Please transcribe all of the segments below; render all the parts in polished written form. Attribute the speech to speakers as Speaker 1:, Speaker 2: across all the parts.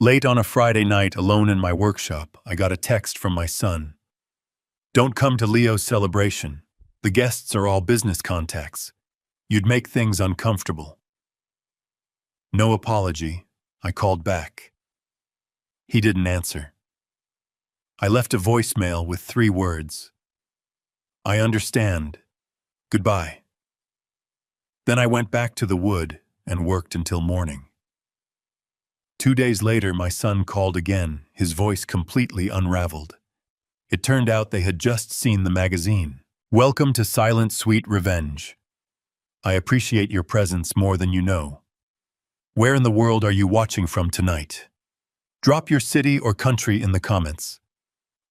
Speaker 1: Late on a Friday night, alone in my workshop, I got a text from my son. "Don't come to Leo's celebration. The guests are all business contacts. You'd make things uncomfortable." No apology. I called back. He didn't answer. I left a voicemail with 3 words. "I understand. Goodbye." Then I went back to the wood and worked until morning. 2 days later, my son called again, his voice completely unraveled. It turned out they had just seen the magazine. "Welcome to Silent Sweet Revenge. I appreciate your presence more than you know. Where in the world are you watching from tonight? Drop your city or country in the comments.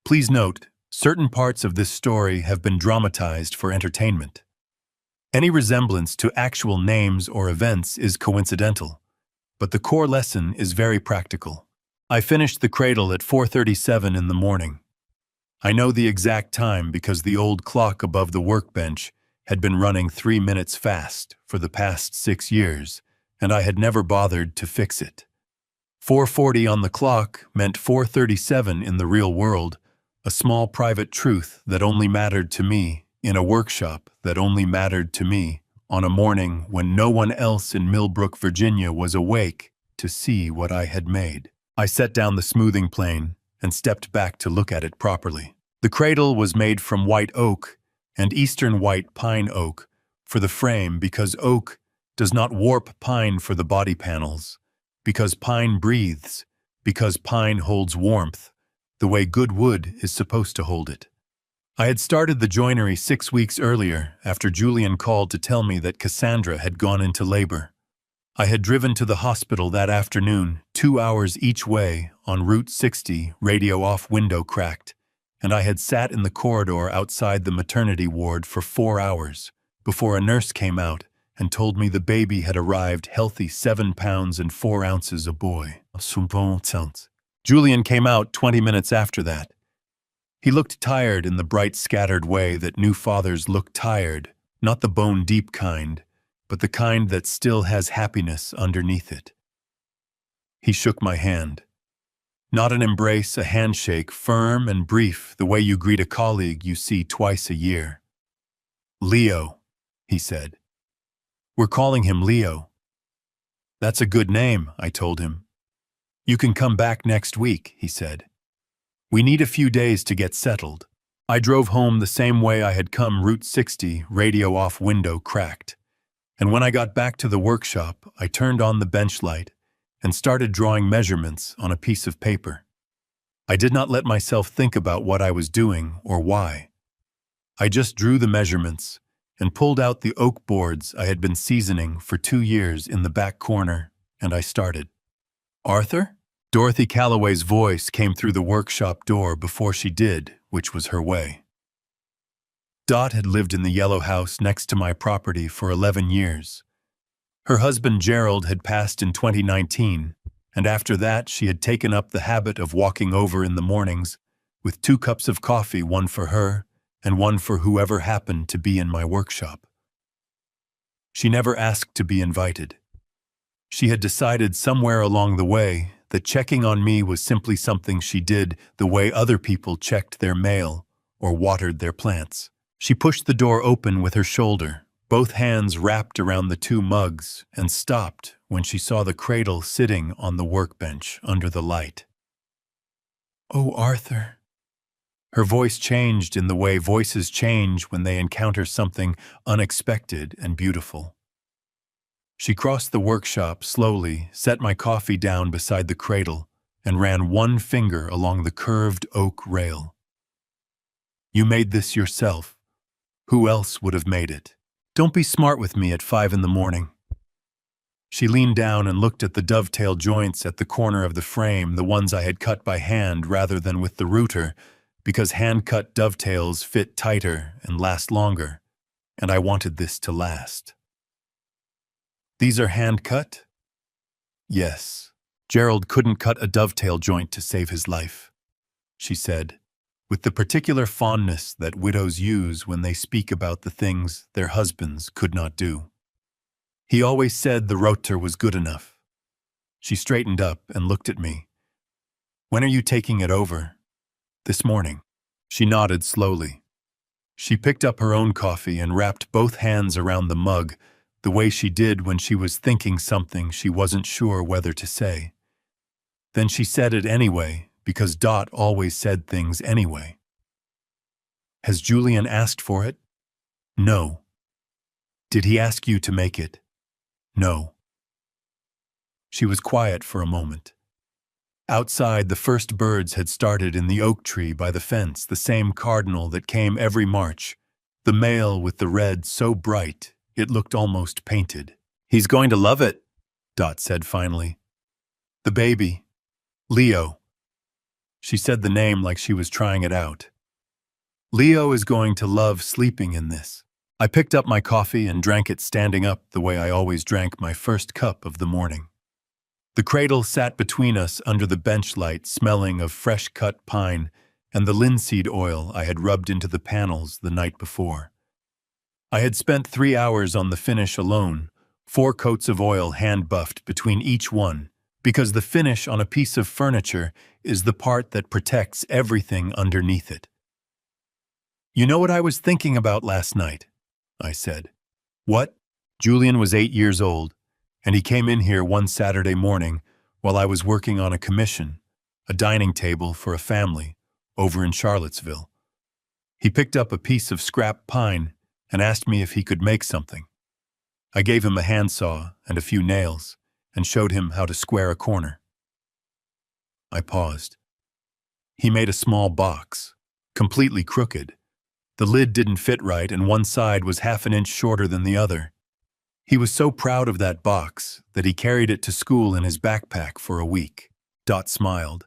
Speaker 1: Please note, certain parts of this story have been dramatized for entertainment. Any resemblance to actual names or events is coincidental, but the core lesson is very practical." I finished The Cradle at 4:37 in the morning. I know the exact time because the old clock above the workbench had been running 3 minutes fast for the past 6 years, and I had never bothered to fix it. 4:40 on the clock meant 4:37 in the real world, a small private truth that only mattered to me, in a workshop that only mattered to me, on a morning when no one else in Millbrook, Virginia was awake to see what I had made. I set down the smoothing plane and stepped back to look at it properly. The cradle was made from white oak and eastern white pine oak for the frame because oak does not warp pine for the body panels, because pine breathes, because pine holds warmth, the way good wood is supposed to hold it. I had started the joinery 6 weeks earlier after Julian called to tell me that Cassandra had gone into labor. I had driven to the hospital that afternoon, 2 hours each way on Route 60, radio off, window cracked, and I had sat in the corridor outside the maternity ward for 4 hours before a nurse came out and told me the baby had arrived healthy, 7 pounds and 4 ounces a boy. Julian came out 20 minutes after that. He looked tired in the bright, scattered way that new fathers look tired, not the bone-deep kind, but the kind that still has happiness underneath it. He shook my hand. Not an embrace, a handshake, firm and brief, the way you greet a colleague you see twice a year. "Leo," he said. "We're calling him Leo." "That's a good name," I told him. "You can come back next week," he said. "We need a few days to get settled." I drove home the same way I had come, Route 60, radio off, window cracked. And when I got back to the workshop, I turned on the bench light and started drawing measurements on a piece of paper. I did not let myself think about what I was doing or why. I just drew the measurements and pulled out the oak boards I had been seasoning for 2 years in the back corner, and I started. "Arthur?" Dorothy Calloway's voice came through the workshop door before she did, which was her way. Dot had lived in the yellow house next to my property for 11 years. Her husband Gerald had passed in 2019, and after that she had taken up the habit of walking over in the mornings with 2 cups of coffee, one for her and one for whoever happened to be in my workshop. She never asked to be invited. She had decided somewhere along the way that checking on me was simply something she did the way other people checked their mail or watered their plants. She pushed the door open with her shoulder, both hands wrapped around the 2 mugs, and stopped when she saw the cradle sitting on the workbench under the light. "Oh, Arthur." Her voice changed in the way voices change when they encounter something unexpected and beautiful. She crossed the workshop slowly, set my coffee down beside the cradle, and ran one finger along the curved oak rail. "You made this yourself. Who else would have made it? Don't be smart with me at 5 in the morning." She leaned down and looked at the dovetail joints at the corner of the frame, the ones I had cut by hand rather than with the router, because hand-cut dovetails fit tighter and last longer, and I wanted this to last. "These are hand-cut?" "Yes. Gerald couldn't cut a dovetail joint to save his life," she said, with the particular fondness that widows use when they speak about the things their husbands could not do. "He always said the rotor was good enough." She straightened up and looked at me, When are you taking it over? This morning. She nodded slowly. She picked up her own coffee and wrapped both hands around the mug, the way she did when she was thinking something she wasn't sure whether to say. Then she said it anyway, because Dot always said things anyway. Has Julian asked for it? No. Did he ask you to make it? No. She was quiet for a moment. Outside, the first birds had started in the oak tree by the fence, the same cardinal that came every March, the male with the red so bright it looked almost painted. He's going to love it, Dot said finally. The baby. Leo. She said the name like she was trying it out. Leo is going to love sleeping in this. I picked up my coffee and drank it standing up the way I always drank my first cup of the morning. The cradle sat between us under the bench light, smelling of fresh-cut pine and the linseed oil I had rubbed into the panels the night before. I had spent 3 hours on the finish alone, 4 coats of oil hand-buffed between each one, because the finish on a piece of furniture is the part that protects everything underneath it. You know what I was thinking about last night? I said. What? Julian was 8 years old, and he came in here one Saturday morning while I was working on a commission, a dining table for a family, over in Charlottesville. He picked up a piece of scrap pine and asked me if he could make something. I gave him a handsaw and a few nails and showed him how to square a corner. I paused. He made a small box, completely crooked. The lid didn't fit right and one side was half an inch shorter than the other. He was so proud of that box that he carried it to school in his backpack for a week. Dot smiled.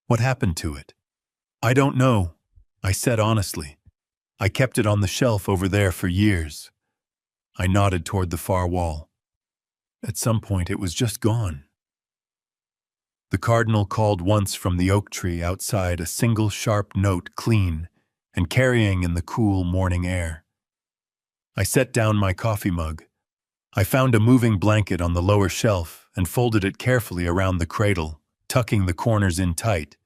Speaker 1: What happened to it? I don't know, I said honestly. I kept it on the shelf over there for years. I nodded toward the far wall. At some point it was just gone. The cardinal called once from the oak tree outside, a single sharp note, clean and carrying in the cool morning air. I set down my coffee mug. I found a moving blanket on the lower shelf and folded it carefully around the cradle, tucking the corners in tight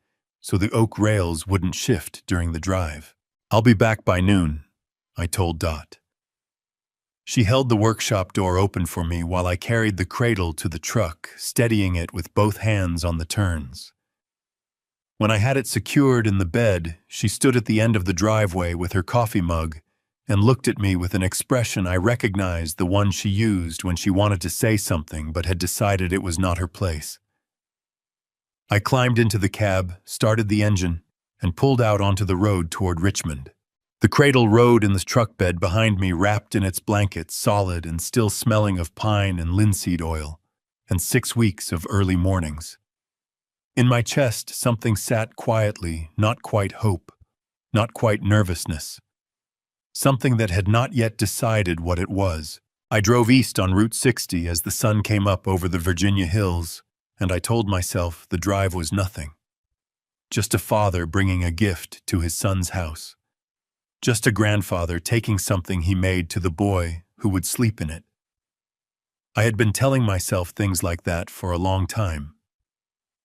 Speaker 1: so the oak rails wouldn't shift during the drive. I'll be back by noon, I told Dot. She held the workshop door open for me while I carried the cradle to the truck, steadying it with both hands on the turns. When I had it secured in the bed, she stood at the end of the driveway with her coffee mug and looked at me with an expression I recognized, the one she used when she wanted to say something but had decided it was not her place. I climbed into the cab, started the engine, and pulled out onto the road toward Richmond. The cradle rode in the truck bed behind me, wrapped in its blanket, solid and still smelling of pine and linseed oil, and 6 weeks of early mornings. In my chest, something sat quietly, not quite hope, not quite nervousness. Something that had not yet decided what it was. I drove east on Route 60 as the sun came up over the Virginia hills, and I told myself the drive was nothing. Just a father bringing a gift to his son's house. Just a grandfather taking something he made to the boy who would sleep in it. I had been telling myself things like that for a long time.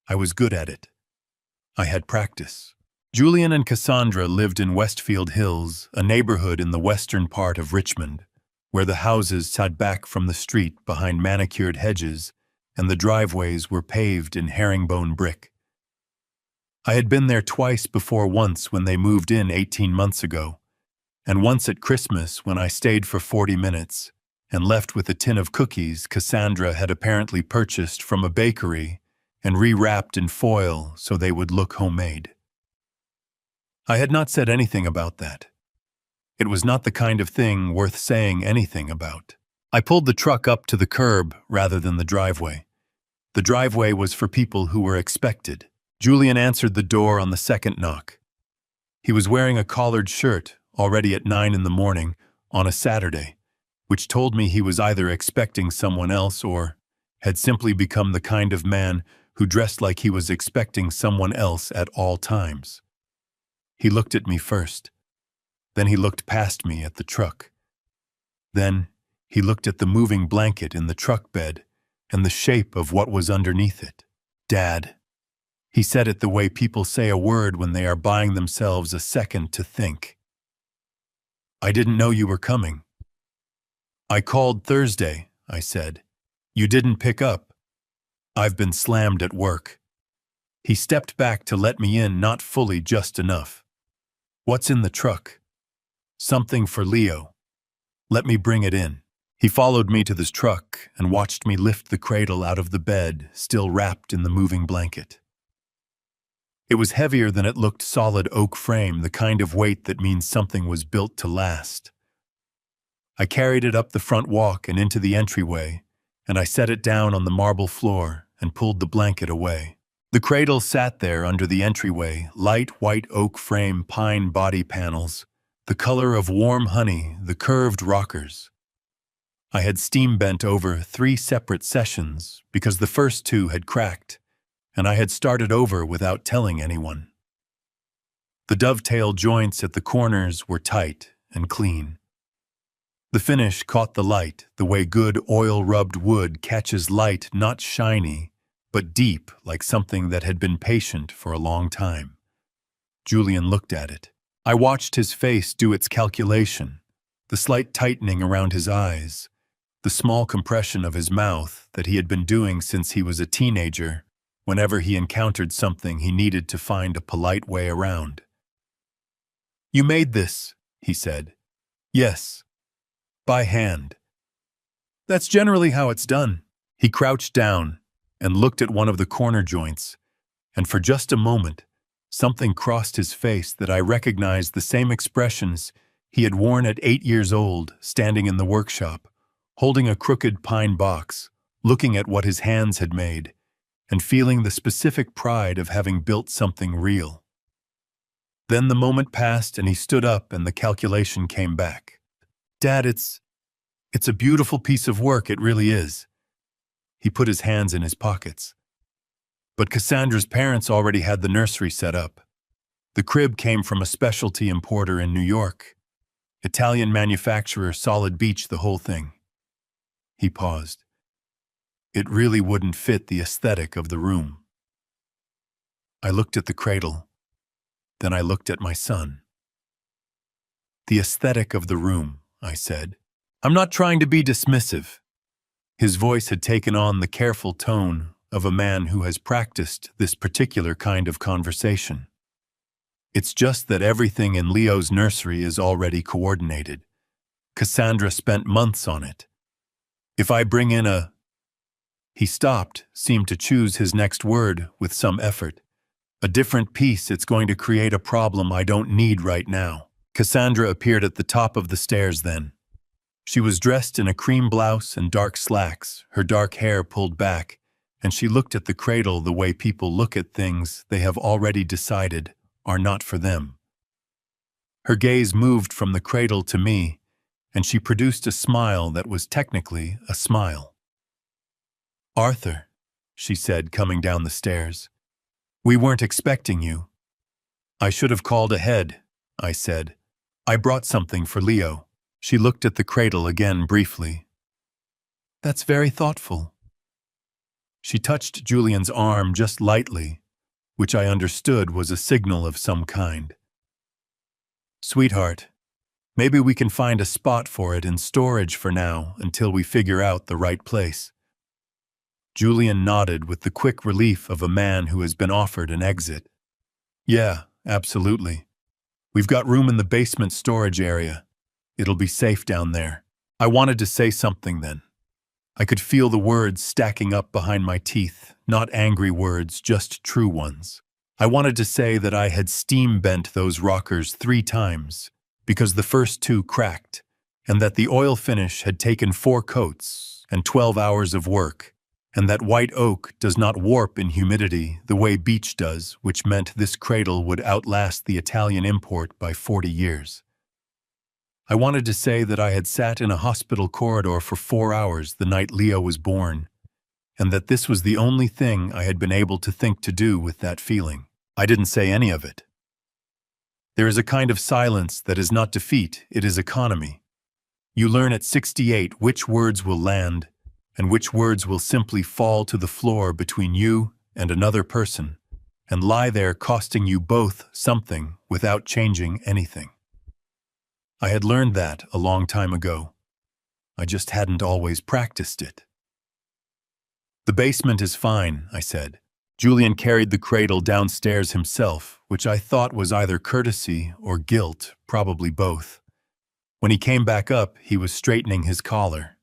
Speaker 1: I was good at it. I had practice. Julian and Cassandra lived in Westfield Hills, a neighborhood in the western part of Richmond, where the houses sat back from the street behind manicured hedges and the driveways were paved in herringbone brick. I had been there twice before, once when they moved in 18 months ago, and once at Christmas when I stayed for 40 minutes and left with a tin of cookies Cassandra had apparently purchased from a bakery and rewrapped in foil so they would look homemade. I had not said anything about that. It was not the kind of thing worth saying anything about. I pulled the truck up to the curb rather than the driveway. The driveway was for people who were expected. Julian answered the door on the second knock. He was wearing a collared shirt, already at 9 in the morning, on a Saturday, which told me he was either expecting someone else or had simply become the kind of man who dressed like he was expecting someone else at all times. He looked at me first. Then he looked past me at the truck. Then he looked at the moving blanket in the truck bed and the shape of what was underneath it. Dad. He said it the way people say a word when they are buying themselves a second to think. I didn't know you were coming. I called Thursday, I said. You didn't pick up. I've been slammed at work. He stepped back to let me in, not fully, just enough. What's in the truck? Something for Leo. Let me bring it in. He followed me to this truck and watched me lift the cradle out of the bed, still wrapped in the moving blanket. It was heavier than it looked, solid oak frame, the kind of weight that means something was built to last. I carried it up the front walk and into the entryway, and I set it down on the marble floor and pulled the blanket away. The cradle sat there under the entryway, light white oak frame, pine body panels, the color of warm honey, the curved rockers. I had steam bent over 3 separate sessions because the first 2 had cracked, and I had started over without telling anyone. The dovetail joints at the corners were tight and clean. The finish caught the light, the way good oil-rubbed wood catches light, not shiny, but deep, like something that had been patient for a long time. Julian looked at it. I watched his face do its calculation, the slight tightening around his eyes, the small compression of his mouth that he had been doing since he was a teenager, whenever he encountered something he needed to find a polite way around. You made this, he said. Yes. By hand. That's generally how it's done. He crouched down and looked at one of the corner joints, and for just a moment, something crossed his face that I recognized, the same expressions he had worn at 8 years old, standing in the workshop, holding a crooked pine box, looking at what his hands had made, and feeling the specific pride of having built something real. Then the moment passed and he stood up and the calculation came back. Dad, it's a beautiful piece of work, it really is. He put his hands in his pockets. But Cassandra's parents already had the nursery set up. The crib came from a specialty importer in New York. Italian manufacturer, solid beach, the whole thing. He paused. It really wouldn't fit the aesthetic of the room. I looked at the cradle. Then I looked at my son. The aesthetic of the room, I said. I'm not trying to be dismissive. His voice had taken on the careful tone of a man who has practiced this particular kind of conversation. It's just that everything in Leo's nursery is already coordinated. Cassandra spent months on it. If I bring in a... He stopped, seemed to choose his next word with some effort. A different piece, it's going to create a problem I don't need right now. Cassandra appeared at the top of the stairs then. She was dressed in a cream blouse and dark slacks, her dark hair pulled back, and she looked at the cradle the way people look at things they have already decided are not for them. Her gaze moved from the cradle to me, and she produced a smile that was technically a smile. Arthur, she said, coming down the stairs. We weren't expecting you. I should have called ahead, I said. I brought something for Leo. She looked at the cradle again briefly. That's very thoughtful. She touched Julian's arm just lightly, which I understood was a signal of some kind. Sweetheart, maybe we can find a spot for it in storage for now until we figure out the right place. Julian nodded with the quick relief of a man who has been offered an exit. Yeah, absolutely. We've got room in the basement storage area. It'll be safe down there. I wanted to say something then. I could feel the words stacking up behind my teeth, not angry words, just true ones. I wanted to say that I had steam bent those rockers 3 times, because the first 2 cracked, and that the oil finish had taken 4 coats and 12 hours of work, and that white oak does not warp in humidity the way beech does, which meant this cradle would outlast the Italian import by 40 years. I wanted to say that I had sat in a hospital corridor for 4 hours the night Leo was born, and that this was the only thing I had been able to think to do with that feeling. I didn't say any of it. There is a kind of silence that is not defeat, it is economy. You learn at 68 which words will land, and which words will simply fall to the floor between you and another person, and lie there costing you both something without changing anything. I had learned that a long time ago. I just hadn't always practiced it. "The basement is fine," I said. Julian carried the cradle downstairs himself, which I thought was either courtesy or guilt, probably both. When he came back up, he was straightening his collar.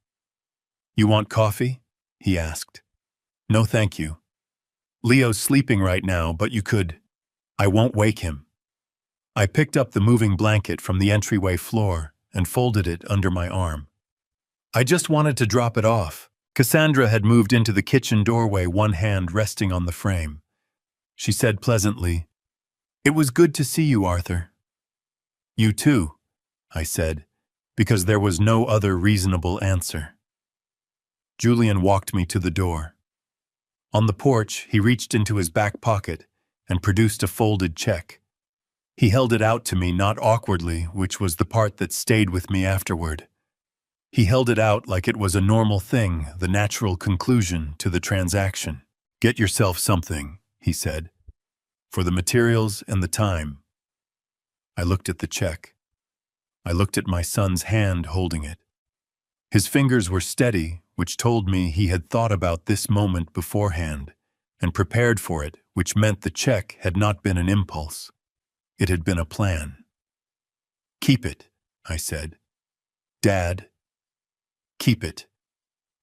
Speaker 1: "You want coffee?" he asked. "No, thank you. Leo's sleeping right now, but you could." "I won't wake him." I picked up the moving blanket from the entryway floor and folded it under my arm. I just wanted to drop it off. Cassandra had moved into the kitchen doorway, one hand resting on the frame. She said pleasantly, "It was good to see you, Arthur." "You too," I said, because there was no other reasonable answer. Julian walked me to the door. On the porch, he reached into his back pocket and produced a folded check. He held it out to me, not awkwardly, which was the part that stayed with me afterward. He held it out like it was a normal thing, the natural conclusion to the transaction. "Get yourself something," he said, "for the materials and the time." I looked at the check. I looked at my son's hand holding it. His fingers were steady, which told me he had thought about this moment beforehand and prepared for it, which meant the check had not been an impulse. It had been a plan. "Keep it," I said. "Dad, keep it.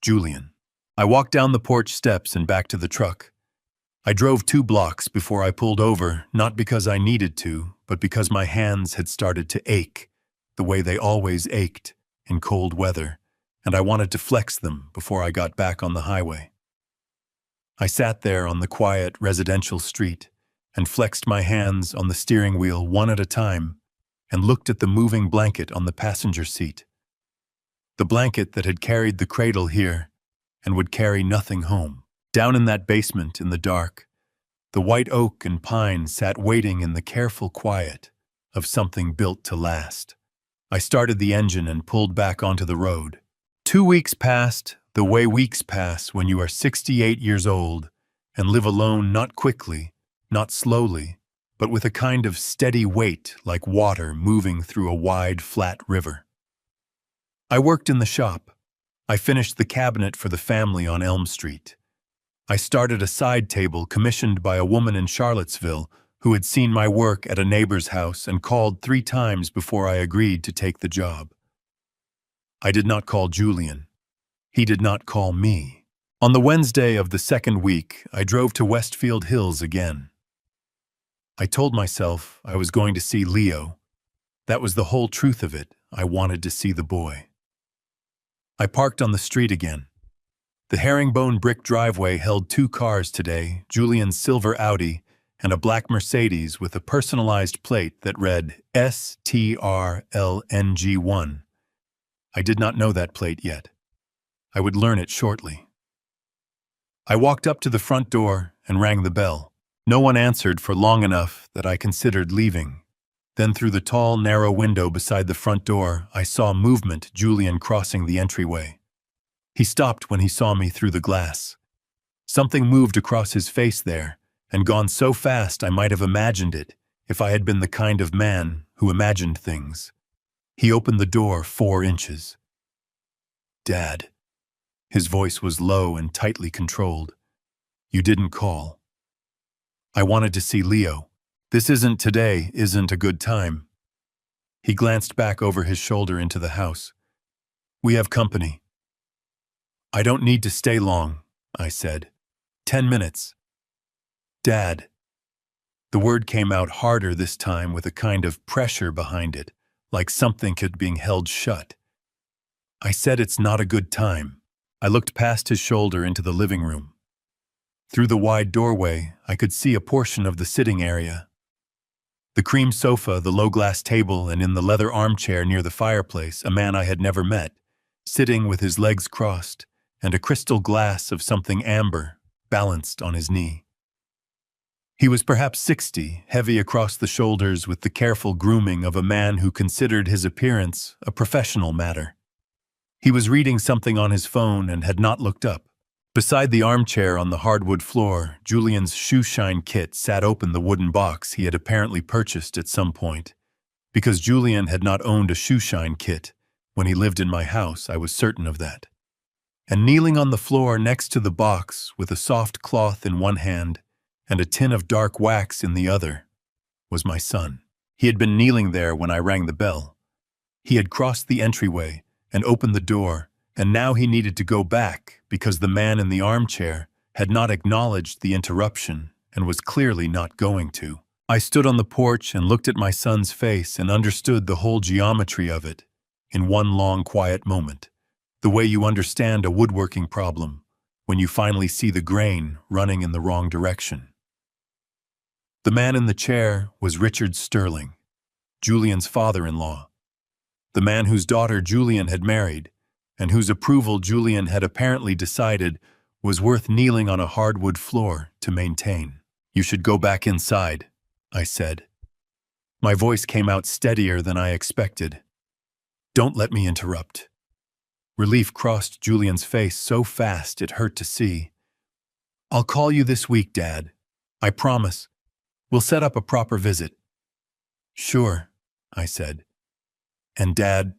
Speaker 1: Julian." I walked down the porch steps and back to the truck. I drove 2 blocks before I pulled over, not because I needed to, but because my hands had started to ache, the way they always ached in cold weather, and I wanted to flex them before I got back on the highway. I sat there on the quiet residential street and flexed my hands on the steering wheel one at a time and looked at the moving blanket on the passenger seat. The blanket that had carried the cradle here and would carry nothing home. Down in that basement in the dark, the white oak and pine sat waiting in the careful quiet of something built to last. I started the engine and pulled back onto the road. 2 weeks passed the way weeks pass when you are 68 years old and live alone, not quickly, not slowly, but with a kind of steady weight like water moving through a wide, flat river. I worked in the shop. I finished the cabinet for the family on Elm Street. I started a side table commissioned by a woman in Charlottesville who had seen my work at a neighbor's house and called 3 times before I agreed to take the job. I did not call Julian. He did not call me. On the Wednesday of the 2nd week, I drove to Westfield Hills again. I told myself I was going to see Leo. That was the whole truth of it. I wanted to see the boy. I parked on the street again. The herringbone brick driveway held 2 cars today, Julian's silver Audi and a black Mercedes with a personalized plate that read STRLNG1. I did not know that plate yet. I would learn it shortly. I walked up to the front door and rang the bell. No one answered for long enough that I considered leaving. Then through the tall, narrow window beside the front door, I saw movement, Julian crossing the entryway. He stopped when he saw me through the glass. Something moved across his face there, and gone so fast I might have imagined it if I had been the kind of man who imagined things. He opened the door 4 inches. "Dad." His voice was low and tightly controlled. "You didn't call." "I wanted to see Leo. This isn't a good time." He glanced back over his shoulder into the house. "We have company." "I don't need to stay long," I said. 10 minutes. "Dad." The word came out harder this time with a kind of pressure behind it, like something being held shut. I said it's not a good time. I looked past his shoulder into the living room. Through the wide doorway, I could see a portion of the sitting area. The cream sofa, the low-glass table, and in the leather armchair near the fireplace, a man I had never met, sitting with his legs crossed, and a crystal glass of something amber balanced on his knee. He was perhaps 60, heavy across the shoulders with the careful grooming of a man who considered his appearance a professional matter. He was reading something on his phone and had not looked up. Beside the armchair on the hardwood floor, Julian's shoeshine kit sat open the wooden box he had apparently purchased at some point. Because Julian had not owned a shoeshine kit when he lived in my house, I was certain of that. And kneeling on the floor next to the box with a soft cloth in one hand and a tin of dark wax in the other was my son. He had been kneeling there when I rang the bell. He had crossed the entryway and opened the door, and now he needed to go back because the man in the armchair had not acknowledged the interruption and was clearly not going to. I stood on the porch and looked at my son's face and understood the whole geometry of it in one long quiet moment, the way you understand a woodworking problem when you finally see the grain running in the wrong direction. The man in the chair was Richard Sterling, Julian's father-in-law, the man whose daughter Julian had married, and whose approval Julian had apparently decided was worth kneeling on a hardwood floor to maintain. "You should go back inside," I said. My voice came out steadier than I expected. "Don't let me interrupt." Relief crossed Julian's face so fast it hurt to see. "I'll call you this week, Dad. I promise. We'll set up a proper visit." "Sure," I said. "And Dad,"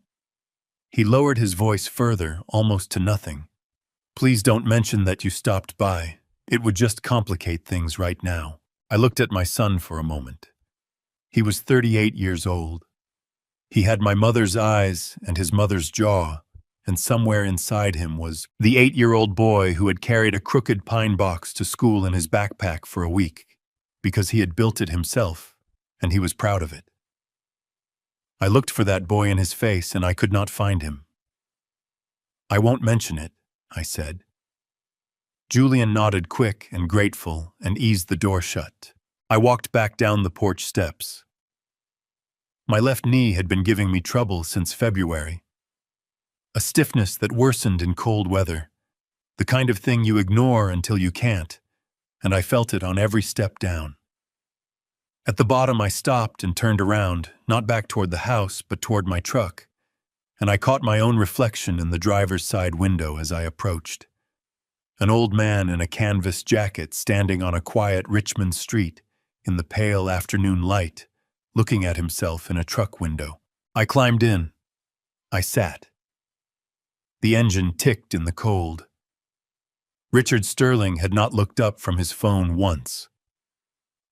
Speaker 1: he lowered his voice further, almost to nothing, "please don't mention that you stopped by. It would just complicate things right now." I looked at my son for a moment. He was 38 years old. He had my mother's eyes and his mother's jaw, and somewhere inside him was the 8-year-old boy who had carried a crooked pine box to school in his backpack for a week because he had built it himself, and he was proud of it. I looked for that boy in his face, and I could not find him. "I won't mention it," I said. Julian nodded quick and grateful and eased the door shut. I walked back down the porch steps. My left knee had been giving me trouble since February. A stiffness that worsened in cold weather, the kind of thing you ignore until you can't, and I felt it on every step down. At the bottom I stopped and turned around, not back toward the house, but toward my truck, and I caught my own reflection in the driver's side window as I approached. An old man in a canvas jacket standing on a quiet Richmond street in the pale afternoon light, looking at himself in a truck window. I climbed in. I sat. The engine ticked in the cold. Richard Sterling had not looked up from his phone once.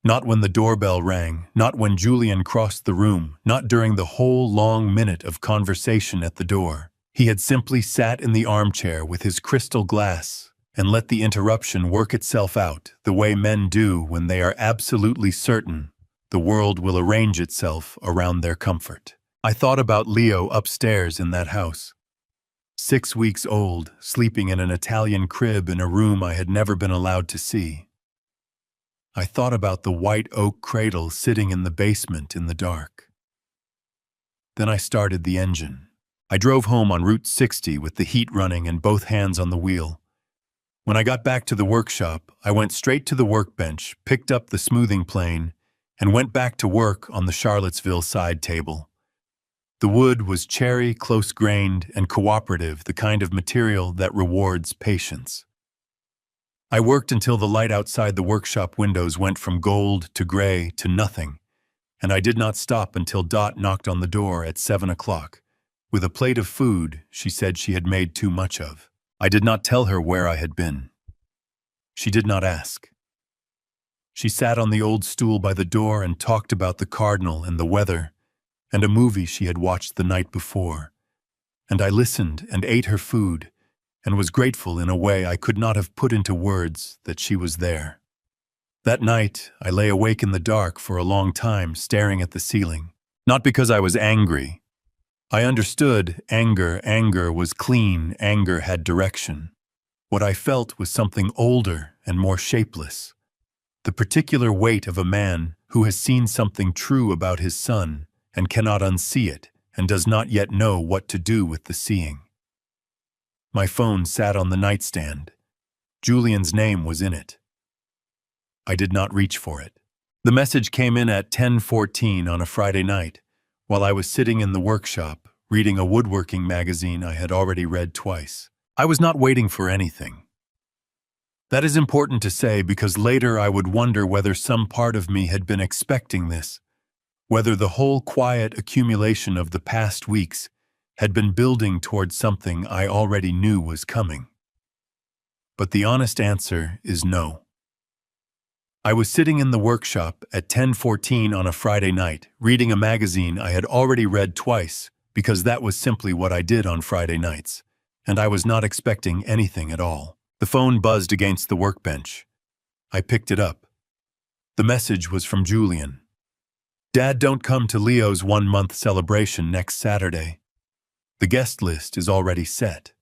Speaker 1: Not when the doorbell rang, not when Julian crossed the room, not during the whole long minute of conversation at the door. He had simply sat in the armchair with his crystal glass and let the interruption work itself out the way men do when they are absolutely certain the world will arrange itself around their comfort. I thought about Leo upstairs in that house. 6 weeks old, sleeping in an Italian crib in a room I had never been allowed to see. I thought about the white oak cradle sitting in the basement in the dark. Then I started the engine. I drove home on Route 60 with the heat running and both hands on the wheel. When I got back to the workshop, I went straight to the workbench, picked up the smoothing plane, and went back to work on the Charlottesville side table. The wood was cherry, close-grained, and cooperative, the kind of material that rewards patience. I worked until the light outside the workshop windows went from gold to gray to nothing, and I did not stop until Dot knocked on the door at 7 o'clock, with a plate of food she said she had made too much of. I did not tell her where I had been. She did not ask. She sat on the old stool by the door and talked about the cardinal and the weather and a movie she had watched the night before, and I listened and ate her food and was grateful in a way I could not have put into words that she was there. That night, I lay awake in the dark for a long time staring at the ceiling, not because I was angry. I understood anger was clean, anger had direction. What I felt was something older and more shapeless. The particular weight of a man who has seen something true about his son and cannot unsee it and does not yet know what to do with the seeing. My phone sat on the nightstand. Julian's name was in it. I did not reach for it. The message came in at 10:14 on a Friday night, while I was sitting in the workshop, reading a woodworking magazine I had already read twice. I was not waiting for anything. That is important to say because later I would wonder whether some part of me had been expecting this, whether the whole quiet accumulation of the past weeks had been building towards something I already knew was coming. But the honest answer is no. I was sitting in the workshop at 10:14 on a Friday night, reading a magazine I had already read twice, because that was simply what I did on Friday nights, and I was not expecting anything at all. The phone buzzed against the workbench. I picked it up. The message was from Julian. "Dad, don't come to Leo's 1-month celebration next Saturday. The guest list is already set.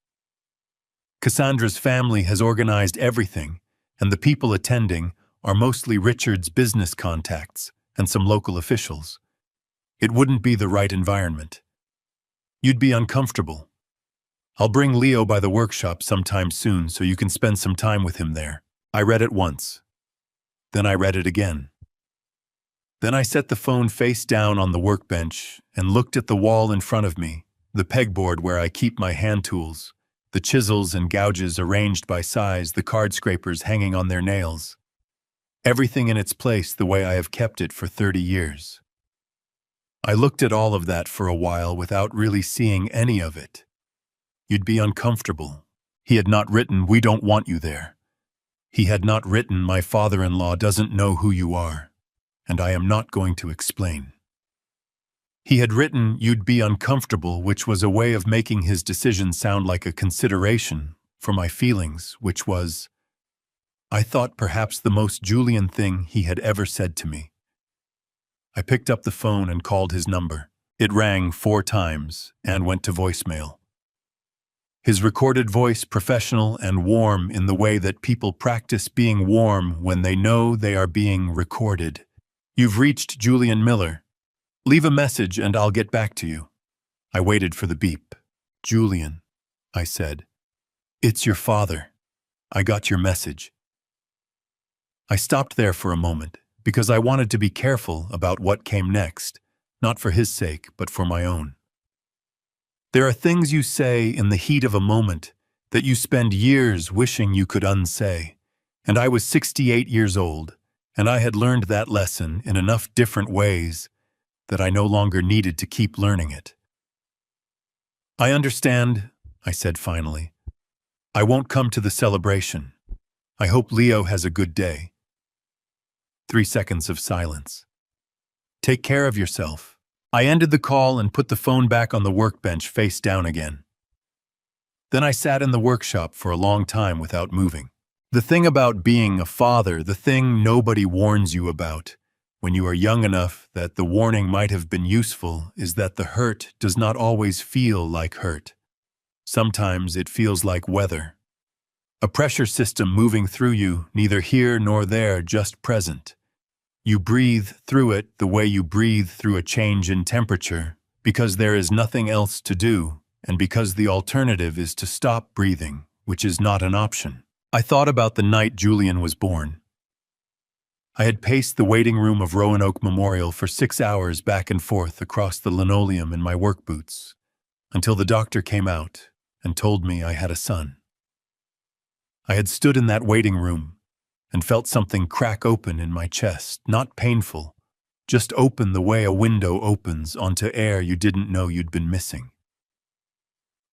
Speaker 1: Cassandra's family has organized everything, and the people attending are mostly Richard's business contacts and some local officials. It wouldn't be the right environment. You'd be uncomfortable. I'll bring Leo by the workshop sometime soon so you can spend some time with him there." I read it once. Then I read it again. Then I set the phone face down on the workbench and looked at the wall in front of me, the pegboard where I keep my hand tools, the chisels and gouges arranged by size, the card scrapers hanging on their nails. Everything in its place the way I have kept it for 30 years. I looked at all of that for a while without really seeing any of it. You'd be uncomfortable. He had not written, "We don't want you there." He had not written, "My father-in-law doesn't know who you are, and I am not going to explain." He had written, "You'd be uncomfortable," which was a way of making his decision sound like a consideration for my feelings, which was, I thought, perhaps the most Julian thing he had ever said to me. I picked up the phone and called his number. It rang 4 times and went to voicemail. His recorded voice, professional and warm in the way that people practice being warm when they know they are being recorded. "You've reached Julian Miller. Leave a message and I'll get back to you." I waited for the beep. "Julian," I said. "It's your father. I got your message." I stopped there for a moment because I wanted to be careful about what came next, not for his sake, but for my own. There are things you say in the heat of a moment that you spend years wishing you could unsay, and I was 68 years old, and I had learned that lesson in enough different ways that I no longer needed to keep learning it. "I understand," I said finally. "I won't come to the celebration. I hope Leo has a good day." 3 seconds of silence. "Take care of yourself." I ended the call and put the phone back on the workbench face down again. Then I sat in the workshop for a long time without moving. The thing about being a father, the thing nobody warns you about when you are young enough that the warning might have been useful, is that the hurt does not always feel like hurt. Sometimes it feels like weather. A pressure system moving through you, neither here nor there, just present. You breathe through it the way you breathe through a change in temperature, because there is nothing else to do, and because the alternative is to stop breathing, which is not an option. I thought about the night Julian was born. I had paced the waiting room of Roanoke Memorial for 6 hours back and forth across the linoleum in my work boots, until the doctor came out and told me I had a son. I had stood in that waiting room and felt something crack open in my chest, not painful, just open the way a window opens onto air you didn't know you'd been missing.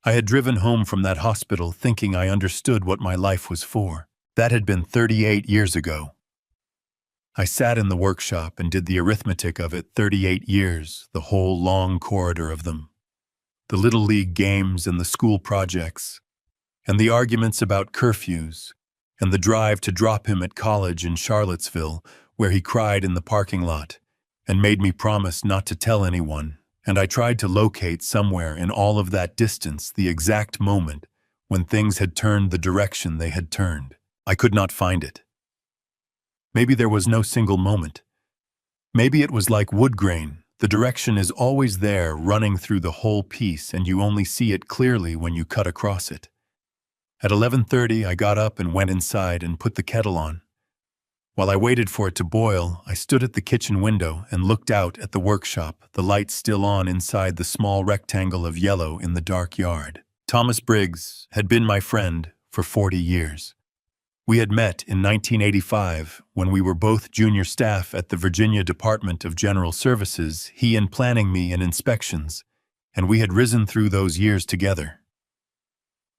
Speaker 1: I had driven home from that hospital thinking I understood what my life was for. That had been 38 years ago. I sat in the workshop and did the arithmetic of it. 38 years, the whole long corridor of them. The Little League games and the school projects, and the arguments about curfews, and the drive to drop him at college in Charlottesville, where he cried in the parking lot and made me promise not to tell anyone, and I tried to locate somewhere in all of that distance the exact moment when things had turned the direction they had turned. I could not find it. Maybe there was no single moment. Maybe it was like wood grain. The direction is always there, running through the whole piece, and you only see it clearly when you cut across it. At 11:30, I got up and went inside and put the kettle on. While I waited for it to boil, I stood at the kitchen window and looked out at the workshop, the lights still on inside the small rectangle of yellow in the dark yard. Thomas Briggs had been my friend for 40 years. We had met in 1985 when we were both junior staff at the Virginia Department of General Services, he in planning me and inspections, and we had risen through those years together.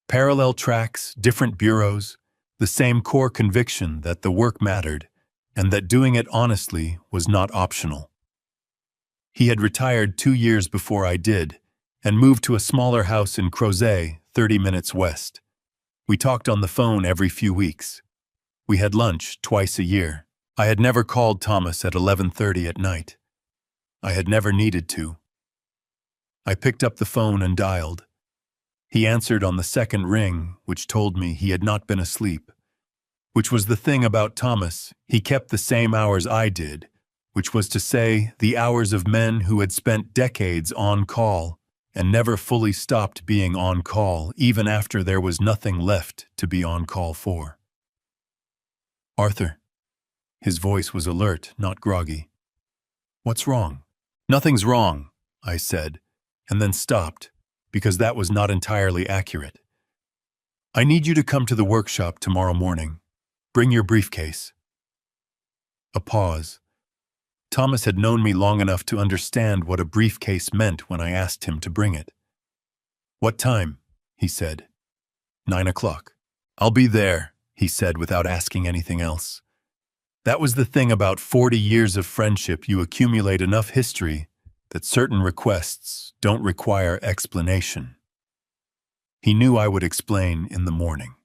Speaker 1: Parallel tracks, different bureaus, the same core conviction that the work mattered and that doing it honestly was not optional. He had retired 2 years before I did and moved to a smaller house in Crozet, 30 minutes west. We talked on the phone every few weeks. We had lunch twice a year. I had never called Thomas at 11:30 at night. I had never needed to. I picked up the phone and dialed. He answered on the second ring, which told me he had not been asleep. Which was the thing about Thomas, he kept the same hours I did, which was to say, the hours of men who had spent decades on call and never fully stopped being on call, even after there was nothing left to be on call for. Arthur. His voice was alert, not groggy. What's wrong? Nothing's wrong, I said, and then stopped, because that was not entirely accurate. I need you to come to the workshop tomorrow morning. Bring your briefcase. A pause. Thomas had known me long enough to understand what a briefcase meant when I asked him to bring it. What time? He said. 9 o'clock. I'll be there, he said without asking anything else. That was the thing about 40 years of friendship. You accumulate enough history that certain requests don't require explanation. He knew I would explain in the morning.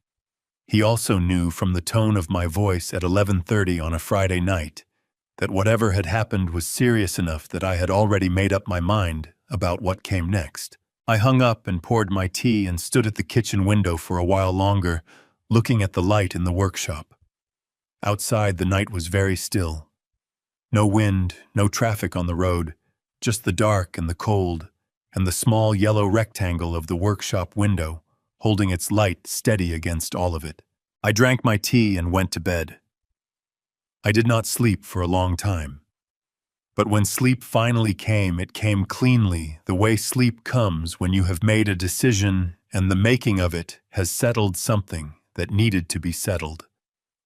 Speaker 1: He also knew from the tone of my voice at 11:30 on a Friday night that whatever had happened was serious enough that I had already made up my mind about what came next. I hung up and poured my tea and stood at the kitchen window for a while longer, looking at the light in the workshop. Outside, the night was very still. No wind, no traffic on the road, just the dark and the cold, and the small yellow rectangle of the workshop window, holding its light steady against all of it. I drank my tea and went to bed. I did not sleep for a long time. But when sleep finally came, it came cleanly, the way sleep comes when you have made a decision and the making of it has settled something that needed to be settled.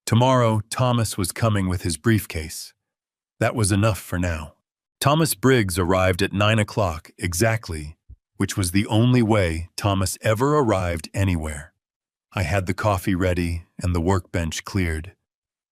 Speaker 1: Tomorrow, Thomas was coming with his briefcase. That was enough for now. Thomas Briggs arrived at 9 o'clock exactly, which was the only way Thomas ever arrived anywhere. I had the coffee ready and the workbench cleared.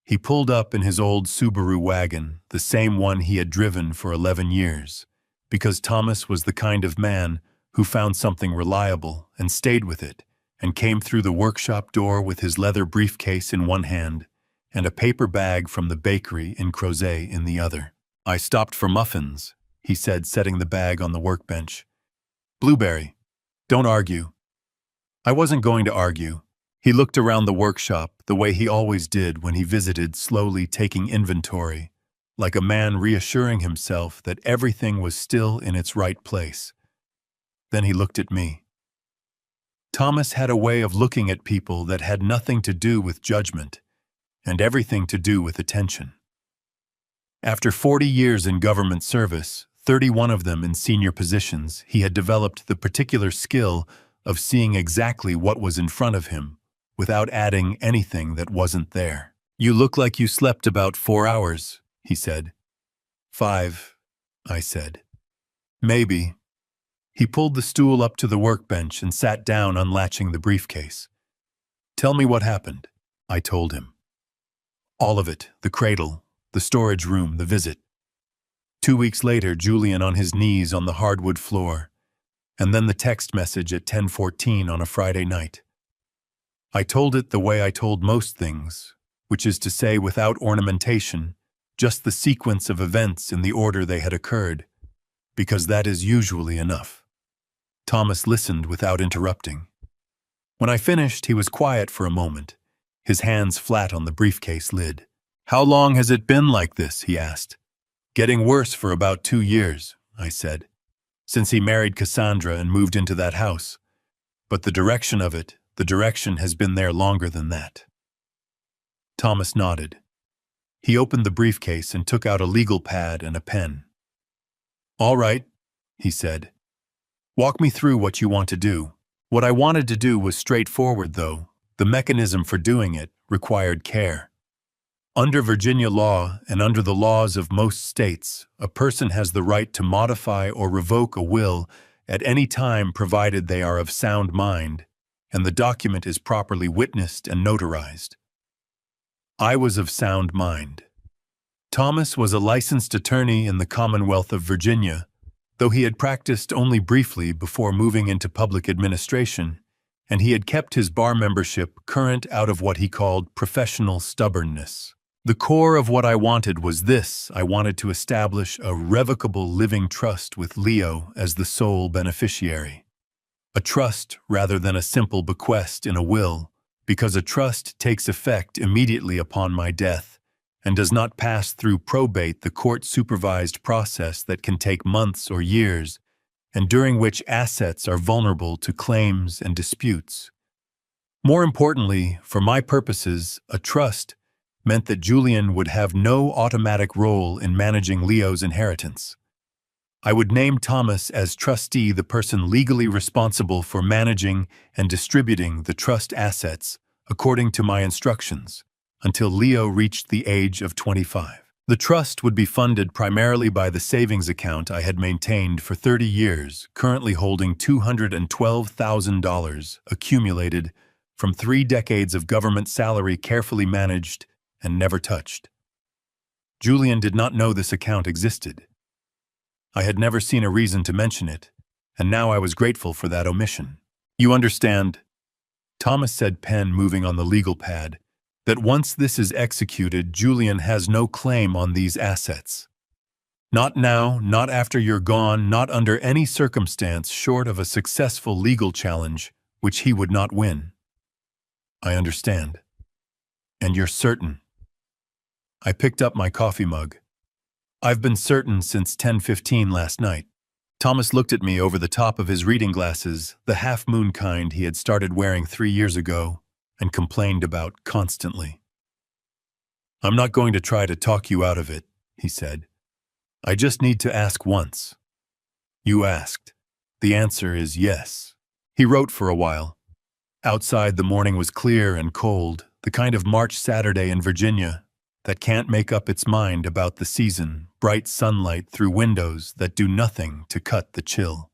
Speaker 1: He pulled up in his old Subaru wagon, the same one he had driven for 11 years, because Thomas was the kind of man who found something reliable and stayed with it, and came through the workshop door with his leather briefcase in one hand and a paper bag from the bakery in Crozet in the other. I stopped for muffins, he said, setting the bag on the workbench. Blueberry. Don't argue. I wasn't going to argue. He looked around the workshop the way he always did when he visited, slowly taking inventory, like a man reassuring himself that everything was still in its right place. Then he looked at me. Thomas had a way of looking at people that had nothing to do with judgment and everything to do with attention. After 40 years in government service, 31 of them in senior positions, he had developed the particular skill of seeing exactly what was in front of him without adding anything that wasn't there. You look like you slept about 4 hours, he said. 5, I said. Maybe. He pulled the stool up to the workbench and sat down, unlatching the briefcase. Tell me what happened, I told him. All of it, the cradle, the storage room, the visit. 2 weeks later, Julian on his knees on the hardwood floor, and then the text message at 10:14 on a Friday night. I told it the way I told most things, which is to say without ornamentation, just the sequence of events in the order they had occurred, because that is usually enough. Thomas listened without interrupting. When I finished, he was quiet for a moment, his hands flat on the briefcase lid. How long has it been like this? He asked. Getting worse for about 2 years, I said, since he married Cassandra and moved into that house. But the direction has been there longer than that. Thomas nodded. He opened the briefcase and took out a legal pad and a pen. All right, he said. Walk me through what you want to do. What I wanted to do was straightforward, though. The mechanism for doing it required care. Under Virginia law and under the laws of most states, a person has the right to modify or revoke a will at any time provided they are of sound mind, and the document is properly witnessed and notarized. I was of sound mind. Thomas was a licensed attorney in the Commonwealth of Virginia, though he had practiced only briefly before moving into public administration, and he had kept his bar membership current out of what he called professional stubbornness. The core of what I wanted was this: I wanted to establish a revocable living trust with Leo as the sole beneficiary. A trust rather than a simple bequest in a will, because a trust takes effect immediately upon my death and does not pass through probate, the court-supervised process that can take months or years, and during which assets are vulnerable to claims and disputes. More importantly, for my purposes, a trust meant that Julian would have no automatic role in managing Leo's inheritance. I would name Thomas as trustee, the person legally responsible for managing and distributing the trust assets according to my instructions, until Leo reached the age of 25. The trust would be funded primarily by the savings account I had maintained for 30 years, currently holding $212,000 accumulated from 3 decades of government salary carefully managed and never touched. Julian did not know this account existed. I had never seen a reason to mention it, and now I was grateful for that omission. You understand, Thomas said, pen moving on the legal pad, that once this is executed, Julian has no claim on these assets. Not now, not after you're gone, not under any circumstance short of a successful legal challenge, which he would not win. I understand. And you're certain? I picked up my coffee mug. I've been certain since 10:15 last night. Thomas looked at me over the top of his reading glasses, the half-moon kind he had started wearing 3 years ago, and complained about constantly. I'm not going to try to talk you out of it, he said. I just need to ask once. You asked. The answer is yes. He wrote for a while. Outside the morning was clear and cold, the kind of March Saturday in Virginia that can't make up its mind about the season, bright sunlight through windows that do nothing to cut the chill.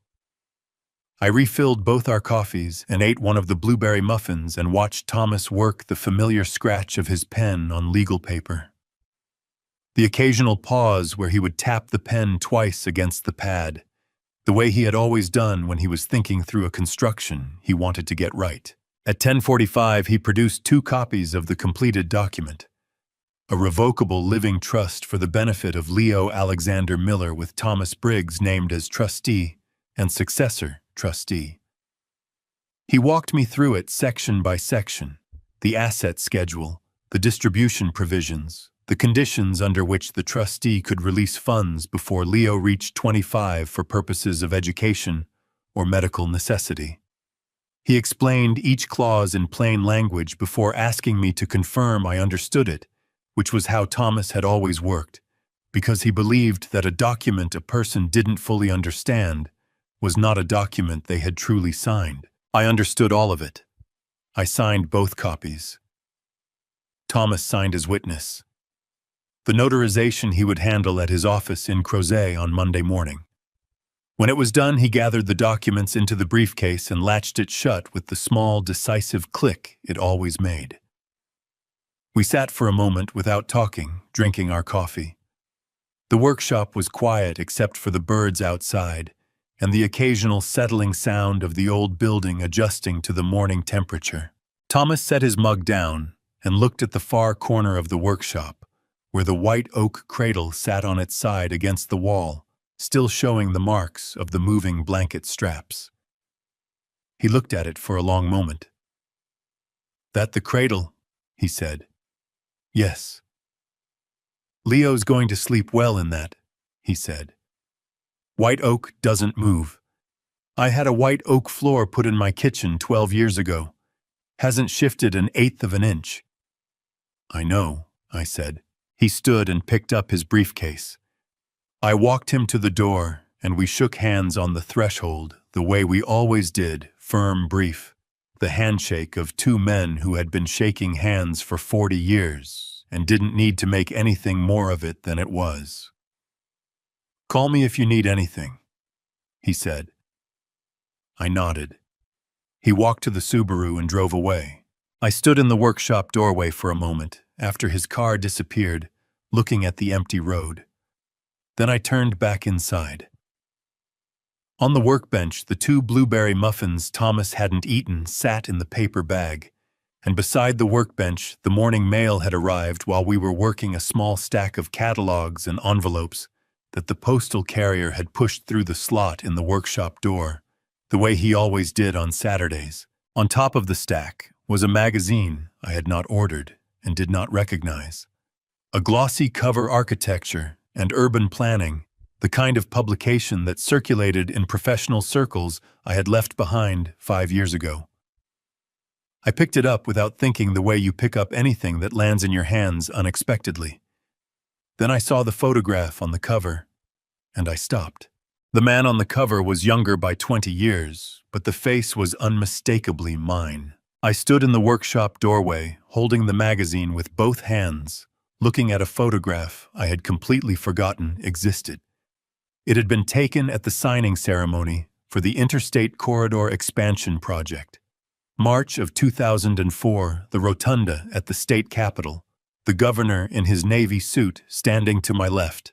Speaker 1: I refilled both our coffees and ate one of the blueberry muffins and watched Thomas work the familiar scratch of his pen on legal paper. The occasional pause where he would tap the pen twice against the pad, the way he had always done when he was thinking through a construction he wanted to get right. At 10:45, he produced 2 copies of the completed document. A revocable living trust for the benefit of Leo Alexander Miller with Thomas Briggs named as trustee and successor trustee. He walked me through it section by section, the asset schedule, the distribution provisions, the conditions under which the trustee could release funds before Leo reached 25 for purposes of education or medical necessity. He explained each clause in plain language before asking me to confirm I understood it, which was how Thomas had always worked, because he believed that a document a person didn't fully understand was not a document they had truly signed. I understood all of it. I signed both copies. Thomas signed as witness. The notarization he would handle at his office in Crozet on Monday morning. When it was done, he gathered the documents into the briefcase and latched it shut with the small, decisive click it always made. We sat for a moment without talking, drinking our coffee. The workshop was quiet except for the birds outside and the occasional settling sound of the old building adjusting to the morning temperature. Thomas set his mug down and looked at the far corner of the workshop, where the white oak cradle sat on its side against the wall, still showing the marks of the moving blanket straps. He looked at it for a long moment. That the cradle? He said. Yes. Leo's going to sleep well in that, he said. White oak doesn't move. I had a white oak floor put in my kitchen 12 years ago. Hasn't shifted 1/8 of an inch. I know, I said. He stood and picked up his briefcase. I walked him to the door, and we shook hands on the threshold, the way we always did, firm, brief, the handshake of two men who had been shaking hands for 40 years and didn't need to make anything more of it than it was. "Call me if you need anything," he said. I nodded. He walked to the Subaru and drove away. I stood in the workshop doorway for a moment after his car disappeared, looking at the empty road. Then I turned back inside. On the workbench, the two blueberry muffins Thomas hadn't eaten sat in the paper bag, and beside the workbench, the morning mail had arrived while we were working a small stack of catalogs and envelopes that the postal carrier had pushed through the slot in the workshop door, the way he always did on Saturdays. On top of the stack was a magazine I had not ordered and did not recognize. A glossy cover architecture and urban planning, the kind of publication that circulated in professional circles I had left behind 5 years ago. I picked it up without thinking, the way you pick up anything that lands in your hands unexpectedly. Then I saw the photograph on the cover, and I stopped. The man on the cover was younger by 20 years, but the face was unmistakably mine. I stood in the workshop doorway, holding the magazine with both hands, looking at a photograph I had completely forgotten existed. It had been taken at the signing ceremony for the Interstate Corridor Expansion Project. March of 2004, the rotunda at the state capitol, the governor in his navy suit standing to my left,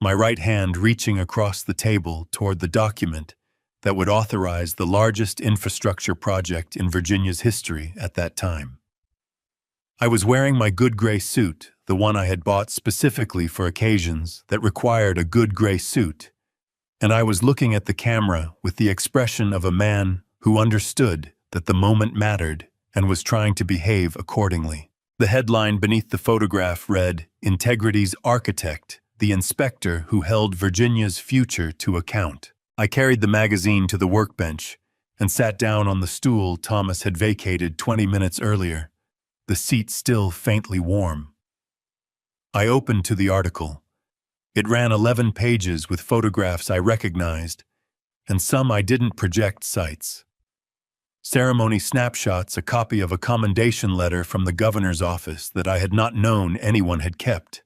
Speaker 1: my right hand reaching across the table toward the document that would authorize the largest infrastructure project in Virginia's history at that time. I was wearing my good gray suit, the one I had bought specifically for occasions that required a good gray suit, and I was looking at the camera with the expression of a man who understood that the moment mattered and was trying to behave accordingly. The headline beneath the photograph read, "Integrity's Architect, the inspector who held Virginia's future to account." I carried the magazine to the workbench and sat down on the stool Thomas had vacated 20 minutes earlier, the seat still faintly warm. I opened to the article. It ran 11 pages with photographs I recognized, and some I didn't project sites. Ceremony snapshots, a copy of a commendation letter from the governor's office that I had not known anyone had kept.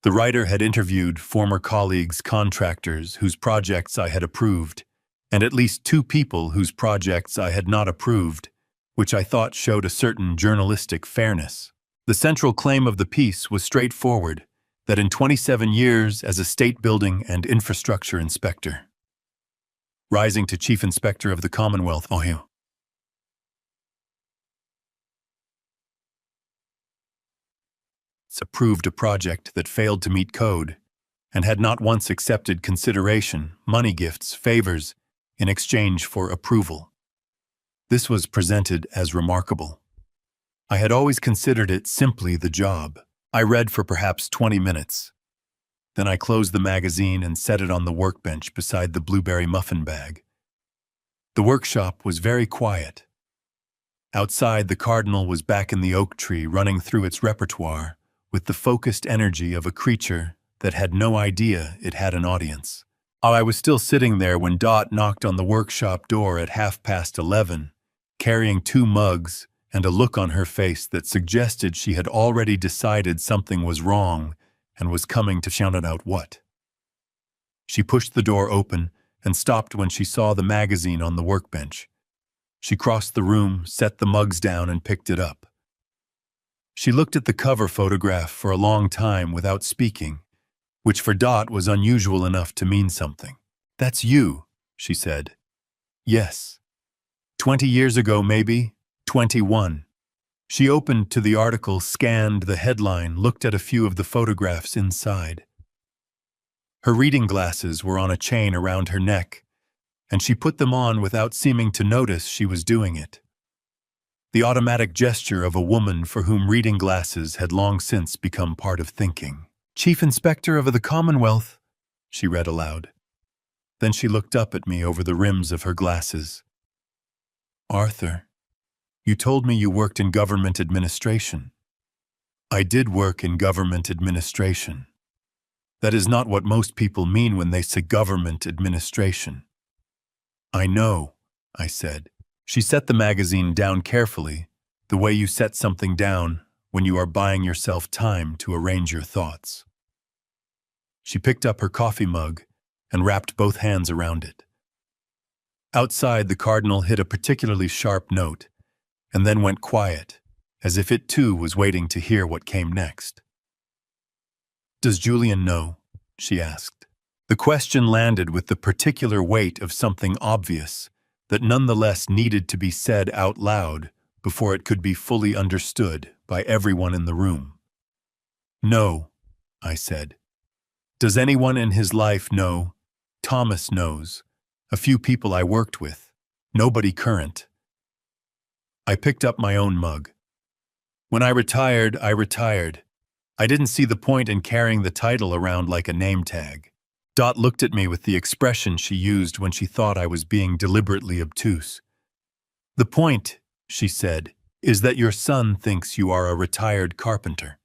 Speaker 1: The writer had interviewed former colleagues, contractors whose projects I had approved, and at least 2 people whose projects I had not approved, which I thought showed a certain journalistic fairness. The central claim of the piece was straightforward, that in 27 years as a state building and infrastructure inspector, rising to Chief Inspector of the Commonwealth, Ohio, approved a project that failed to meet code and had not once accepted consideration, money gifts, favors, in exchange for approval. This was presented as remarkable. I had always considered it simply the job. I read for perhaps 20 minutes. Then I closed the magazine and set it on the workbench beside the blueberry muffin bag. The workshop was very quiet. Outside, the cardinal was back in the oak tree, running through its repertoire with the focused energy of a creature that had no idea it had an audience. I was still sitting there when Dot knocked on the workshop door at 11:30, carrying 2 mugs and a look on her face that suggested she had already decided something was wrong and was coming to shout out what. She pushed the door open and stopped when she saw the magazine on the workbench. She crossed the room, set the mugs down, and picked it up. She looked at the cover photograph for a long time without speaking, which for Dot was unusual enough to mean something. "That's you," she said. "Yes. 20 years ago, maybe. 21. She opened to the article, scanned the headline, looked at a few of the photographs inside. Her reading glasses were on a chain around her neck, and she put them on without seeming to notice she was doing it. The automatic gesture of a woman for whom reading glasses had long since become part of thinking. "Chief Inspector of the Commonwealth," she read aloud. Then she looked up at me over the rims of her glasses. "Arthur, you told me you worked in government administration." I did work in government administration. That is not what most people mean when they say government administration. "I know," I said. She set the magazine down carefully, the way you set something down when you are buying yourself time to arrange your thoughts. She picked up her coffee mug and wrapped both hands around it. Outside, the cardinal hit a particularly sharp note and then went quiet, as if it too was waiting to hear what came next. "Does Julian know?" she asked. The question landed with the particular weight of something obvious that nonetheless needed to be said out loud before it could be fully understood by everyone in the room. "No," I said. "Does anyone in his life know? Thomas knows. A few people I worked with. Nobody current." I picked up my own mug. When I retired, I retired. I didn't see the point in carrying the title around like a name tag. Dot looked at me with the expression she used when she thought I was being deliberately obtuse. "The point," she said, "is that your son thinks you are a retired carpenter."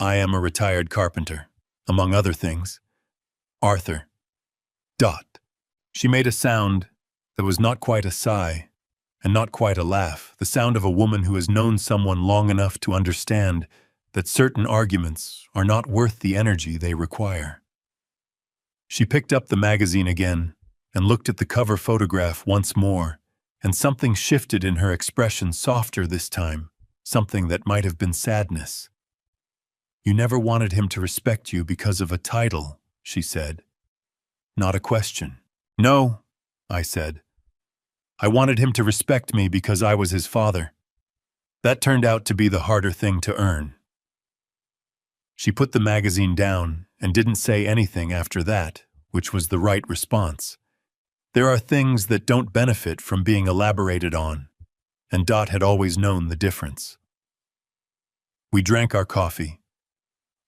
Speaker 1: "I am a retired carpenter, among other things. Arthur." Dot. She made a sound that was not quite a sigh and not quite a laugh, the sound of a woman who has known someone long enough to understand that certain arguments are not worth the energy they require. She picked up the magazine again and looked at the cover photograph once more, and something shifted in her expression, softer this time, something that might have been sadness. "You never wanted him to respect you because of a title," she said. Not a question. "No," I said. "I wanted him to respect me because I was his father. That turned out to be the harder thing to earn." She put the magazine down and didn't say anything after that, which was the right response. There are things that don't benefit from being elaborated on, and Dot had always known the difference. We drank our coffee.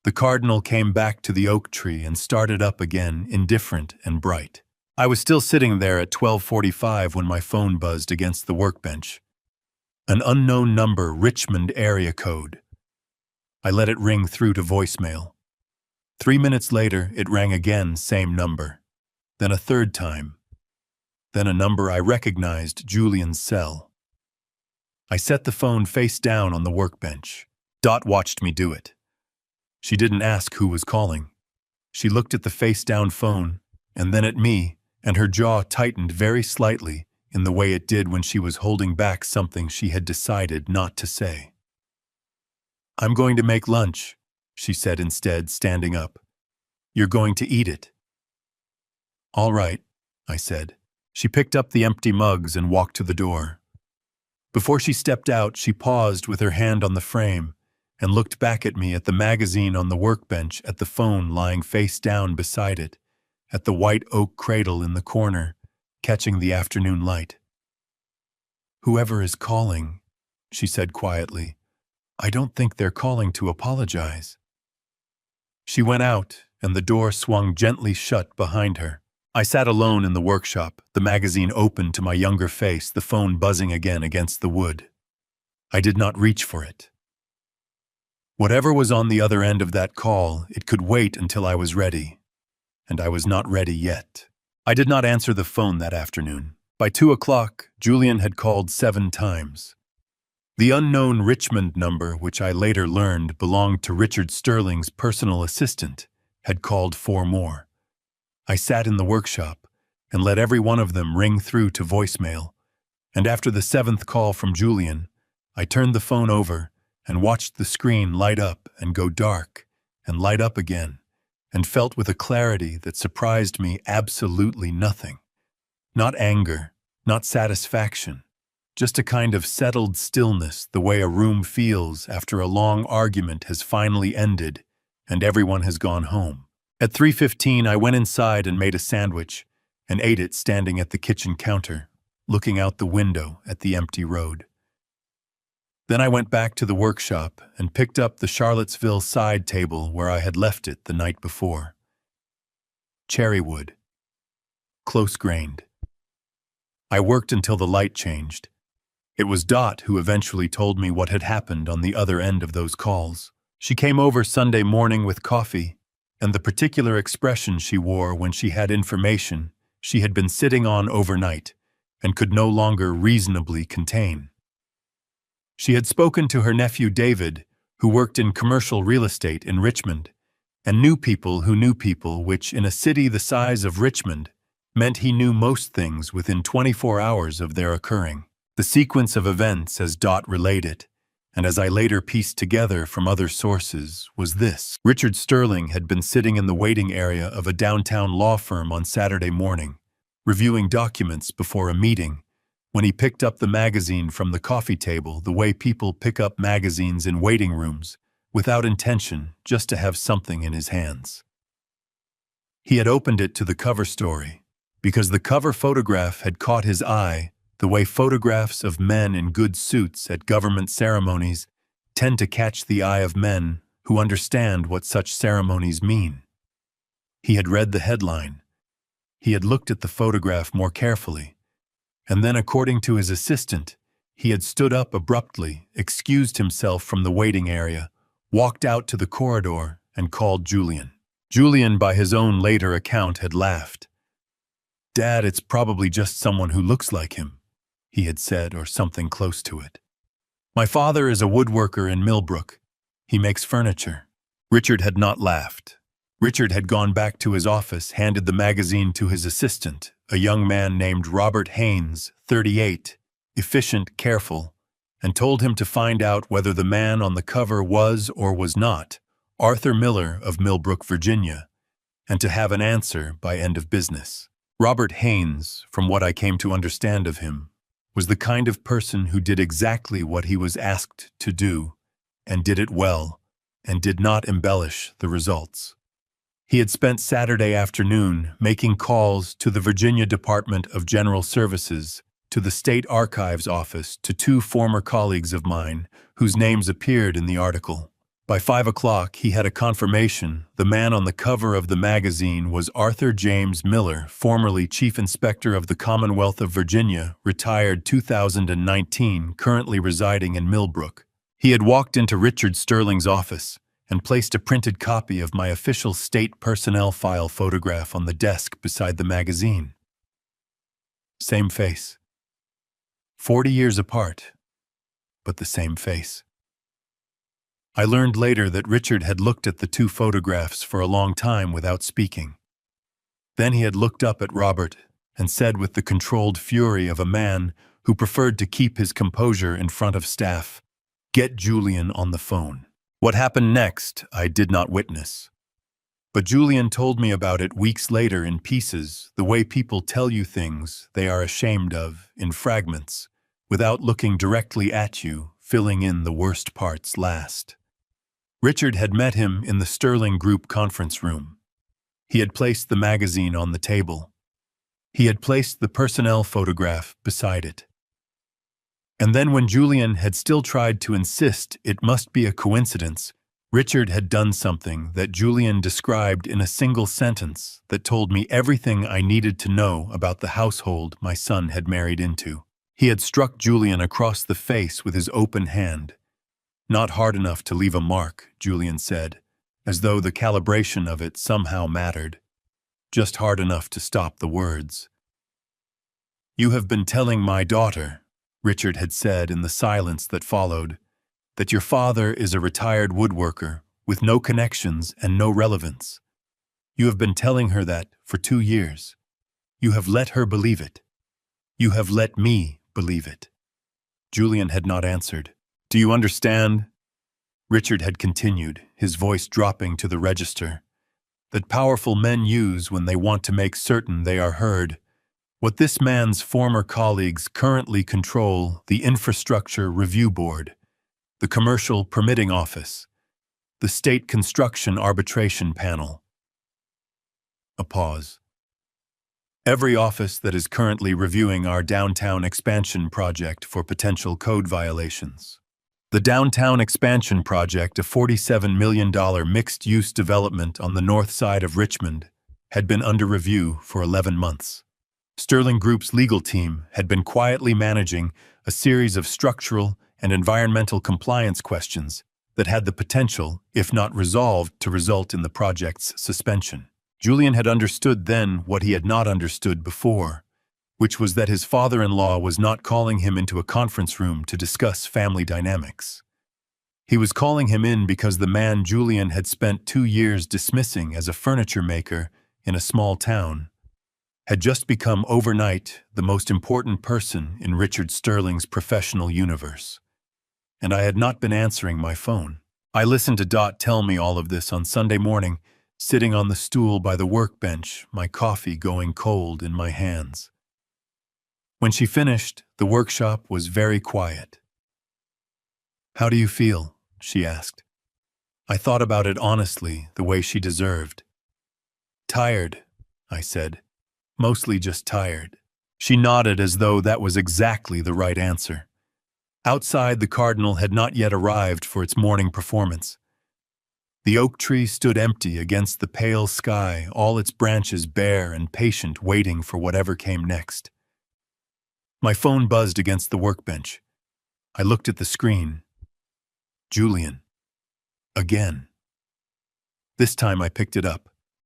Speaker 1: The cardinal came back to the oak tree and started up again, indifferent and bright. I was still sitting there at 12:45 when my phone buzzed against the workbench. An unknown number, Richmond area code. I let it ring through to voicemail. 3 minutes later, it rang again, same number. Then a third time. Then a number I recognized, Julian's cell. I set the phone face down on the workbench. Dot watched me do it. She didn't ask who was calling. She looked at the face-down phone, and then at me, and her jaw tightened very slightly in the way it did when she was holding back something she had decided not to say. "I'm going to make lunch," she said instead, standing up. "You're going to eat it." "All right," I said. She picked up the empty mugs and walked to the door. Before she stepped out, she paused with her hand on the frame and looked back at me, at the magazine on the workbench, at the phone lying face down beside it, at the white oak cradle in the corner, catching the afternoon light. "Whoever is calling," she said quietly, "I don't think they're calling to apologize." She went out, and the door swung gently shut behind her. I sat alone in the workshop, the magazine open to my younger face, the phone buzzing again against the wood. I did not reach for it. Whatever was on the other end of that call, it could wait until I was ready. And I was not ready yet. I did not answer the phone that afternoon. By 2 o'clock, Julian had called 7 times. The unknown Richmond number, which I later learned belonged to Richard Sterling's personal assistant, had called 4 more. I sat in the workshop and let every one of them ring through to voicemail, and after the 7th call from Julian, I turned the phone over and watched the screen light up and go dark and light up again, and felt with a clarity that surprised me absolutely nothing. Not anger, not satisfaction, just a kind of settled stillness, the way a room feels after a long argument has finally ended and everyone has gone home. At 3:15, I went inside and made a sandwich and ate it standing at the kitchen counter, looking out the window at the empty road. Then I went back to the workshop and picked up the Charlottesville side table where I had left it the night before. Cherrywood. Close-grained. I worked until the light changed. It was Dot who eventually told me what had happened on the other end of those calls. She came over Sunday morning with coffee, and the particular expression she wore when she had information she had been sitting on overnight and could no longer reasonably contain. She had spoken to her nephew David, who worked in commercial real estate in Richmond, and knew people who knew people, which in a city the size of Richmond meant he knew most things within 24 hours of their occurring. The sequence of events, as Dot related, and as I later pieced together from other sources, was this. Richard Sterling had been sitting in the waiting area of a downtown law firm on Saturday morning, reviewing documents before a meeting, when he picked up the magazine from the coffee table the way people pick up magazines in waiting rooms, without intention, just to have something in his hands. He had opened it to the cover story, because the cover photograph had caught his eye the way photographs of men in good suits at government ceremonies tend to catch the eye of men who understand what such ceremonies mean. He had read the headline. He had looked at the photograph more carefully, and then, according to his assistant, he had stood up abruptly, excused himself from the waiting area, walked out to the corridor, and called Julian. Julian, by his own later account, had laughed. "Dad, it's probably just someone who looks like him," he had said, or something close to it. "My father is a woodworker in Millbrook. He makes furniture." Richard had not laughed. Richard had gone back to his office, handed the magazine to his assistant, a young man named Robert Haynes, 38, efficient, careful, and told him to find out whether the man on the cover was or was not Arthur Miller of Millbrook, Virginia, and to have an answer by end of business. Robert Haynes, from what I came to understand of him, was the kind of person who did exactly what he was asked to do, and did it well, and did not embellish the results. He had spent Saturday afternoon making calls to the Virginia Department of General Services, to the State Archives Office, to two former colleagues of mine, whose names appeared in the article. By 5 o'clock, he had a confirmation the man on the cover of the magazine was Arthur James Miller, formerly Chief Inspector of the Commonwealth of Virginia, retired 2019, currently residing in Millbrook. He had walked into Richard Sterling's office and placed a printed copy of my official state personnel file photograph on the desk beside the magazine. Same face. 40 years apart, but the same face. I learned later that Richard had looked at the two photographs for a long time without speaking. Then he had looked up at Robert and said with the controlled fury of a man who preferred to keep his composure in front of staff, "Get Julian on the phone." What happened next, I did not witness. But Julian told me about it weeks later in pieces, the way people tell you things they are ashamed of, in fragments, without looking directly at you, filling in the worst parts last. Richard had met him in the Sterling Group conference room. He had placed the magazine on the table. He had placed the personnel photograph beside it. And then when Julian had still tried to insist it must be a coincidence, Richard had done something that Julian described in a single sentence that told me everything I needed to know about the household my son had married into. He had struck Julian across the face with his open hand. Not hard enough to leave a mark, Julian said, as though the calibration of it somehow mattered. Just hard enough to stop the words. "You have been telling my daughter," Richard had said in the silence that followed, "that your father is a retired woodworker with no connections and no relevance. You have been telling her that for 2 years. You have let her believe it. You have let me believe it." Julian had not answered. "Do you understand?" Richard had continued, his voice dropping to the register, "that powerful men use when they want to make certain they are heard. What this man's former colleagues currently control, the Infrastructure Review Board, the Commercial Permitting Office, the State Construction Arbitration Panel." A pause. "Every office that is currently reviewing our downtown expansion project for potential code violations. The Downtown Expansion Project, a $47 million mixed-use development on the north side of Richmond, had been under review for 11 months. Sterling Group's legal team had been quietly managing a series of structural and environmental compliance questions that had the potential, if not resolved, to result in the project's suspension. Julian had understood then what he had not understood before, which was that his father-in-law was not calling him into a conference room to discuss family dynamics. He was calling him in because the man Julian had spent 2 years dismissing as a furniture maker in a small town had just become overnight the most important person in Richard Sterling's professional universe. And I had not been answering my phone. I listened to Dot tell me all of this on Sunday morning, sitting on the stool by the workbench, my coffee going cold in my hands. When she finished, the workshop was very quiet. "How do you feel?" she asked. I thought about it honestly, the way she deserved. "Tired," I said. "Mostly just tired." She nodded as though that was exactly the right answer. Outside, the cardinal had not yet arrived for its morning performance. The oak tree stood empty against the pale sky, all its branches bare and patient, waiting for whatever came next. My phone buzzed against the workbench. I looked at the screen. Julian. Again. This time I picked it up.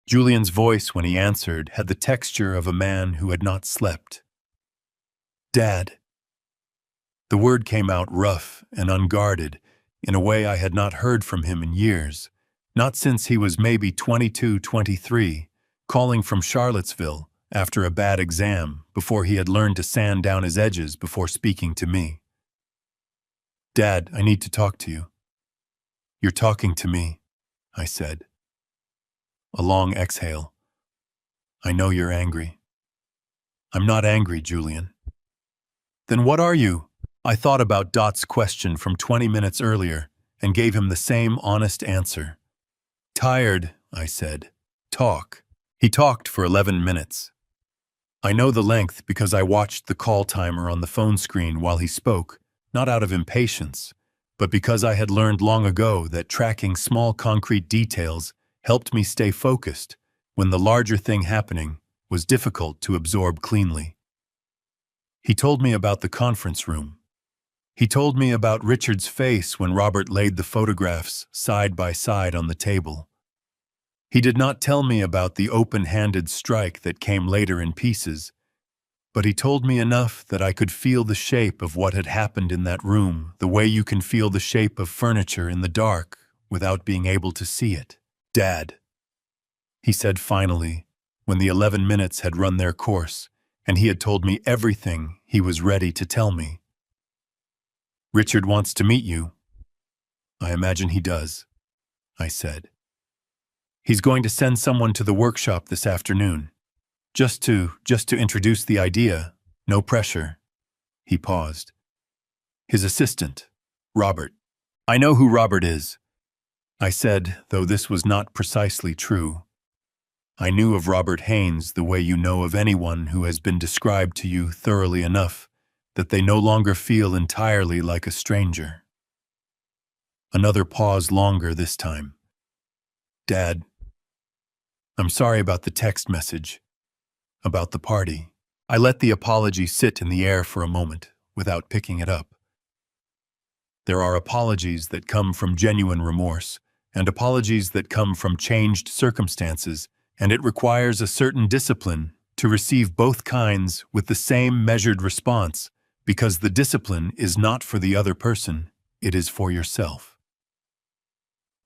Speaker 1: Julian's voice, when he answered, had the texture of a man who had not slept. "Dad." The word came out rough and unguarded, in a way I had not heard from him in years, not since he was maybe 22, 23, calling from Charlottesville after a bad exam before he had learned to sand down his edges before speaking to me. "Dad, I need to talk to you." "You're talking to me," I said. A long exhale. "I know you're angry." "I'm not angry, Julian." "Then what are you?" I thought about Dot's question from 20 minutes earlier and gave him the same honest answer. "Tired," I said. "Talk." He talked for 11 minutes. I know the length because I watched the call timer on the phone screen while he spoke, not out of impatience, but because I had learned long ago that tracking small concrete details helped me stay focused when the larger thing happening was difficult to absorb cleanly. He told me about the conference room. He told me about Richard's face when Robert laid the photographs side by side on the table. He did not tell me about the open-handed strike that came later in pieces, but he told me enough that I could feel the shape of what had happened in that room, the way you can feel the shape of furniture in the dark without being able to see it. "Dad," he said finally, when the 11 minutes had run their course, and he had told me everything he was ready to tell me. "Richard wants to meet you." "I imagine he does," I said. "He's going to send someone to the workshop this afternoon. Just to introduce the idea. No pressure." He paused. "His assistant, Robert." "I know who Robert is," I said, though this was not precisely true. I knew of Robert Haynes the way you know of anyone who has been described to you thoroughly enough that they no longer feel entirely like a stranger. Another pause longer this time. "Dad, I'm sorry about the text message, about the party." I let the apology sit in the air for a moment without picking it up. There are apologies that come from genuine remorse and apologies that come from changed circumstances, and it requires a certain discipline to receive both kinds with the same measured response, because the discipline is not for the other person, it is for yourself.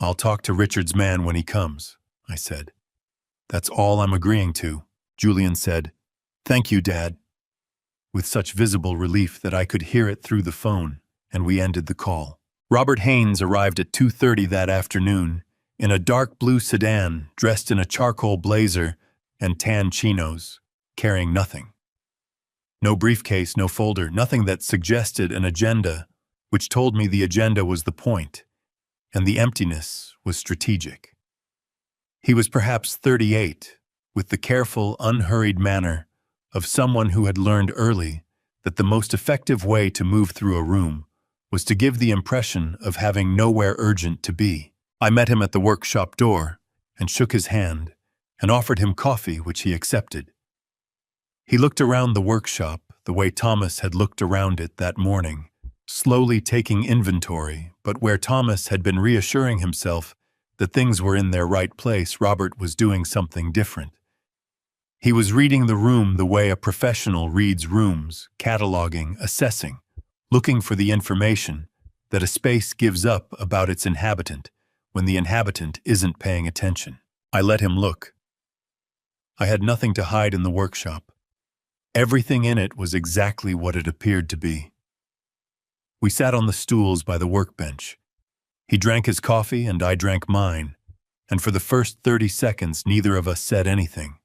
Speaker 1: "I'll talk to Richard's man when he comes," I said. "That's all I'm agreeing to," Julian said. "Thank you, Dad," with such visible relief that I could hear it through the phone, and we ended the call. Robert Haynes arrived at 2:30 that afternoon in a dark blue sedan, dressed in a charcoal blazer and tan chinos, carrying nothing. No briefcase, no folder, nothing that suggested an agenda, which told me the agenda was the point, and the emptiness was strategic. He was perhaps 38, with the careful, unhurried manner of someone who had learned early that the most effective way to move through a room was to give the impression of having nowhere urgent to be. I met him at the workshop door and shook his hand and offered him coffee, which he accepted. He looked around the workshop the way Thomas had looked around it that morning, slowly taking inventory, but where Thomas had been reassuring himself that things were in their right place, Robert was doing something different. He was reading the room the way a professional reads rooms, cataloging, assessing, looking for the information that a space gives up about its inhabitant when the inhabitant isn't paying attention. I let him look. I had nothing to hide in the workshop. Everything in it was exactly what it appeared to be. We sat on the stools by the workbench. He drank his coffee and I drank mine, and for the first 30 seconds neither of us said anything,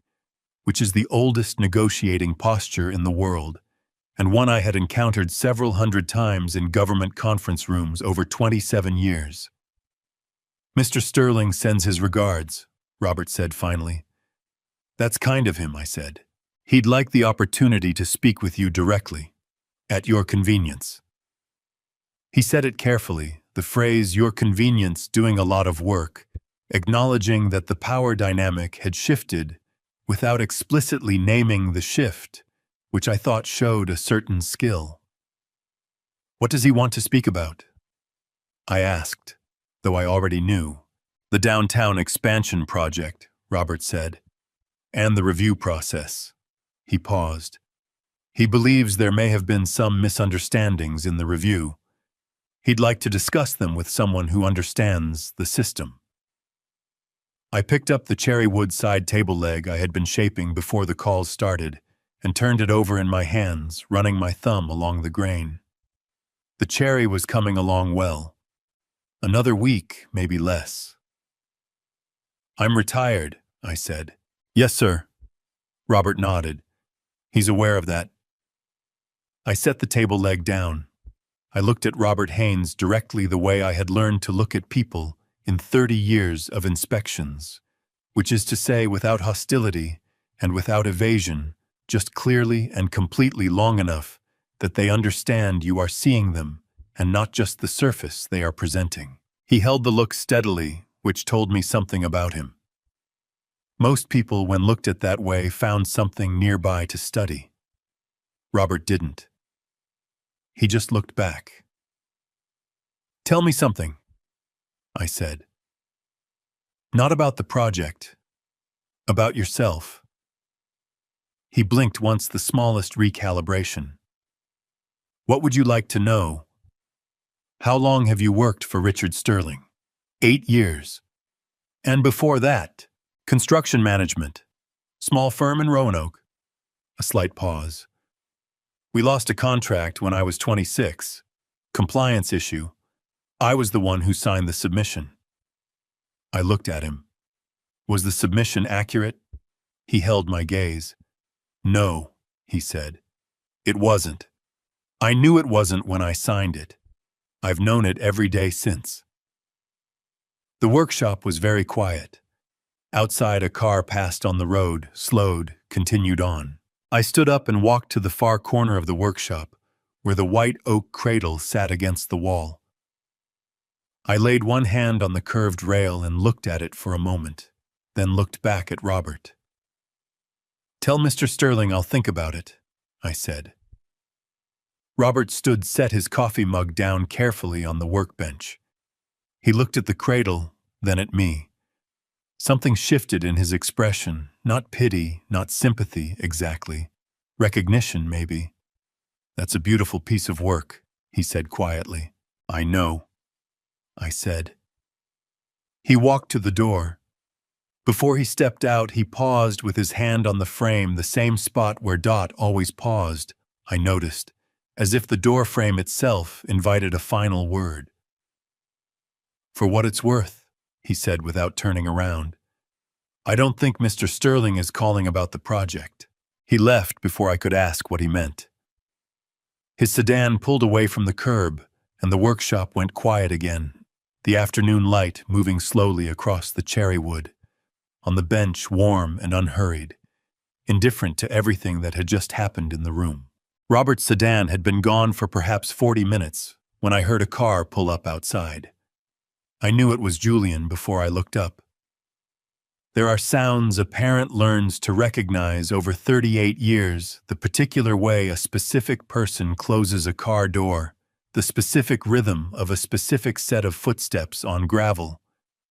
Speaker 1: which is the oldest negotiating posture in the world, and one I had encountered several hundred times in government conference rooms over 27 years. "Mr. Sterling sends his regards," Robert said finally. "That's kind of him," I said. "He'd like the opportunity to speak with you directly, at your convenience." He said it carefully, the phrase "your convenience" doing a lot of work, acknowledging that the power dynamic had shifted without explicitly naming the shift, which I thought showed a certain skill. "What does he want to speak about?" I asked, though I already knew. "The downtown expansion project," Robert said, "and the review process." He paused. "He believes there may have been some misunderstandings in the review. He'd like to discuss them with someone who understands the system." I picked up the cherry wood side table leg I had been shaping before the calls started and turned it over in my hands, running my thumb along the grain. The cherry was coming along well. Another week, maybe less. "I'm retired," I said. "Yes, sir." Robert nodded. "He's aware of that." I set the table leg down. I looked at Robert Haynes directly the way I had learned to look at people in 30 years of inspections, which is to say without hostility and without evasion, just clearly and completely long enough that they understand you are seeing them and not just the surface they are presenting. He held the look steadily, which told me something about him. Most people, when looked at that way, found something nearby to study. Robert didn't. He just looked back. "Tell me something," I said. "Not about the project. About yourself." He blinked once, the smallest recalibration. "What would you like to know? How long have you worked for Richard Sterling?" 8 years. "And before that, construction management. Small firm in Roanoke." A slight pause. "We lost a contract when I was 26. Compliance issue. I was the one who signed the submission." I looked at him. Was the submission accurate? He held my gaze. "No," he said. "It wasn't. I knew it wasn't when I signed it. I've known it every day since." The workshop was very quiet. Outside, a car passed on the road, slowed, continued on. I stood up and walked to the far corner of the workshop, where the white oak cradle sat against the wall. I laid one hand on the curved rail and looked at it for a moment, then looked back at Robert. "Tell Mr. Sterling I'll think about it," I said. Robert set his coffee mug down carefully on the workbench. He looked at the cradle, then at me. Something shifted in his expression, not pity, not sympathy exactly. Recognition, maybe. "That's a beautiful piece of work," he said quietly. "I know," I said. He walked to the door. Before he stepped out, he paused with his hand on the frame, the same spot where Dot always paused, I noticed, as if the door frame itself invited a final word. "For what it's worth," he said without turning around, "I don't think Mr. Sterling is calling about the project." He left before I could ask what he meant. His sedan pulled away from the curb, and the workshop went quiet again, the afternoon light moving slowly across the cherry wood. On the bench, warm and unhurried, indifferent to everything that had just happened in the room. Robert's sedan had been gone for perhaps 40 minutes when I heard a car pull up outside. I knew it was Julian before I looked up. There are sounds a parent learns to recognize over 38 years, the particular way a specific person closes a car door, the specific rhythm of a specific set of footsteps on gravel.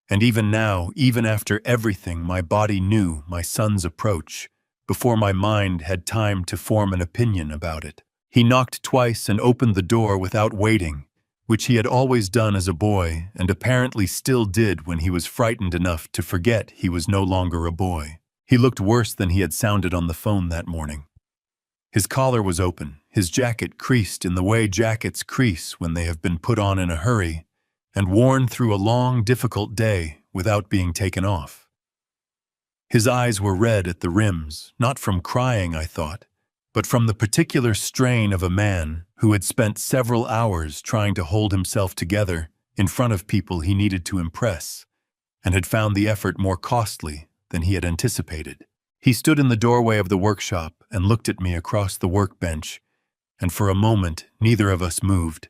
Speaker 1: And even now, even after everything, my body knew my son's approach, before my mind had time to form an opinion about it. He knocked twice and opened the door without waiting, which he had always done as a boy and apparently still did when he was frightened enough to forget he was no longer a boy. He looked worse than he had sounded on the phone that morning. His collar was open, his jacket creased in the way jackets crease when they have been put on in a hurry, and worn through a long, difficult day without being taken off. His eyes were red at the rims, not from crying, I thought, but from the particular strain of a man who had spent several hours trying to hold himself together in front of people he needed to impress, and had found the effort more costly than he had anticipated. He stood in the doorway of the workshop and looked at me across the workbench, and for a moment neither of us moved.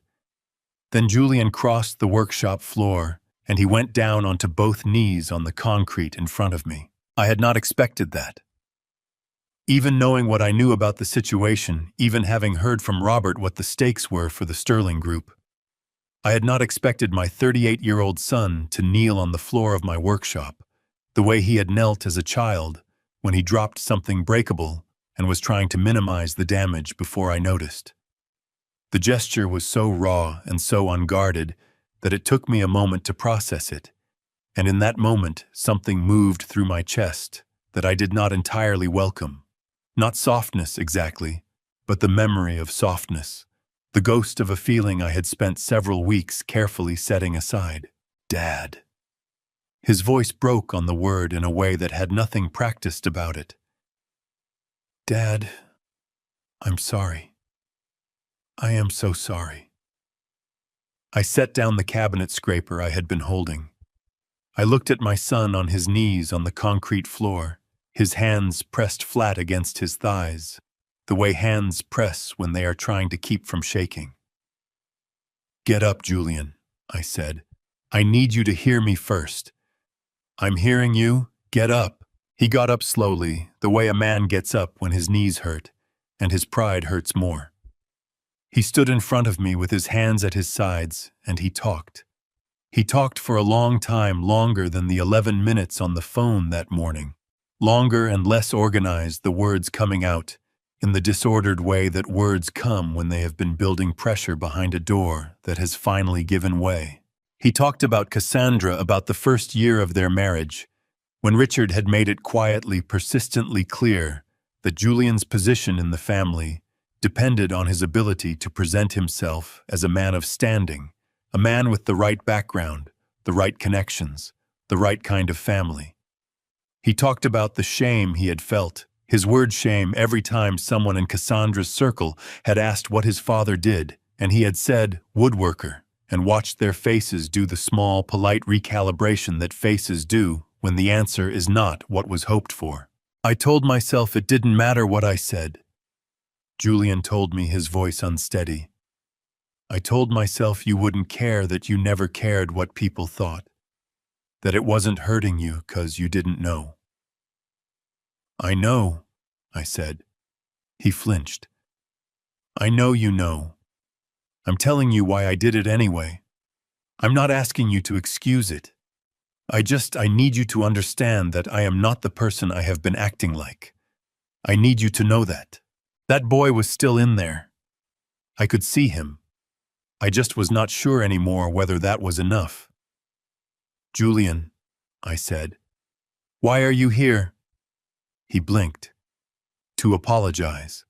Speaker 1: Then Julian crossed the workshop floor, and he went down onto both knees on the concrete in front of me. I had not expected that. Even knowing what I knew about the situation, even having heard from Robert what the stakes were for the Sterling Group, I had not expected my 38-year-old son to kneel on the floor of my workshop, the way he had knelt as a child when he dropped something breakable and was trying to minimize the damage before I noticed. The gesture was so raw and so unguarded that it took me a moment to process it, and in that moment something moved through my chest that I did not entirely welcome. Not softness exactly, but the memory of softness, the ghost of a feeling I had spent several weeks carefully setting aside. Dad. His voice broke on the word in a way that had nothing practiced about it. Dad, I'm sorry. I am so sorry. I set down the cabinet scraper I had been holding. I looked at my son on his knees on the concrete floor, his hands pressed flat against his thighs, the way hands press when they are trying to keep from shaking. Get up, Julian, I said. I need you to hear me first. I'm hearing you. Get up. He got up slowly, the way a man gets up when his knees hurt, and his pride hurts more. He stood in front of me with his hands at his sides, and he talked. He talked for a long time, longer than the 11 minutes on the phone that morning. Longer and less organized, the words coming out, in the disordered way that words come when they have been building pressure behind a door that has finally given way. He talked about Cassandra, about the first year of their marriage, when Richard had made it quietly, persistently clear that Julian's position in the family depended on his ability to present himself as a man of standing, a man with the right background, the right connections, the right kind of family. He talked about the shame he had felt, his word shame, every time someone in Cassandra's circle had asked what his father did, and he had said, woodworker, and watched their faces do the small, polite recalibration that faces do when the answer is not what was hoped for. I told myself it didn't matter what I said. Julian told me, his voice unsteady. I told myself you wouldn't care, that you never cared what people thought, that it wasn't hurting you 'cause you didn't know. I know, I said. He flinched. I know you know. I'm telling you why I did it anyway. I'm not asking you to excuse it. I need you to understand that I am not the person I have been acting like. I need you to know that. That boy was still in there. I could see him. I just was not sure anymore whether that was enough. Julian, I said, why are you here? He blinked. To apologize.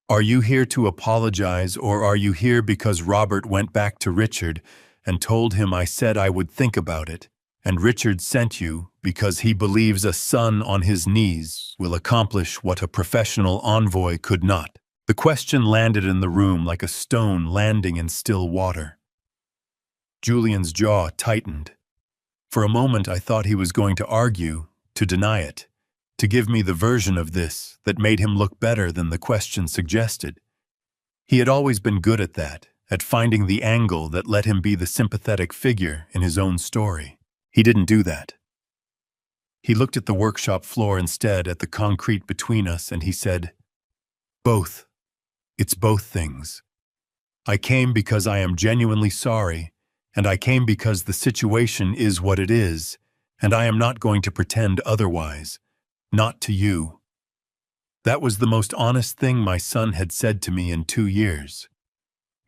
Speaker 1: Are you here to apologize, or are you here because Robert went back to Richard and told him I said I would think about it, and Richard sent you because he believes a son on his knees will accomplish what a professional envoy could not? The question landed in the room like a stone landing in still water. Julian's jaw tightened. For a moment I thought he was going to argue, to deny it, to give me the version of this that made him look better than the question suggested. He had always been good at that, at finding the angle that let him be the sympathetic figure in his own story. He didn't do that. He looked at the workshop floor instead, at the concrete between us, and he said, both. It's both things. I came because I am genuinely sorry, and I came because the situation is what it is, and I am not going to pretend otherwise. Not to you. That was the most honest thing my son had said to me in 2 years,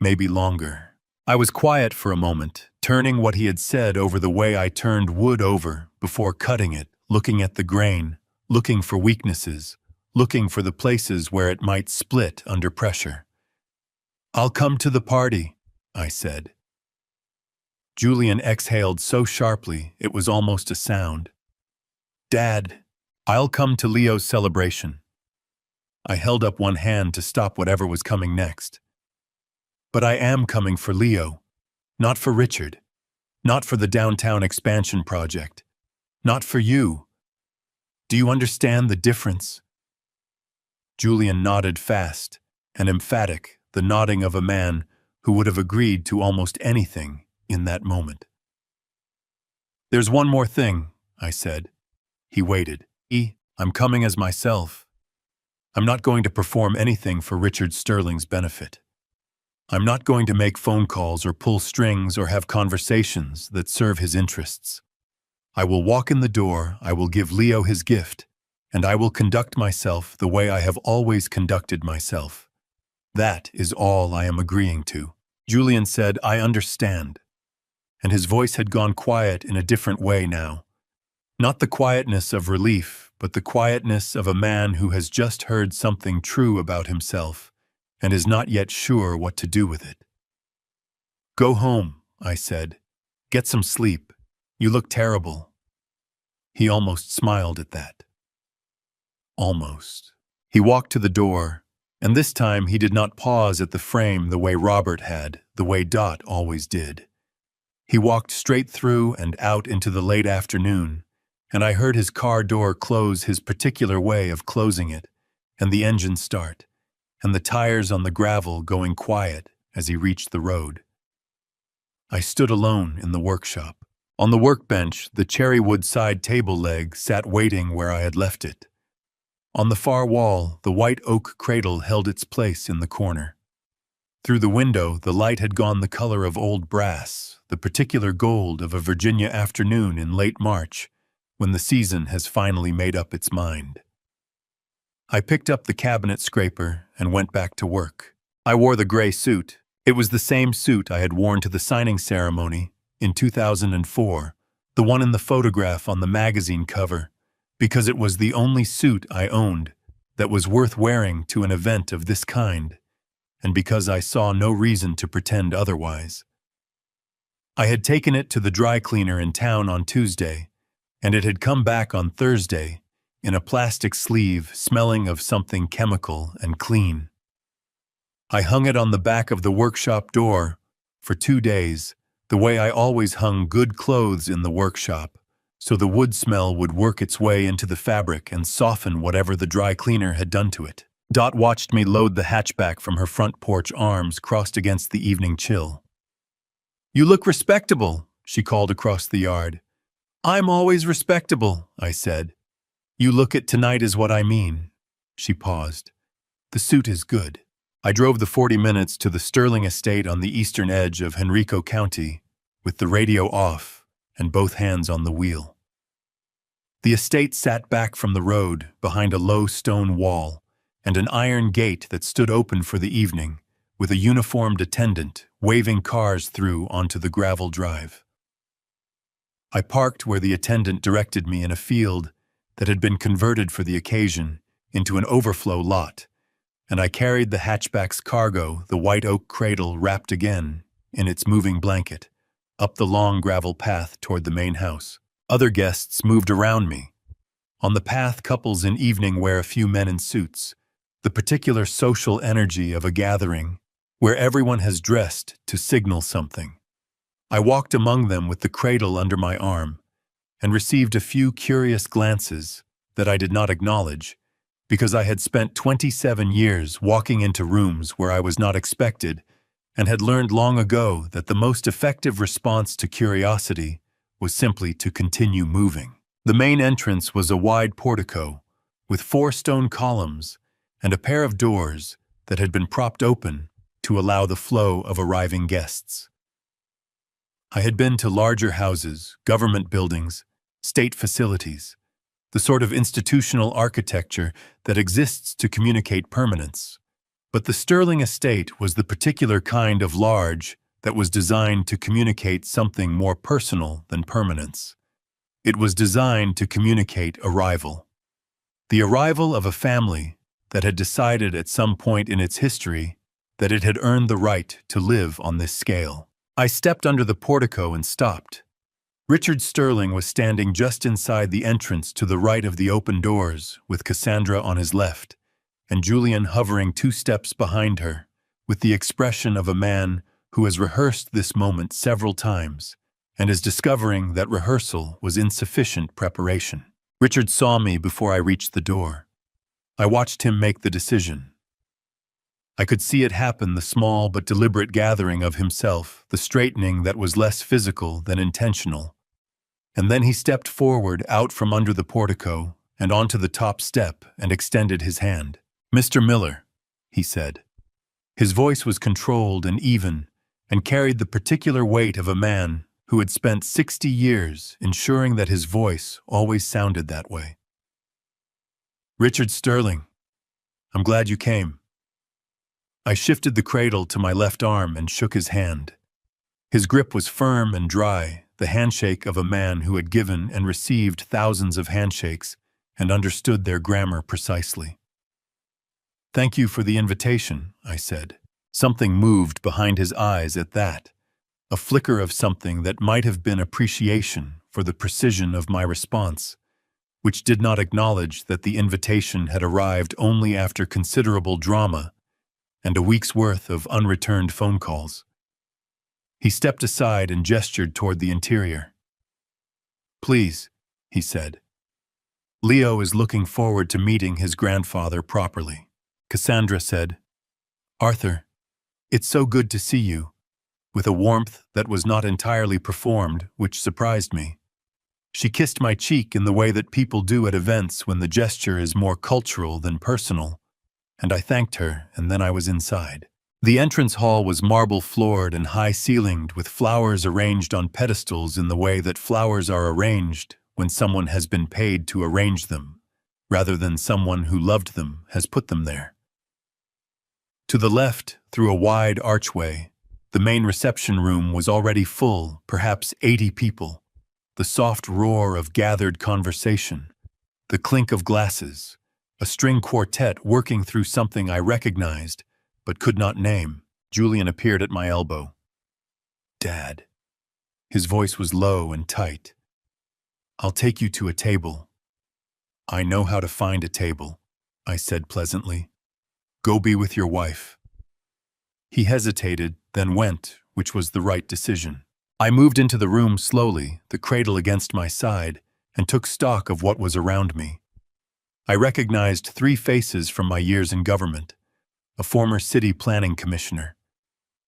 Speaker 1: maybe longer. I was quiet for a moment, turning what he had said over the way I turned wood over before cutting it, looking at the grain, looking for weaknesses, looking for the places where it might split under pressure. "I'll come to the party," I said. Julian exhaled so sharply it was almost a sound. "Dad, I'll come to Leo's celebration." I held up one hand to stop whatever was coming next. "But I am coming for Leo, not for Richard, not for the downtown expansion project, not for you. Do you understand the difference?" Julian nodded fast and emphatic, the nodding of a man who would have agreed to almost anything in that moment. "There's one more thing," I said. He waited. "I'm coming as myself. I'm not going to perform anything for Richard Sterling's benefit. I'm not going to make phone calls or pull strings or have conversations that serve his interests. I will walk in the door, I will give Leo his gift, and I will conduct myself the way I have always conducted myself. That is all I am agreeing to." Julian said, "I understand." And his voice had gone quiet in a different way now. Not the quietness of relief, but the quietness of a man who has just heard something true about himself and is not yet sure what to do with it. "Go home," I said. "Get some sleep. You look terrible." He almost smiled at that. Almost. He walked to the door, and this time he did not pause at the frame the way Robert had, the way Dot always did. He walked straight through and out into the late afternoon, and I heard his car door close his particular way of closing it, and the engine start, and the tires on the gravel going quiet as he reached the road. I stood alone in the workshop. On the workbench, the cherrywood side table leg sat waiting where I had left it. On the far wall, the white oak cradle held its place in the corner. Through the window, the light had gone the color of old brass, the particular gold of a Virginia afternoon in late March, when the season has finally made up its mind. I picked up the cabinet scraper and went back to work. I wore the gray suit. It was the same suit I had worn to the signing ceremony in 2004, the one in the photograph on the magazine cover, because it was the only suit I owned that was worth wearing to an event of this kind, and because I saw no reason to pretend otherwise. I had taken it to the dry cleaner in town on Tuesday, and it had come back on Thursday in a plastic sleeve smelling of something chemical and clean. I hung it on the back of the workshop door for 2 days, the way I always hung good clothes in the workshop, so the wood smell would work its way into the fabric and soften whatever the dry cleaner had done to it. Dot watched me load the hatchback from her front porch arms crossed against the evening chill. "You look respectable," she called across the yard. "I'm always respectable," I said. "You look it tonight is what I mean." She paused. "The suit is good." I drove the 40 minutes to the Sterling estate on the eastern edge of Henrico County, with the radio off and both hands on the wheel. The estate sat back from the road behind a low stone wall and an iron gate that stood open for the evening, with a uniformed attendant waving cars through onto the gravel drive. I parked where the attendant directed me in a field that had been converted for the occasion into an overflow lot, and I carried the hatchback's cargo, the white oak cradle wrapped again in its moving blanket, up the long gravel path toward the main house. Other guests moved around me. On the path, couples in evening wear, a few men in suits, the particular social energy of a gathering where everyone has dressed to signal something. I walked among them with the cradle under my arm and received a few curious glances that I did not acknowledge because I had spent 27 years walking into rooms where I was not expected and had learned long ago that the most effective response to curiosity was simply to continue moving. The main entrance was a wide portico with 4 stone columns and a pair of doors that had been propped open to allow the flow of arriving guests. I had been to larger houses, government buildings, state facilities, the sort of institutional architecture that exists to communicate permanence. But the Sterling estate was the particular kind of large that was designed to communicate something more personal than permanence. It was designed to communicate arrival. The arrival of a family that had decided at some point in its history that it had earned the right to live on this scale. I stepped under the portico and stopped. Richard Sterling was standing just inside the entrance to the right of the open doors, with Cassandra on his left, and Julian hovering 2 steps behind her, with the expression of a man who has rehearsed this moment several times and is discovering that rehearsal was insufficient preparation. Richard saw me before I reached the door. I watched him make the decision. I could see it happen, the small but deliberate gathering of himself, the straightening that was less physical than intentional. And then he stepped forward out from under the portico and onto the top step and extended his hand. "Mr. Miller," he said. His voice was controlled and even, and carried the particular weight of a man who had spent 60 years ensuring that his voice always sounded that way. "Richard Sterling, I'm glad you came." I shifted the cradle to my left arm and shook his hand. His grip was firm and dry, the handshake of a man who had given and received thousands of handshakes and understood their grammar precisely. "Thank you for the invitation," I said. Something moved behind his eyes at that, a flicker of something that might have been appreciation for the precision of my response, which did not acknowledge that the invitation had arrived only after considerable drama and a week's worth of unreturned phone calls. He stepped aside and gestured toward the interior. "Please," he said. "Leo is looking forward to meeting his grandfather properly." Cassandra said, "Arthur, it's so good to see you," with a warmth that was not entirely performed, which surprised me. She kissed my cheek in the way that people do at events when the gesture is more cultural than personal, and I thanked her, and then I was inside. The entrance hall was marble-floored and high-ceilinged, with flowers arranged on pedestals in the way that flowers are arranged when someone has been paid to arrange them, rather than someone who loved them has put them there. To the left, through a wide archway, the main reception room was already full, perhaps 80 people. The soft roar of gathered conversation, the clink of glasses, a string quartet working through something I recognized but could not name. Julian appeared at my elbow. "Dad." His voice was low and tight. "I'll take you to a table." "I know how to find a table," I said pleasantly. "Go be with your wife." He hesitated, then went, which was the right decision. I moved into the room slowly, the cradle against my side, and took stock of what was around me. I recognized 3 faces from my years in government: a former city planning commissioner,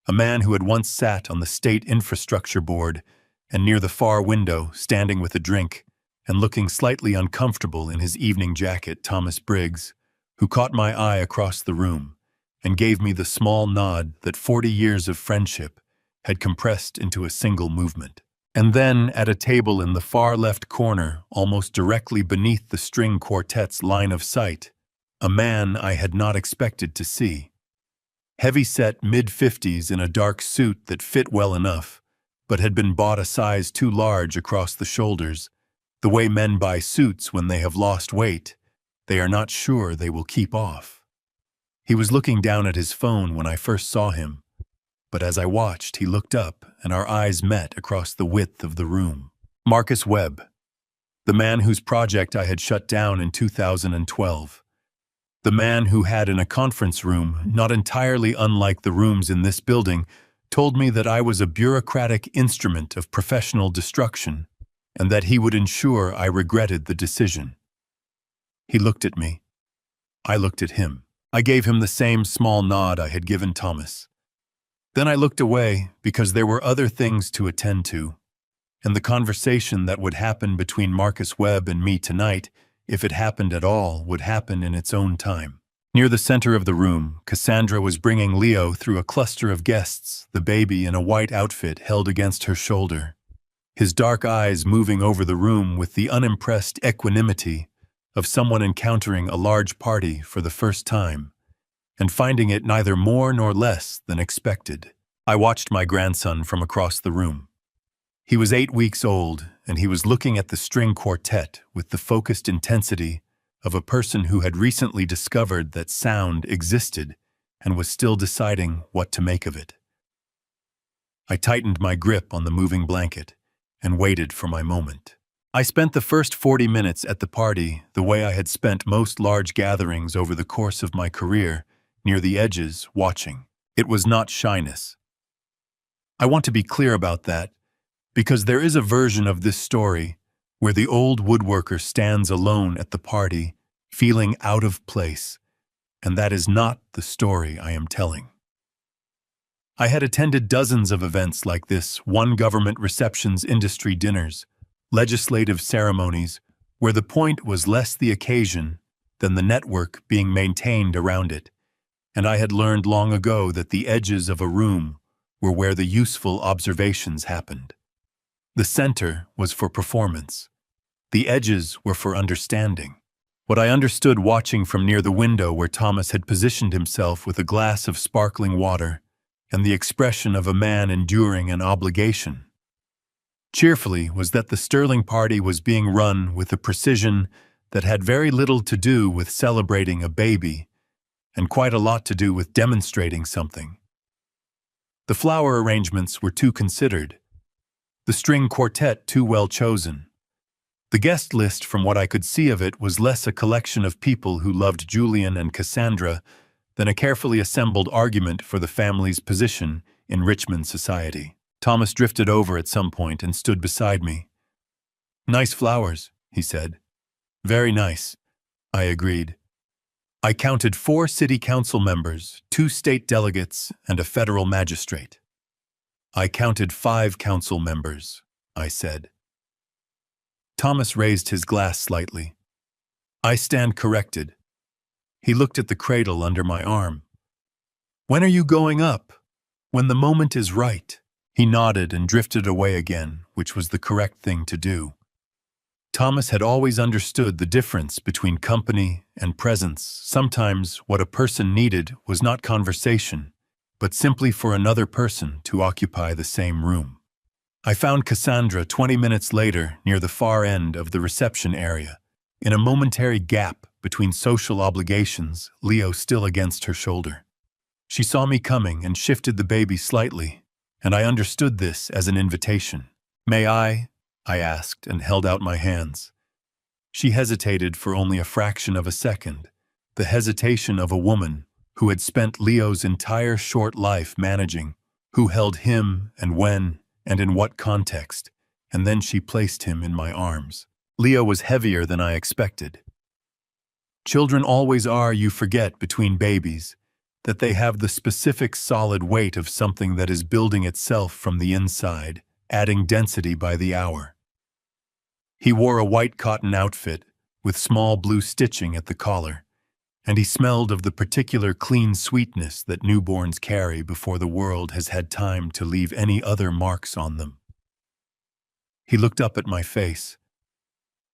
Speaker 1: a man who had once sat on the state infrastructure board, and near the far window, standing with a drink and looking slightly uncomfortable in his evening jacket, Thomas Briggs, who caught my eye across the room and gave me the small nod that 40 years of friendship had compressed into a single movement. And then, at a table in the far left corner, almost directly beneath the string quartet's line of sight, a man I had not expected to see. Heavy-set mid-50s in a dark suit that fit well enough, but had been bought a size too large across the shoulders, the way men buy suits when they have lost weight they are not sure they will keep off. He was looking down at his phone when I first saw him, but as I watched, he looked up and our eyes met across the width of the room. Marcus Webb, the man whose project I had shut down in 2012. The man who had, in a conference room, not entirely unlike the rooms in this building, told me that I was a bureaucratic instrument of professional destruction, and that he would ensure I regretted the decision. He looked at me. I looked at him. I gave him the same small nod I had given Thomas. Then I looked away because there were other things to attend to, and the conversation that would happen between Marcus Webb and me tonight, if it happened at all, would happen in its own time. Near the center of the room, Cassandra was bringing Leo through a cluster of guests, the baby in a white outfit held against her shoulder, his dark eyes moving over the room with the unimpressed equanimity of someone encountering a large party for the first time and finding it neither more nor less than expected. I watched my grandson from across the room. He was 8 weeks old, and he was looking at the string quartet with the focused intensity of a person who had recently discovered that sound existed and was still deciding what to make of it. I tightened my grip on the moving blanket and waited for my moment. I spent the first 40 minutes at the party the way I had spent most large gatherings over the course of my career, near the edges, watching. It was not shyness. I want to be clear about that, because there is a version of this story where the old woodworker stands alone at the party, feeling out of place, and that is not the story I am telling. I had attended dozens of events like this, won government receptions, industry dinners, legislative ceremonies, where the point was less the occasion than the network being maintained around it, and I had learned long ago that the edges of a room were where the useful observations happened. The center was for performance. The edges were for understanding. What I understood watching from near the window where Thomas had positioned himself with a glass of sparkling water and the expression of a man enduring an obligation cheerfully was that the Sterling party was being run with a precision that had very little to do with celebrating a baby and quite a lot to do with demonstrating something. The flower arrangements were too considered, the string quartet too well chosen. The guest list, from what I could see of it, was less a collection of people who loved Julian and Cassandra than a carefully assembled argument for the family's position in Richmond society. Thomas drifted over at some point and stood beside me. "Nice flowers," he said. "Very nice," I agreed. I counted 4 city council members, 2 state delegates, and a federal magistrate. "I counted 5 council members," I said. Thomas raised his glass slightly. "I stand corrected." He looked at the cradle under my arm. "When are you going up?" "When the moment is right." He nodded and drifted away again, which was the correct thing to do. Thomas had always understood the difference between company and presence. Sometimes what a person needed was not conversation, but simply for another person to occupy the same room. I found Cassandra 20 minutes later near the far end of the reception area, in a momentary gap between social obligations, Leo still against her shoulder. She saw me coming and shifted the baby slightly, and I understood this as an invitation. "May I?" I asked and held out my hands. She hesitated for only a fraction of a second, the hesitation of a woman who had spent Leo's entire short life managing, who held him and when and in what context, and then she placed him in my arms. Leo was heavier than I expected. Children always are, you forget, between babies, that they have the specific solid weight of something that is building itself from the inside, adding density by the hour. He wore a white cotton outfit with small blue stitching at the collar, and he smelled of the particular clean sweetness that newborns carry before the world has had time to leave any other marks on them. He looked up at my face.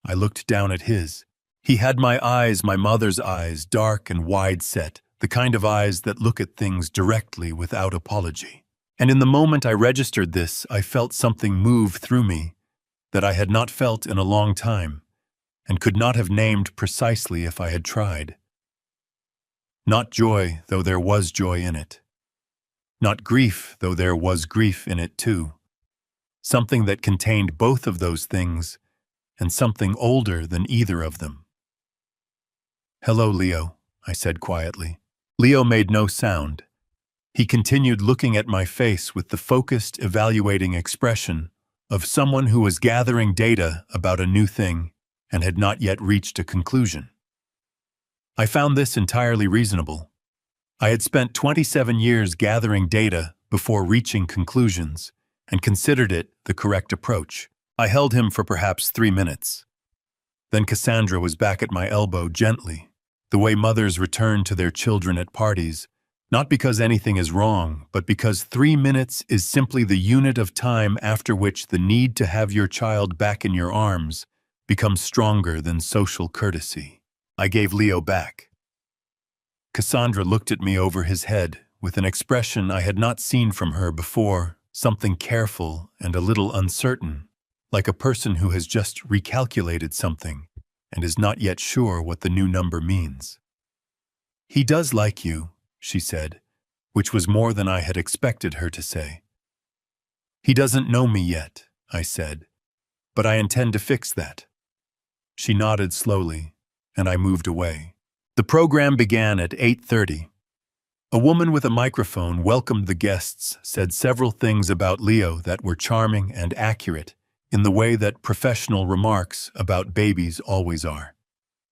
Speaker 1: I looked down at his. He had my eyes, my mother's eyes, dark and wide-set, the kind of eyes that look at things directly without apology. And in the moment I registered this, I felt something move through me that I had not felt in a long time, and could not have named precisely if I had tried. Not joy, though there was joy in it. Not grief, though there was grief in it too. Something that contained both of those things, and something older than either of them. "Hello, Leo," I said quietly. Leo made no sound. He continued looking at my face with the focused, evaluating expression of someone who was gathering data about a new thing and had not yet reached a conclusion. I found this entirely reasonable. I had spent 27 years gathering data before reaching conclusions and considered it the correct approach. I held him for perhaps 3 minutes. Then Cassandra was back at my elbow gently, the way mothers return to their children at parties, not because anything is wrong, but because 3 minutes is simply the unit of time after which the need to have your child back in your arms becomes stronger than social courtesy. I gave Leo back. Cassandra looked at me over his head with an expression I had not seen from her before, something careful and a little uncertain, like a person who has just recalculated something and is not yet sure what the new number means. "He does like you," she said, which was more than I had expected her to say. "He doesn't know me yet," I said, "but I intend to fix that." She nodded slowly, and I moved away. The program began at 8:30. A woman with a microphone welcomed the guests, said several things about Leo that were charming and accurate, in the way that professional remarks about babies always are,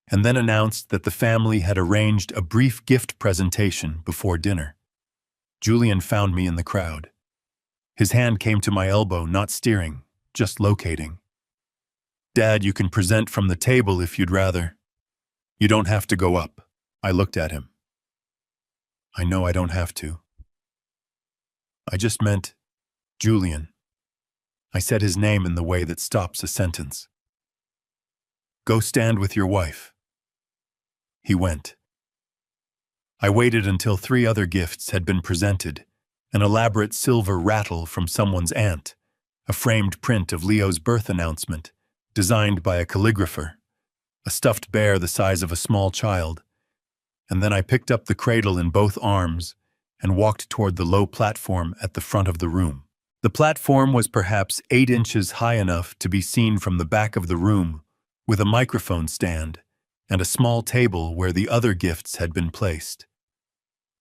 Speaker 1: and then announced that the family had arranged a brief gift presentation before dinner. Julian found me in the crowd. His hand came to my elbow, not steering, just locating. "Dad, you can present from the table if you'd rather. You don't have to go up." I looked at him. "I know I don't have to." "I just meant Julian." I said his name in the way that stops a sentence. "Go stand with your wife." He went. I waited until 3 other gifts had been presented: an elaborate silver rattle from someone's aunt, a framed print of Leo's birth announcement, designed by a calligrapher, a stuffed bear the size of a small child, and then I picked up the cradle in both arms and walked toward the low platform at the front of the room. The platform was perhaps 8 inches high enough to be seen from the back of the room, with a microphone stand and a small table where the other gifts had been placed.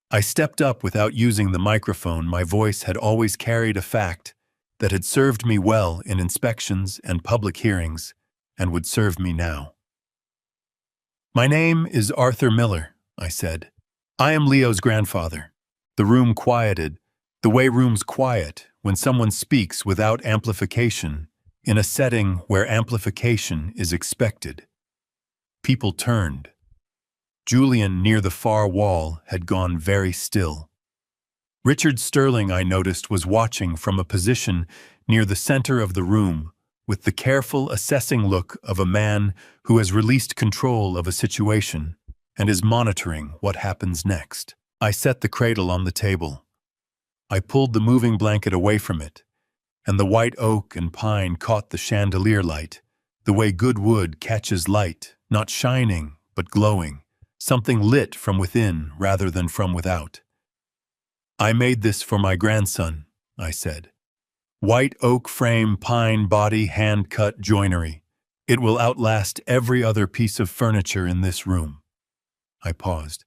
Speaker 1: I stepped up without using the microphone. My voice had always carried a fact that had served me well in inspections and public hearings, and would serve me now. "My name is Arthur Miller," I said. "I am Leo's grandfather." The room quieted, the way rooms quiet when someone speaks without amplification, in a setting where amplification is expected. People turned. Julian, near the far wall, had gone very still. Richard Sterling, I noticed, was watching from a position near the center of the room, with the careful, assessing look of a man who has released control of a situation and is monitoring what happens next. I set the cradle on the table. I pulled the moving blanket away from it, and the white oak and pine caught the chandelier light, the way good wood catches light, not shining, but glowing, something lit from within rather than from without. "I made this for my grandson," I said. "White oak frame, pine body, hand-cut joinery. It will outlast every other piece of furniture in this room." I paused.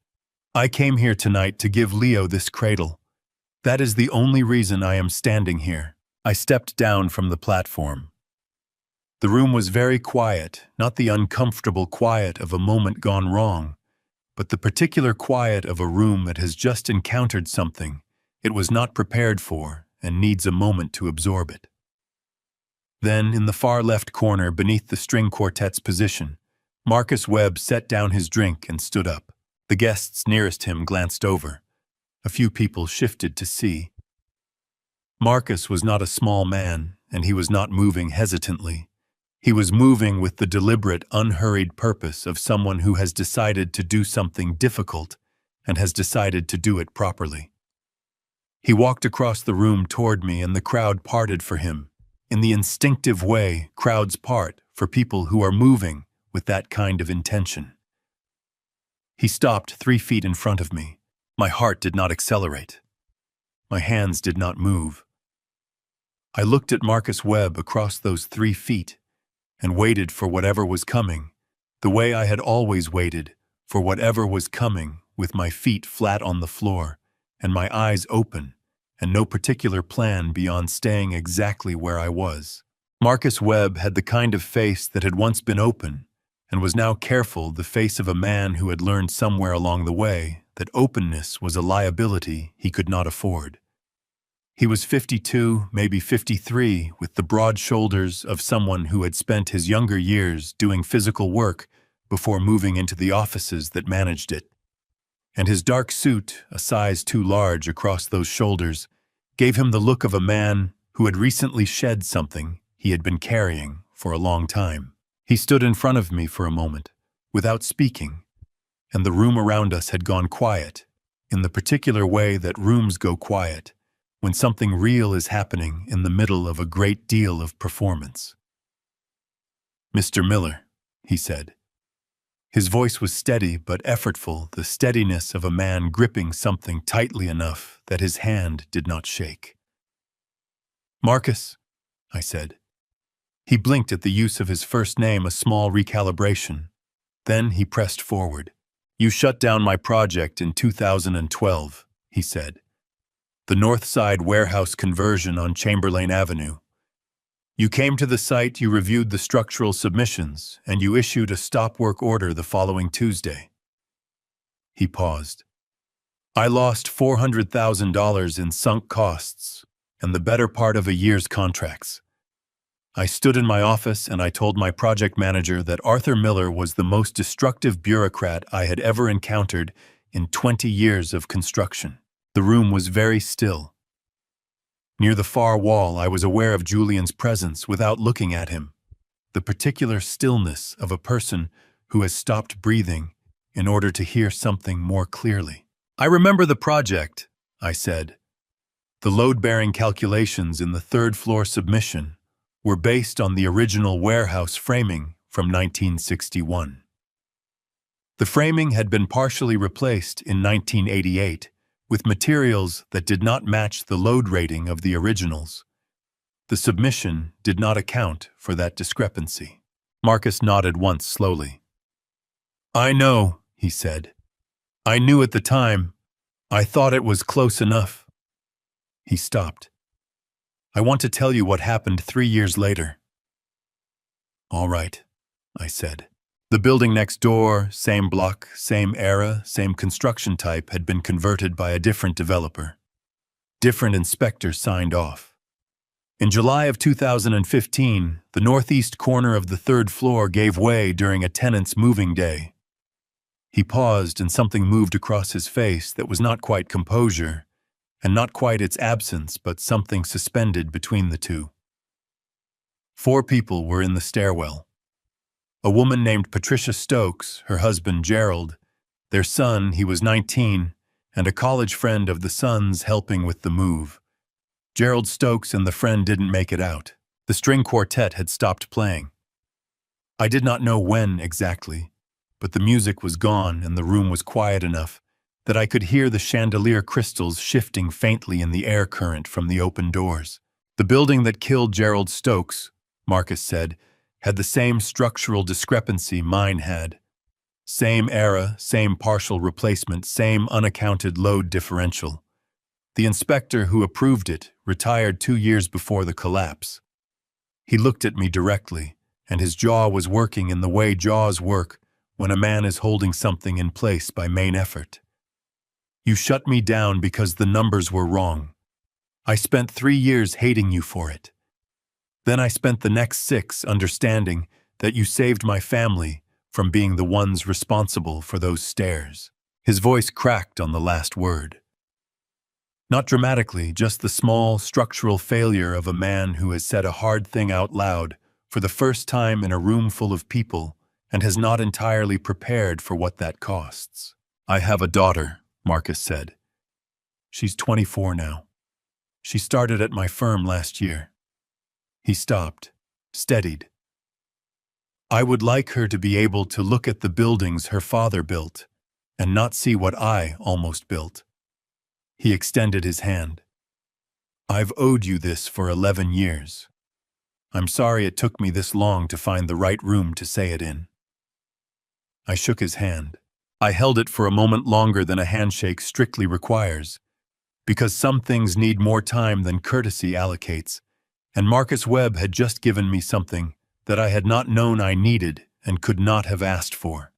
Speaker 1: "I came here tonight to give Leo this cradle. That is the only reason I am standing here." I stepped down from the platform. The room was very quiet, not the uncomfortable quiet of a moment gone wrong, but the particular quiet of a room that has just encountered something it was not prepared for and needs a moment to absorb it. Then, in the far left corner beneath the string quartet's position, Marcus Webb set down his drink and stood up. The guests nearest him glanced over. A few people shifted to see. Marcus was not a small man, and he was not moving hesitantly. He was moving with the deliberate, unhurried purpose of someone who has decided to do something difficult and has decided to do it properly. He walked across the room toward me, and the crowd parted for him, in the instinctive way crowds part for people who are moving with that kind of intention. He stopped 3 feet in front of me. My heart did not accelerate. My hands did not move. I looked at Marcus Webb across those 3 feet and waited for whatever was coming, the way I had always waited for whatever was coming, with my feet flat on the floor and my eyes open, and no particular plan beyond staying exactly where I was. Marcus Webb had the kind of face that had once been open and was now careful, the face of a man who had learned somewhere along the way that openness was a liability he could not afford. He was 52, maybe 53, with the broad shoulders of someone who had spent his younger years doing physical work before moving into the offices that managed it. And his dark suit, a size too large across those shoulders, gave him the look of a man who had recently shed something he had been carrying for a long time. He stood in front of me for a moment, without speaking, and the room around us had gone quiet, in the particular way that rooms go quiet when something real is happening in the middle of a great deal of performance. "Mr. Miller," he said. His voice was steady but effortful, the steadiness of a man gripping something tightly enough that his hand did not shake. "Marcus," I said. He blinked at the use of his first name, a small recalibration. Then he pressed forward. "You shut down my project in 2012, he said. "The North Side warehouse conversion on Chamberlain Avenue. You came to the site, you reviewed the structural submissions, and you issued a stop work order the following Tuesday." He paused. "I lost $400,000 in sunk costs and the better part of a year's contracts. I stood in my office and I told my project manager that Arthur Miller was the most destructive bureaucrat I had ever encountered in 20 years of construction." The room was very still. Near the far wall, I was aware of Julian's presence without looking at him, the particular stillness of a person who has stopped breathing in order to hear something more clearly. "I remember the project," I said. "The load-bearing calculations in the third-floor submission were based on the original warehouse framing from 1961. The framing had been partially replaced in 1988 with materials that did not match the load rating of the originals. The submission did not account for that discrepancy." Marcus nodded once slowly. "I know," he said. "I knew at the time. I thought it was close enough." He stopped. "I want to tell you what happened 3 years later." "All right," I said. The building next door, same block, same era, same construction type, had been converted by a different developer. Different inspectors signed off. In July of 2015, the northeast corner of the third floor gave way during a tenant's moving day. He paused and something moved across his face that was not quite composure, and not quite its absence, but something suspended between the two. 4 people were in the stairwell. A woman named Patricia Stokes, her husband Gerald, their son, he was 19, and a college friend of the son's helping with the move. Gerald Stokes and the friend didn't make it out. The string quartet had stopped playing. I did not know when exactly, but the music was gone and the room was quiet enough that I could hear the chandelier crystals shifting faintly in the air current from the open doors. "The building that killed Gerald Stokes," Marcus said, "had the same structural discrepancy mine had. Same era, same partial replacement, same unaccounted load differential. The inspector who approved it retired 2 years before the collapse." He looked at me directly, and his jaw was working in the way jaws work when a man is holding something in place by main effort. "You shut me down because the numbers were wrong. I spent 3 years hating you for it. Then I spent the next 6 understanding that you saved my family from being the ones responsible for those stairs." His voice cracked on the last word. Not dramatically, just the small, structural failure of a man who has said a hard thing out loud for the first time in a room full of people and has not entirely prepared for what that costs. "I have a daughter," Marcus said. "She's 24 now. She started at my firm last year." He stopped, steadied. "I would like her to be able to look at the buildings her father built and not see what I almost built." He extended his hand. "I've owed you this for 11 years. I'm sorry it took me this long to find the right room to say it in." I shook his hand. I held it for a moment longer than a handshake strictly requires, because some things need more time than courtesy allocates, and Marcus Webb had just given me something that I had not known I needed and could not have asked for.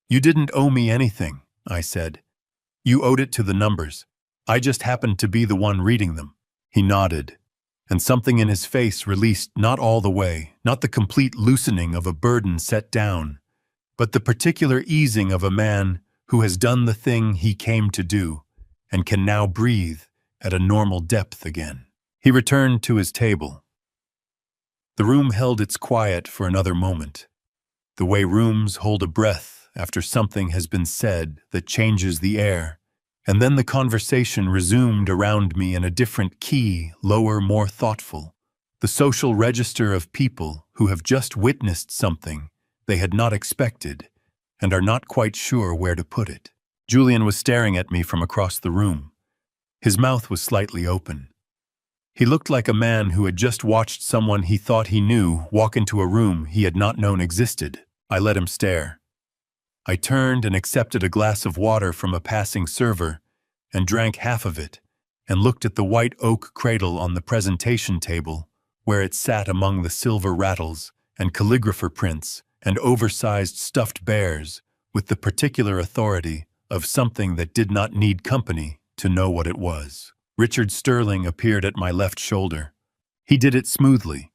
Speaker 1: "You didn't owe me anything," I said. "You owed it to the numbers. I just happened to be the one reading them." He nodded, and something in his face released not all the way, not the complete loosening of a burden set down, but the particular easing of a man who has done the thing he came to do and can now breathe at a normal depth again. He returned to his table. The room held its quiet for another moment, the way rooms hold a breath after something has been said that changes the air. And then the conversation resumed around me in a different key, lower, more thoughtful. The social register of people who have just witnessed something they had not expected and are not quite sure where to put it. Julian was staring at me from across the room. His mouth was slightly open. He looked like a man who had just watched someone he thought he knew walk into a room he had not known existed. I let him stare. I turned and accepted a glass of water from a passing server and drank half of it and looked at the white oak cradle on the presentation table where it sat among the silver rattles and calligrapher prints and oversized stuffed bears with the particular authority of something that did not need company to know what it was. Richard Sterling appeared at my left shoulder. He did it smoothly,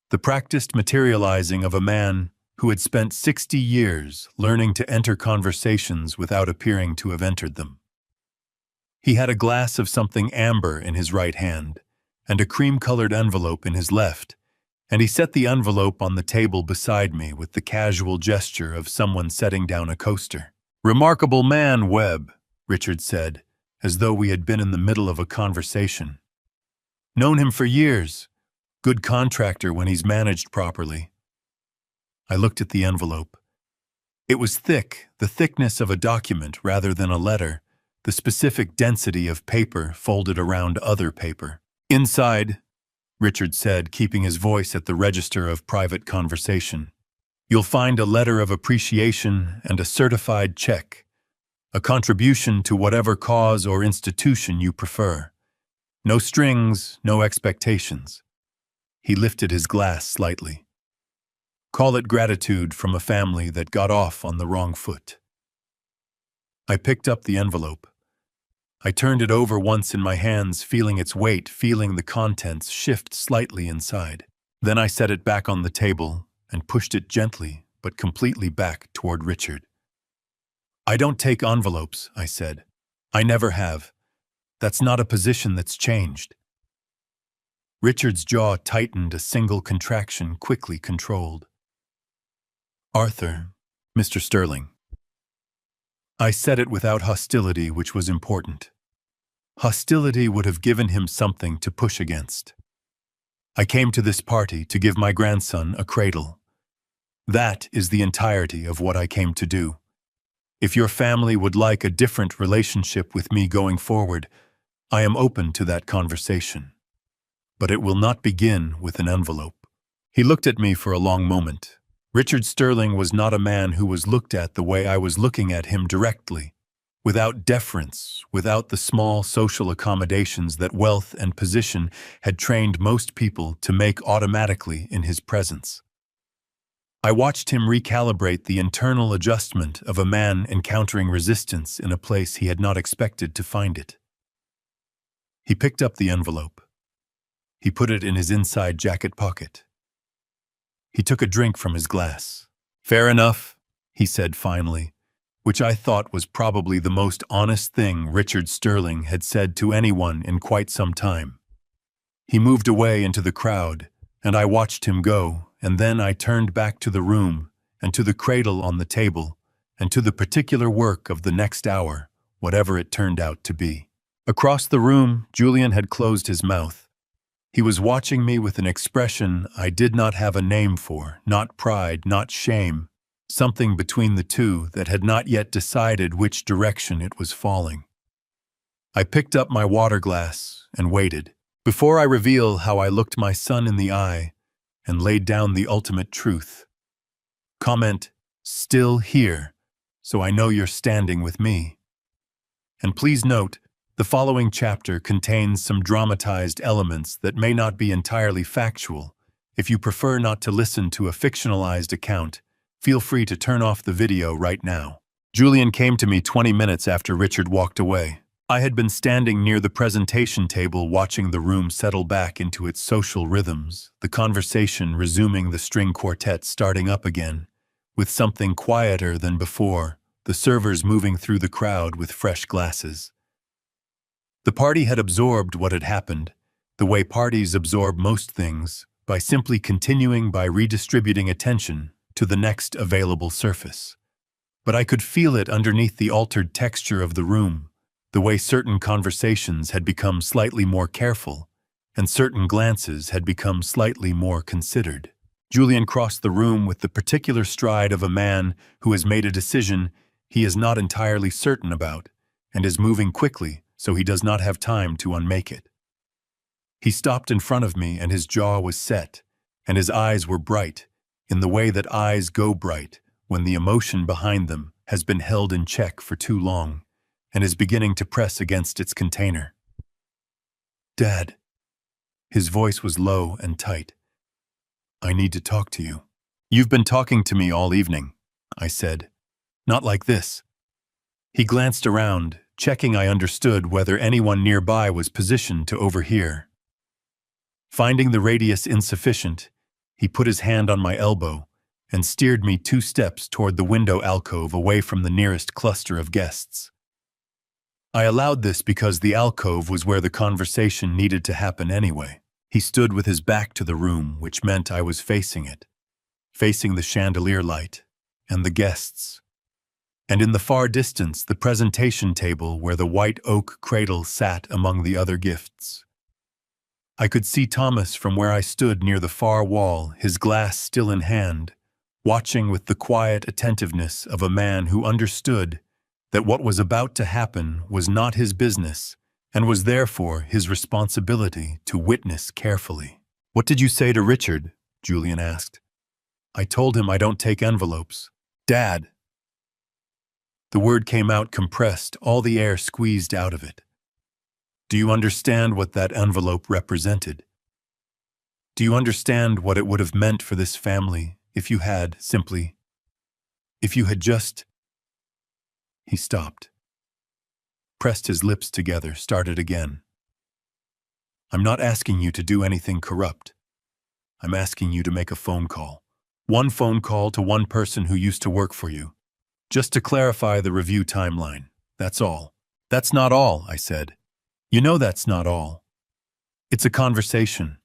Speaker 1: the practiced materializing of a man who had spent 60 years learning to enter conversations without appearing to have entered them. He had a glass of something amber in his right hand and a cream-colored envelope in his left, and he set the envelope on the table beside me with the casual gesture of someone setting down a coaster. "Remarkable man, Webb," Richard said, as though we had been in the middle of a conversation. "Known him for years. Good contractor when he's managed properly." I looked at the envelope. It was thick, the thickness of a document rather than a letter, the specific density of paper folded around other paper. "Inside," Richard said, keeping his voice at the register of private conversation, "you'll find a letter of appreciation and a certified check, a contribution to whatever cause or institution you prefer. No strings, no expectations." He lifted his glass slightly. "Call it gratitude from a family that got off on the wrong foot." I picked up the envelope. I turned it over once in my hands, feeling its weight, feeling the contents shift slightly inside. Then I set it back on the table and pushed it gently but completely back toward Richard. "I don't take envelopes," I said. "I never have. That's not a position that's changed." Richard's jaw tightened, a single contraction quickly controlled. "Arthur, Mr. Sterling." I said it without hostility, which was important. Hostility would have given him something to push against. "I came to this party to give my grandson a cradle. That is the entirety of what I came to do. If your family would like a different relationship with me going forward, I am open to that conversation. But it will not begin with an envelope." He looked at me for a long moment. Richard Sterling was not a man who was looked at the way I was looking at him, directly, without deference, without the small social accommodations that wealth and position had trained most people to make automatically in his presence. I watched him recalibrate the internal adjustment of a man encountering resistance in a place he had not expected to find it. He picked up the envelope. He put it in his inside jacket pocket. He took a drink from his glass. "Fair enough," he said finally, which I thought was probably the most honest thing Richard Sterling had said to anyone in quite some time. He moved away into the crowd, and I watched him go, and then I turned back to the room and to the cradle on the table and to the particular work of the next hour, whatever it turned out to be. Across the room, Julian had closed his mouth. He was watching me with an expression I did not have a name for, not pride, not shame, something between the two that had not yet decided which direction it was falling. I picked up my water glass and waited. Before I reveal how I looked my son in the eye and laid down the ultimate truth. Comment, "Still here, so I know you're standing with me." And please note, the following chapter contains some dramatized elements that may not be entirely factual. If you prefer not to listen to a fictionalized account, feel free to turn off the video right now. Julian came to me 20 minutes after Richard walked away. I had been standing near the presentation table watching the room settle back into its social rhythms, the conversation resuming, the string quartet starting up again, with something quieter than before, the servers moving through the crowd with fresh glasses. The party had absorbed what had happened, the way parties absorb most things, by simply continuing by redistributing attention to the next available surface. But I could feel it underneath the altered texture of the room, the way certain conversations had become slightly more careful, and certain glances had become slightly more considered. Julian crossed the room with the particular stride of a man who has made a decision he is not entirely certain about, and is moving quickly so he does not have time to unmake it. He stopped in front of me, and his jaw was set, and his eyes were bright, in the way that eyes go bright when the emotion behind them has been held in check for too long and is beginning to press against its container. "Dad." His voice was low and tight. "I need to talk to you." "You've been talking to me all evening," I said. "Not like this." He glanced around, checking I understood whether anyone nearby was positioned to overhear. Finding the radius insufficient, he put his hand on my elbow and steered me 2 steps toward the window alcove away from the nearest cluster of guests. I allowed this because the alcove was where the conversation needed to happen anyway. He stood with his back to the room, which meant I was facing it, facing the chandelier light and the guests. And in the far distance, the presentation table where the white oak cradle sat among the other gifts. I could see Thomas from where I stood near the far wall, his glass still in hand, watching with the quiet attentiveness of a man who understood that what was about to happen was not his business and was therefore his responsibility to witness carefully. "What did you say to Richard?" Julian asked. "I told him I don't take envelopes." "Dad." The word came out compressed, all the air squeezed out of it. "Do you understand what that envelope represented? Do you understand what it would have meant for this family if you had just..." He stopped, pressed his lips together, started again. "I'm not asking you to do anything corrupt. I'm asking you to make a phone call. One phone call to one person who used to work for you. Just to clarify the review timeline. That's all." "That's not all," I said. "You know that's not all. It's a conversation.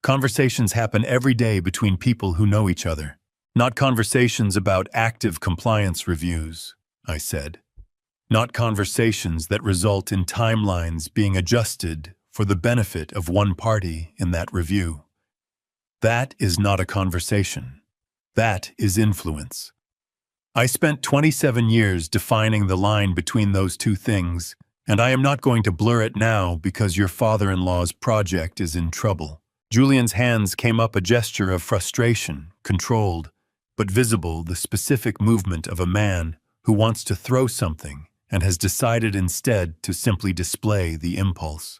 Speaker 1: Conversations happen every day between people who know each other. Not conversations about active compliance reviews," I said. "Not conversations that result in timelines being adjusted for the benefit of one party in that review. That is not a conversation. That is influence. I spent 27 years defining the line between those two things, and I am not going to blur it now because your father-in-law's project is in trouble." Julian's hands came up, a gesture of frustration, controlled, but visible, the specific movement of a man who wants to throw something and has decided instead to simply display the impulse.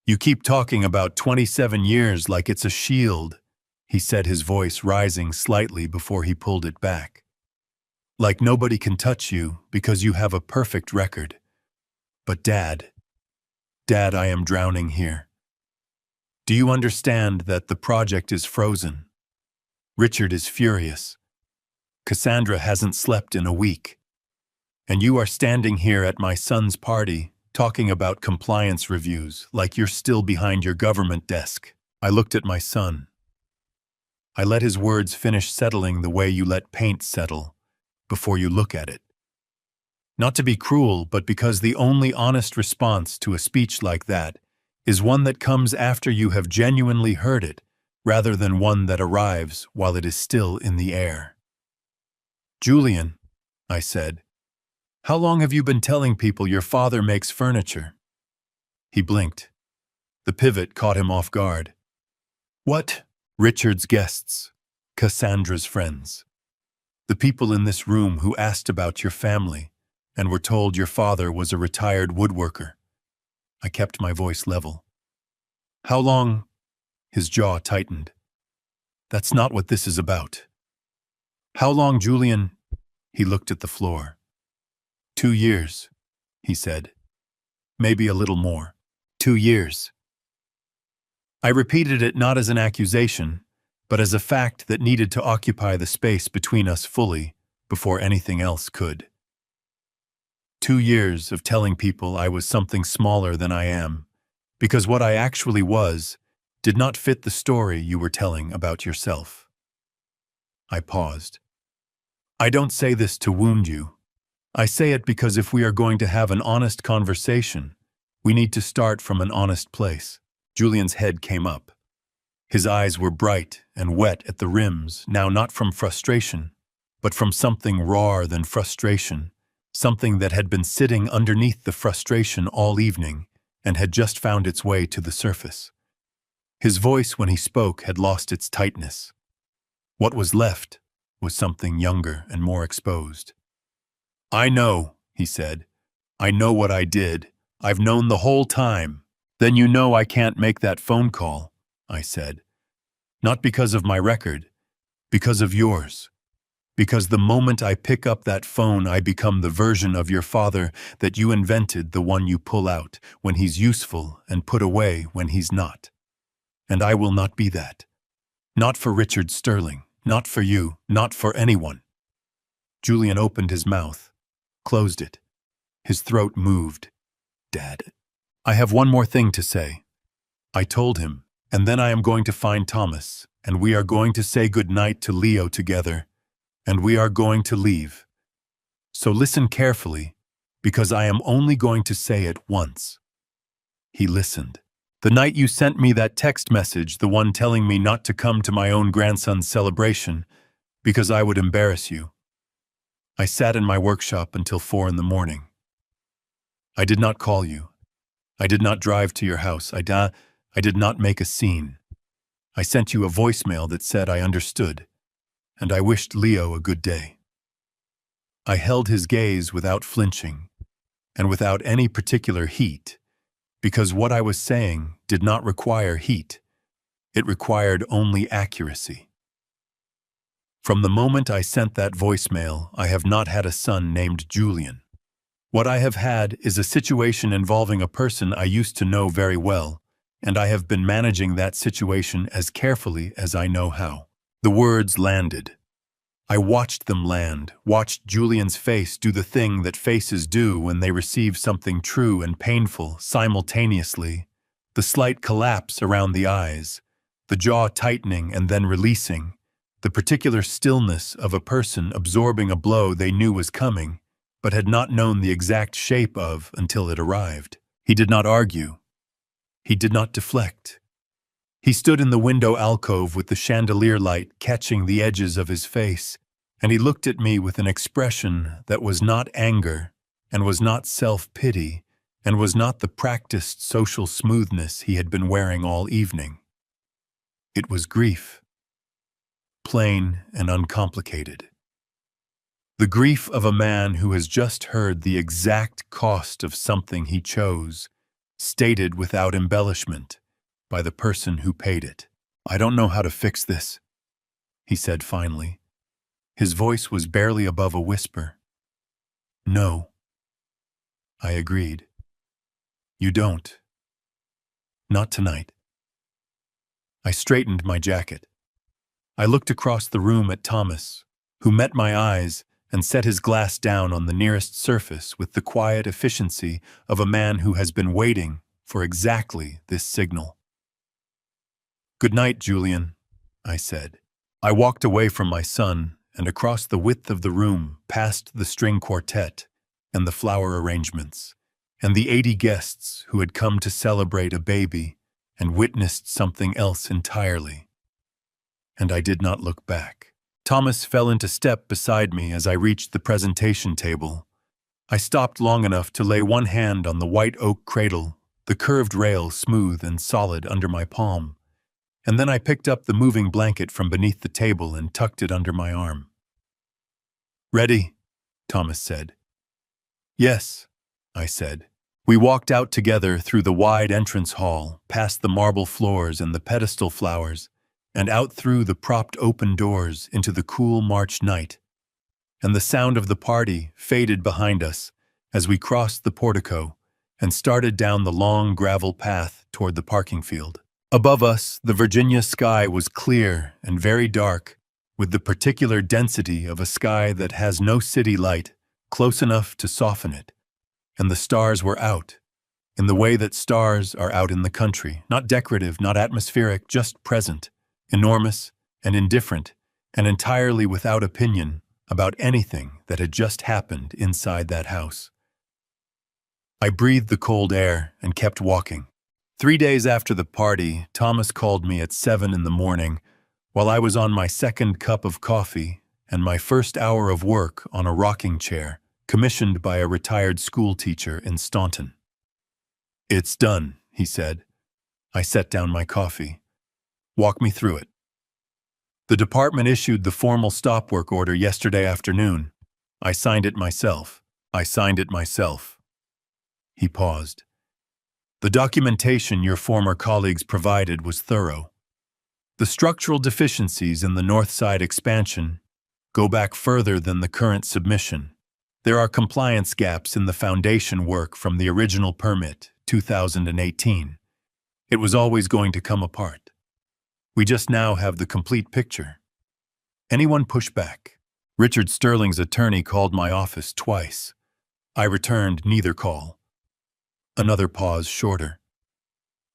Speaker 1: "You keep talking about 27 years like it's a shield," he said, his voice rising slightly before he pulled it back. "Like nobody can touch you because you have a perfect record. But Dad, I am drowning here. Do you understand that the project is frozen? Richard is furious. Cassandra hasn't slept in a week. And you are standing here at my son's party talking about compliance reviews like you're still behind your government desk." I looked at my son. I let his words finish settling the way you let paint settle before you look at it. Not to be cruel, but because the only honest response to a speech like that is one that comes after you have genuinely heard it, rather than one that arrives while it is still in the air. "Julian," I said, "how long have you been telling people your father makes furniture?" He blinked. The pivot caught him off guard. "What?" "Richard's guests, Cassandra's friends. The people in this room who asked about your family and were told your father was a retired woodworker." I kept my voice level. "How long?" His jaw tightened. "That's not what this is about." "How long, Julian?" He looked at the floor. 2 years, he said. "Maybe a little more. 2 years." I repeated it not as an accusation, but as a fact that needed to occupy the space between us fully before anything else could. 2 years of telling people I was something smaller than I am, because what I actually was did not fit the story you were telling about yourself. I paused. I don't say this to wound you. I say it because if we are going to have an honest conversation, we need to start from an honest place. Julian's head came up. His eyes were bright and wet at the rims, now not from frustration, but from something rawer than frustration, something that had been sitting underneath the frustration all evening and had just found its way to the surface. His voice, when he spoke, had lost its tightness. What was left was something younger and more exposed. I know, he said. I know what I did. I've known the whole time. Then you know I can't make that phone call, I said. Not because of my record, because of yours. Because the moment I pick up that phone, I become the version of your father that you invented, the one you pull out when he's useful and put away when he's not. And I will not be that. Not for Richard Sterling, not for you, not for anyone. Julian opened his mouth, closed it. His throat moved. Dad, I have one more thing to say. I told him, and then I am going to find Thomas, and we are going to say goodnight to Leo together, and we are going to leave. So listen carefully, because I am only going to say it once. He listened. The night you sent me that text message, the one telling me not to come to my own grandson's celebration, because I would embarrass you. I sat in my workshop until 4 a.m. I did not call you. I did not drive to your house. I did not make a scene. I sent you a voicemail that said I understood, and I wished Leo a good day. I held his gaze without flinching, and without any particular heat, because what I was saying did not require heat. It required only accuracy. From the moment I sent that voicemail, I have not had a son named Julian. What I have had is a situation involving a person I used to know very well, and I have been managing that situation as carefully as I know how. The words landed. I watched them land, watched Julian's face do the thing that faces do when they receive something true and painful simultaneously, the slight collapse around the eyes, the jaw tightening and then releasing, the particular stillness of a person absorbing a blow they knew was coming, but had not known the exact shape of until it arrived. He did not argue. He did not deflect. He stood in the window alcove with the chandelier light catching the edges of his face, and he looked at me with an expression that was not anger, and was not self-pity, and was not the practiced social smoothness he had been wearing all evening. It was grief, plain and uncomplicated. The grief of a man who has just heard the exact cost of something he chose, stated without embellishment, by the person who paid it. I don't know how to fix this, he said finally. His voice was barely above a whisper. No, I agreed. You don't. Not tonight. I straightened my jacket. I looked across the room at Thomas, who met my eyes and set his glass down on the nearest surface with the quiet efficiency of a man who has been waiting for exactly this signal. Good night, Julian, I said. I walked away from my son and across the width of the room past the string quartet and the flower arrangements and the 80 guests who had come to celebrate a baby and witnessed something else entirely. And I did not look back. Thomas fell into step beside me as I reached the presentation table. I stopped long enough to lay one hand on the white oak cradle, the curved rail smooth and solid under my palm, and then I picked up the moving blanket from beneath the table and tucked it under my arm. Ready? Thomas said. Yes, I said. We walked out together through the wide entrance hall, past the marble floors and the pedestal flowers, and out through the propped open doors into the cool March night, and the sound of the party faded behind us as we crossed the portico and started down the long gravel path toward the parking field. Above us, the Virginia sky was clear and very dark, with the particular density of a sky that has no city light close enough to soften it, and the stars were out, in the way that stars are out in the country, not decorative, not atmospheric, just present, enormous and indifferent, and entirely without opinion about anything that had just happened inside that house. I breathed the cold air and kept walking. 3 days after the party, Thomas called me at 7 in the morning while I was on my second cup of coffee and my first hour of work on a rocking chair, commissioned by a retired school teacher in Staunton. "It's done," he said. I set down my coffee. "Walk me through it." "The department issued the formal stop work order yesterday afternoon. I signed it myself. He paused. "The documentation your former colleagues provided was thorough. The structural deficiencies in the North Side expansion go back further than the current submission. There are compliance gaps in the foundation work from the original permit, 2018. It was always going to come apart. We just now have the complete picture." Anyone push back? Richard Sterling's attorney called my office twice. I returned neither call. Another pause shorter.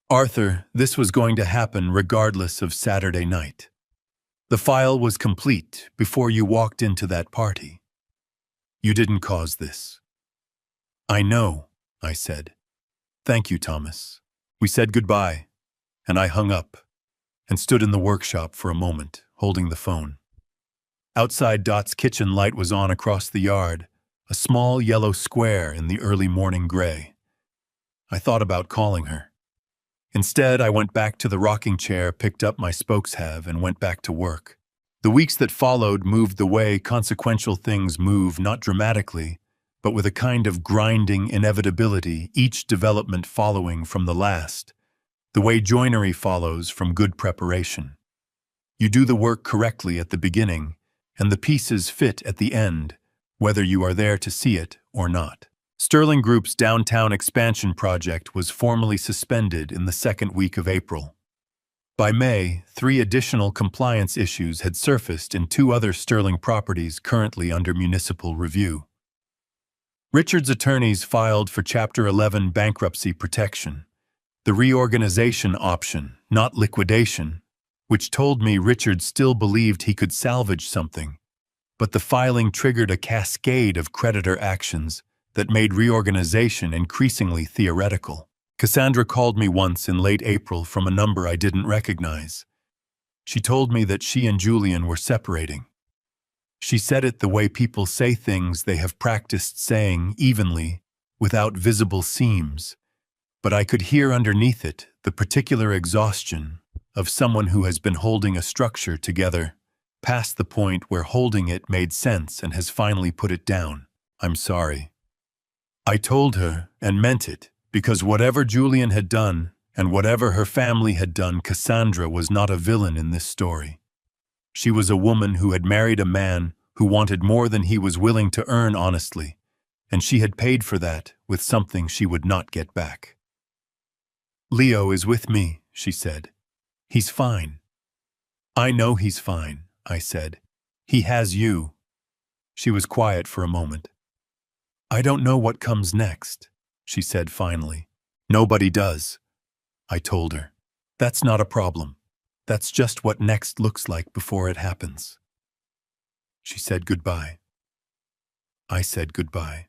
Speaker 1: "Arthur, this was going to happen regardless of Saturday night. The file was complete before you walked into that party. You didn't cause this." "I know," I said. "Thank you, Thomas." We said goodbye, and I hung up and stood in the workshop for a moment, holding the phone. Outside, Dot's kitchen light was on across the yard, a small yellow square in the early morning gray. I thought about calling her. Instead, I went back to the rocking chair, picked up my spokeshalve, and went back to work. The weeks that followed moved the way consequential things move, not dramatically, but with a kind of grinding inevitability, each development following from the last, the way joinery follows from good preparation. You do the work correctly at the beginning, and the pieces fit at the end, whether you are there to see it or not. Sterling Group's downtown expansion project was formally suspended in the second week of April. By May, 3 additional compliance issues had surfaced in 2 other Sterling properties currently under municipal review. Richard's attorneys filed for Chapter 11 bankruptcy protection, the reorganization option, not liquidation, which told me Richard still believed he could salvage something, but the filing triggered a cascade of creditor actions that made reorganization increasingly theoretical. Cassandra called me once in late April from a number I didn't recognize. She told me that she and Julian were separating. She said it the way people say things they have practiced saying evenly, without visible seams, but I could hear underneath it the particular exhaustion of someone who has been holding a structure together, past the point where holding it made sense and has finally put it down. "I'm sorry." I told her, and meant it, because whatever Julian had done, and whatever her family had done, Cassandra was not a villain in this story. She was a woman who had married a man who wanted more than he was willing to earn honestly, and she had paid for that with something she would not get back. "Leo is with me," she said. "He's fine." "I know he's fine," I said. "He has you." She was quiet for a moment. "I don't know what comes next," she said finally. "Nobody does," I told her. "That's not a problem. That's just what next looks like before it happens." She said goodbye. I said goodbye.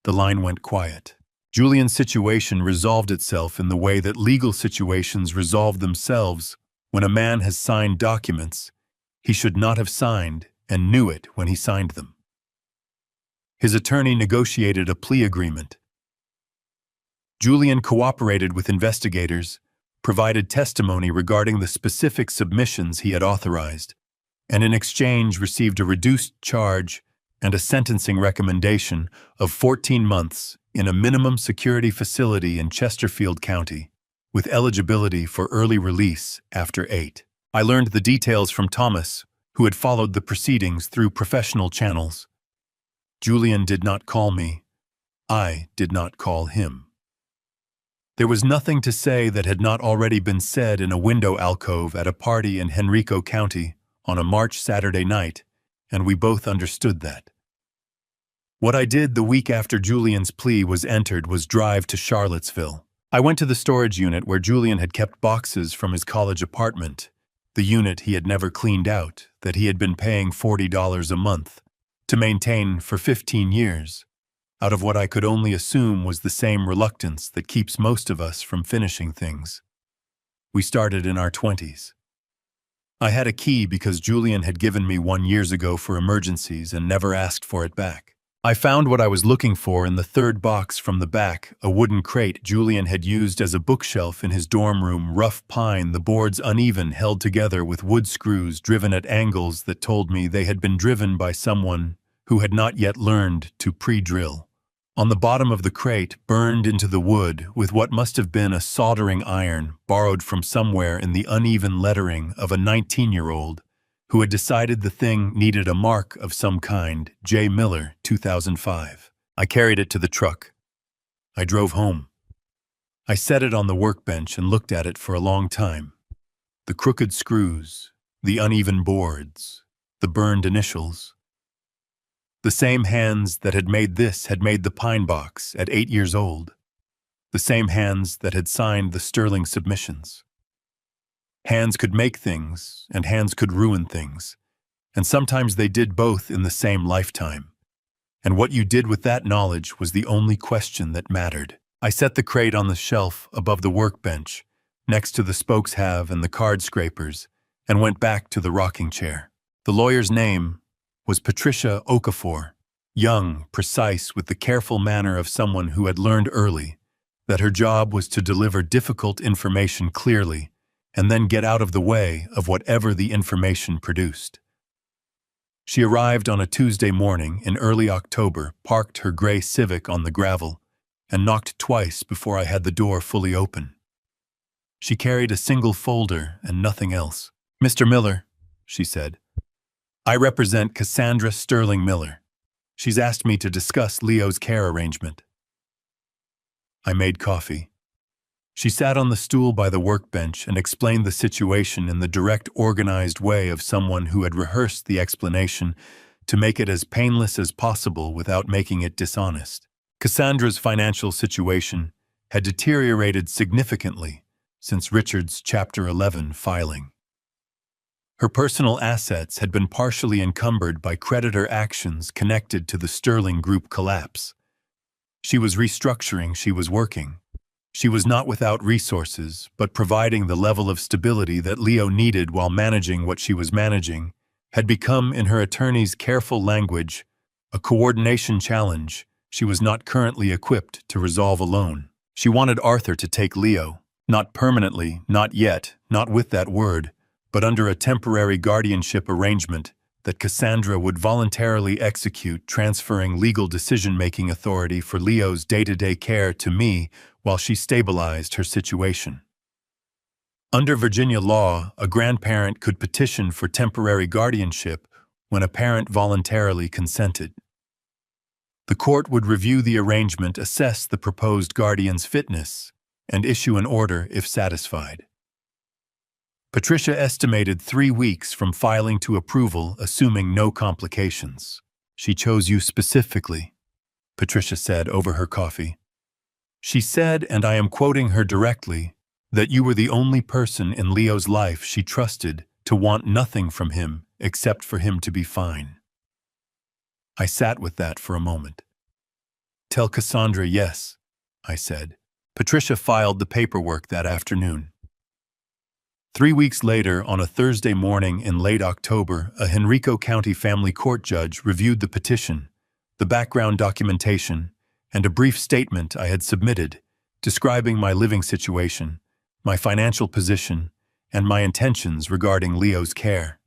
Speaker 1: The line went quiet. Julian's situation resolved itself in the way that legal situations resolve themselves. When a man has signed documents he should not have signed and knew it when he signed them. His attorney negotiated a plea agreement. Julian cooperated with investigators, provided testimony regarding the specific submissions he had authorized, and in exchange received a reduced charge and a sentencing recommendation of 14 months in a minimum security facility in Chesterfield County, with eligibility for early release after 8. I learned the details from Thomas, who had followed the proceedings through professional channels. Julian did not call me. I did not call him. There was nothing to say that had not already been said in a window alcove at a party in Henrico County on a March Saturday night, and we both understood that. What I did the week after Julian's plea was entered was drive to Charlottesville. I went to the storage unit where Julian had kept boxes from his college apartment, the unit he had never cleaned out, that he had been paying $40 a month to maintain for 15 years, out of what I could only assume was the same reluctance that keeps most of us from finishing things. We started in our 20s. I had a key because Julian had given me one years ago for emergencies and never asked for it back. I found what I was looking for in the third box from the back, a wooden crate Julian had used as a bookshelf in his dorm room, rough pine, the boards uneven, held together with wood screws driven at angles that told me they had been driven by someone who had not yet learned to pre-drill. On the bottom of the crate, burned into the wood with what must have been a soldering iron borrowed from somewhere in the uneven lettering of a 19-year-old, who had decided the thing needed a mark of some kind, J. Miller, 2005. I carried it to the truck. I drove home. I set it on the workbench and looked at it for a long time. The crooked screws, the uneven boards, the burned initials. The same hands that had made this had made the pine box at 8 years old. The same hands that had signed the sterling submissions. Hands could make things, and hands could ruin things, and sometimes they did both in the same lifetime. And what you did with that knowledge was the only question that mattered. I set the crate on the shelf above the workbench, next to the spokes halve and the card scrapers, and went back to the rocking chair. The lawyer's name was Patricia Okafor, young, precise, with the careful manner of someone who had learned early that her job was to deliver difficult information clearly and then get out of the way of whatever the information produced. She arrived on a Tuesday morning in early October, parked her gray Civic on the gravel, and knocked twice before I had the door fully open. She carried a single folder and nothing else. "Mr. Miller," she said, "I represent Cassandra Sterling Miller. She's asked me to discuss Leo's care arrangement." I made coffee. She sat on the stool by the workbench and explained the situation in the direct, organized way of someone who had rehearsed the explanation to make it as painless as possible without making it dishonest. Cassandra's financial situation had deteriorated significantly since Richard's Chapter 11 filing. Her personal assets had been partially encumbered by creditor actions connected to the Sterling Group collapse. She was restructuring, she was working. She was not without resources, but providing the level of stability that Leo needed while managing what she was managing had become, in her attorney's careful language, a coordination challenge she was not currently equipped to resolve alone. She wanted Arthur to take Leo, not permanently, not yet, not with that word, but under a temporary guardianship arrangement that Cassandra would voluntarily execute, transferring legal decision-making authority for Leo's day-to-day care to me while she stabilized her situation. Under Virginia law, a grandparent could petition for temporary guardianship when a parent voluntarily consented. The court would review the arrangement, assess the proposed guardian's fitness, and issue an order if satisfied. Patricia estimated 3 weeks from filing to approval, assuming no complications. "She chose you specifically," Patricia said over her coffee. "She said, and I am quoting her directly, that you were the only person in Leo's life she trusted to want nothing from him except for him to be fine." I sat with that for a moment. "Tell Cassandra yes," I said. Patricia filed the paperwork that afternoon. 3 weeks later, on a Thursday morning in late October, a Henrico County family court judge reviewed the petition, the background documentation, and a brief statement I had submitted, describing my living situation, my financial position, and my intentions regarding Leo's care.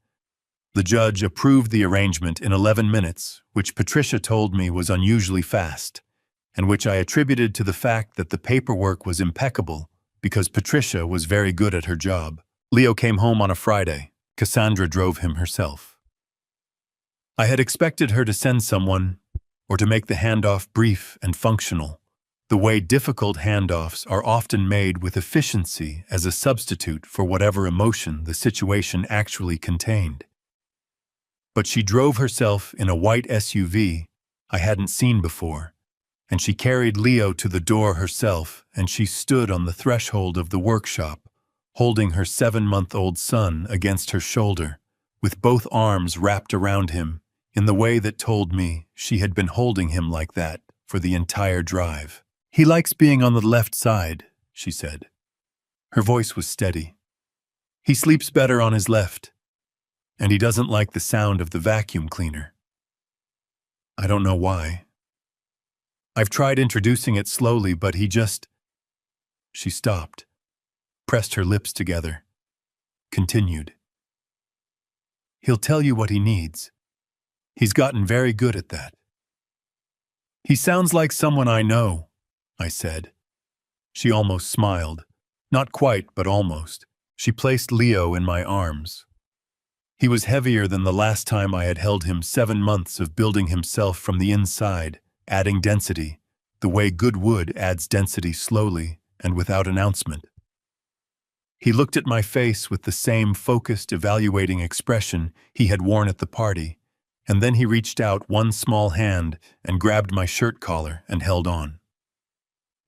Speaker 1: The judge approved the arrangement in 11 minutes, which Patricia told me was unusually fast, and which I attributed to the fact that the paperwork was impeccable because Patricia was very good at her job. Leo came home on a Friday. Cassandra drove him herself. I had expected her to send someone, or to make the handoff brief and functional, the way difficult handoffs are often made with efficiency as a substitute for whatever emotion the situation actually contained. But she drove herself in a white SUV, I hadn't seen before, and she carried Leo to the door herself, and she stood on the threshold of the workshop, holding her 7-month-old son against her shoulder, with both arms wrapped around him, in the way that told me she had been holding him like that for the entire drive. "He likes being on the left side," she said. Her voice was steady. "He sleeps better on his left, and he doesn't like the sound of the vacuum cleaner. I don't know why. I've tried introducing it slowly, but he just—" She stopped, pressed her lips together, continued. "He'll tell you what he needs. He's gotten very good at that." "He sounds like someone I know," I said. She almost smiled. Not quite, but almost. She placed Leo in my arms. He was heavier than the last time I had held him. 7 months of building himself from the inside, adding density, the way good wood adds density slowly and without announcement. He looked at my face with the same focused, evaluating expression he had worn at the party, and then he reached out one small hand and grabbed my shirt collar and held on.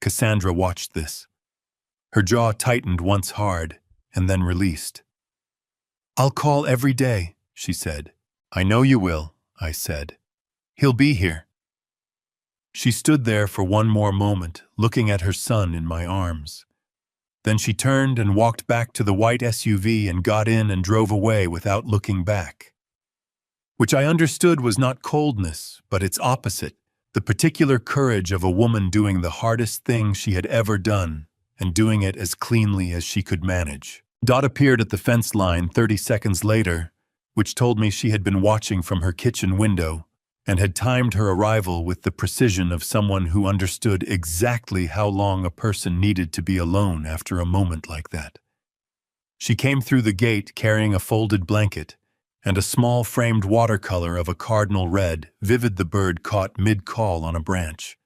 Speaker 1: Cassandra watched this. Her jaw tightened once hard and then released. "I'll call every day," she said. "I know you will," I said. "He'll be here." She stood there for one more moment, looking at her son in my arms. Then she turned and walked back to the white SUV and got in and drove away without looking back. Which I understood was not coldness, but its opposite, the particular courage of a woman doing the hardest thing she had ever done, and doing it as cleanly as she could manage. Dot appeared at the fence line 30 seconds later, which told me she had been watching from her kitchen window and had timed her arrival with the precision of someone who understood exactly how long a person needed to be alone after a moment like that. She came through the gate carrying a folded blanket and a small framed watercolor of a cardinal red, vivid the bird caught mid-call on a branch.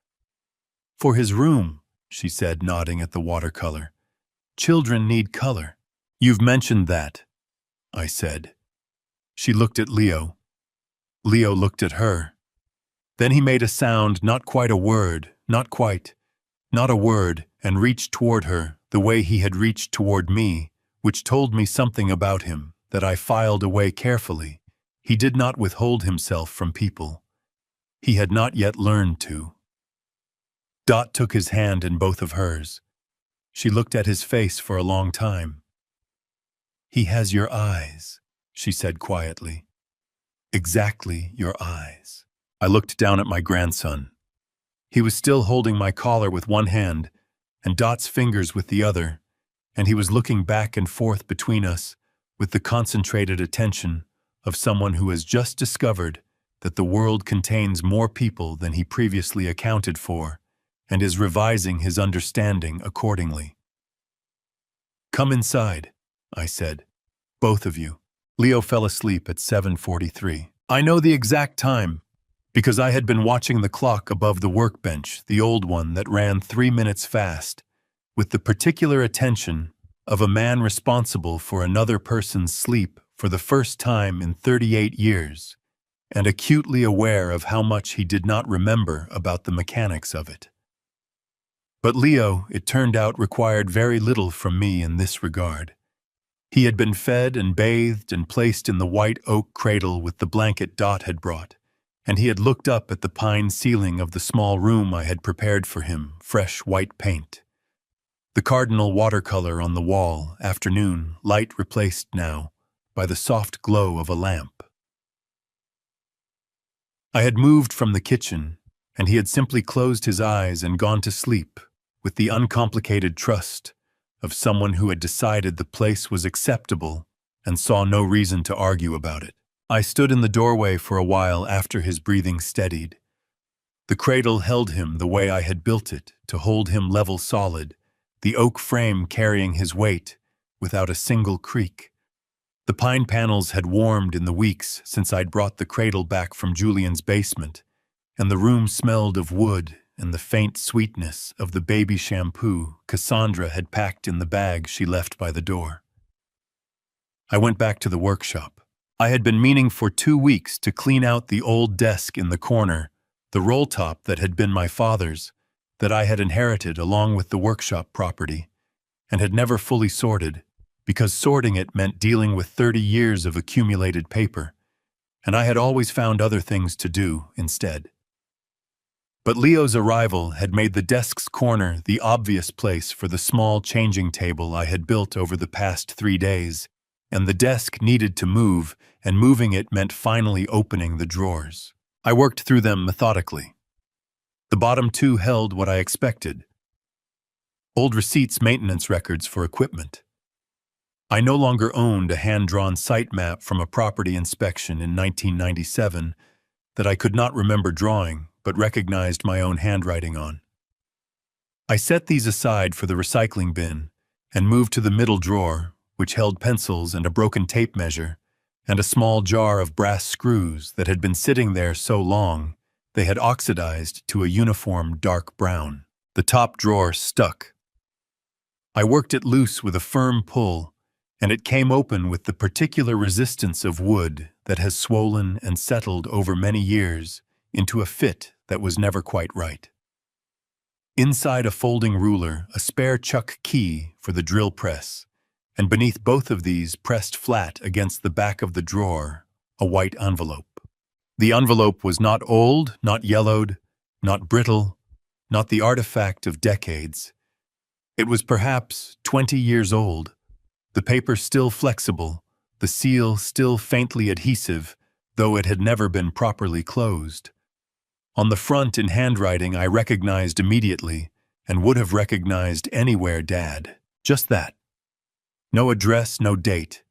Speaker 1: "For his room," she said, nodding at the watercolor. "Children need color." "You've mentioned that," I said. She looked at Leo. Leo looked at her. Then he made a sound, not quite a word, not a word, and reached toward her the way he had reached toward me, which told me something about him that I filed away carefully. He did not withhold himself from people. He had not yet learned to. Dot took his hand in both of hers. She looked at his face for a long time. "He has your eyes," she said quietly. "Exactly your eyes." I looked down at my grandson. He was still holding my collar with one hand and Dot's fingers with the other, and he was looking back and forth between us with the concentrated attention of someone who has just discovered that the world contains more people than he previously accounted for and is revising his understanding accordingly. "Come inside," I said. "Both of you." Leo fell asleep at 7:43. I know the exact time, because I had been watching the clock above the workbench, the old one that ran 3 minutes fast, with the particular attention of a man responsible for another person's sleep for the first time in 38 years, and acutely aware of how much he did not remember about the mechanics of it. But Leo, it turned out, required very little from me in this regard. He had been fed and bathed and placed in the white oak cradle with the blanket Dot had brought, and he had looked up at the pine ceiling of the small room I had prepared for him, fresh white paint. The cardinal watercolor on the wall, afternoon, light replaced now by the soft glow of a lamp. I had moved from the kitchen, and he had simply closed his eyes and gone to sleep with the uncomplicated trust of someone who had decided the place was acceptable and saw no reason to argue about it. I stood in the doorway for a while after his breathing steadied. The cradle held him the way I had built it, to hold him level solid, the oak frame carrying his weight without a single creak. The pine panels had warmed in the weeks since I'd brought the cradle back from Julian's basement, and the room smelled of wood and the faint sweetness of the baby shampoo Cassandra had packed in the bag she left by the door. I went back to the workshop. I had been meaning for 2 weeks to clean out the old desk in the corner The roll top that had been my father's, that I had inherited along with the workshop property, and had never fully sorted, because sorting it meant dealing with 30 years of accumulated paper, and I had always found other things to do instead. But Leo's arrival had made the desk's corner the obvious place for the small changing table I had built over the past 3 days, and the desk needed to move, and moving it meant finally opening the drawers. I worked through them methodically. The bottom 2 held what I expected: old receipts, maintenance records for equipment. I no longer owned a hand-drawn site map from a property inspection in 1997 that I could not remember drawing but recognized my own handwriting on. I set these aside for the recycling bin and moved to the middle drawer, which held pencils and a broken tape measure and a small jar of brass screws that had been sitting there so long they had oxidized to a uniform dark brown. The top drawer stuck. I worked it loose with a firm pull, and it came open with the particular resistance of wood that has swollen and settled over many years into a fit that was never quite right. Inside a folding ruler, a spare chuck key for the drill press, and beneath both of these, pressed flat against the back of the drawer, a white envelope. The envelope was not old, not yellowed, not brittle, not the artifact of decades. It was perhaps 20 years old, the paper still flexible, the seal still faintly adhesive, though it had never been properly closed. On the front, in handwriting, I recognized immediately, and would have recognized anywhere, Dad. Just that. No address, no date.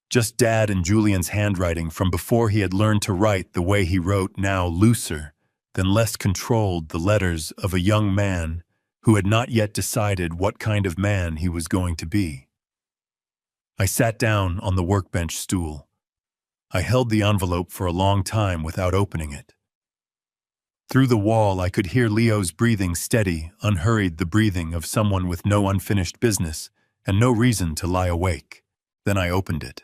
Speaker 1: Just Dad and Julian's handwriting from before he had learned to write the way he wrote, now looser, then less controlled, the letters of a young man who had not yet decided what kind of man he was going to be. I sat down on the workbench stool. I held the envelope for a long time without opening it. Through the wall, I could hear Leo's breathing, steady, unhurried, the breathing of someone with no unfinished business and no reason to lie awake. Then I opened it.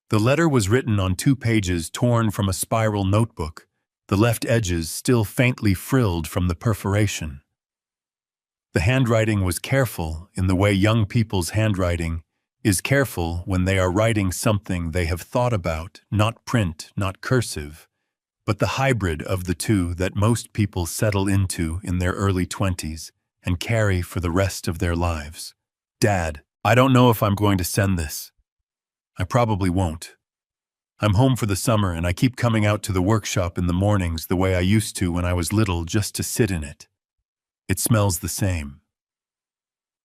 Speaker 1: The letter was written on 2 pages torn from a spiral notebook, the left edges still faintly frilled from the perforation. The handwriting was careful in the way young people's handwriting is careful when they are writing something they have thought about, not print, not cursive, but the hybrid of the two that most people settle into in their early 20s and carry for the rest of their lives. Dad, I don't know if I'm going to send this. I probably won't. I'm home for the summer and I keep coming out to the workshop in the mornings the way I used to when I was little, just to sit in it. It smells the same.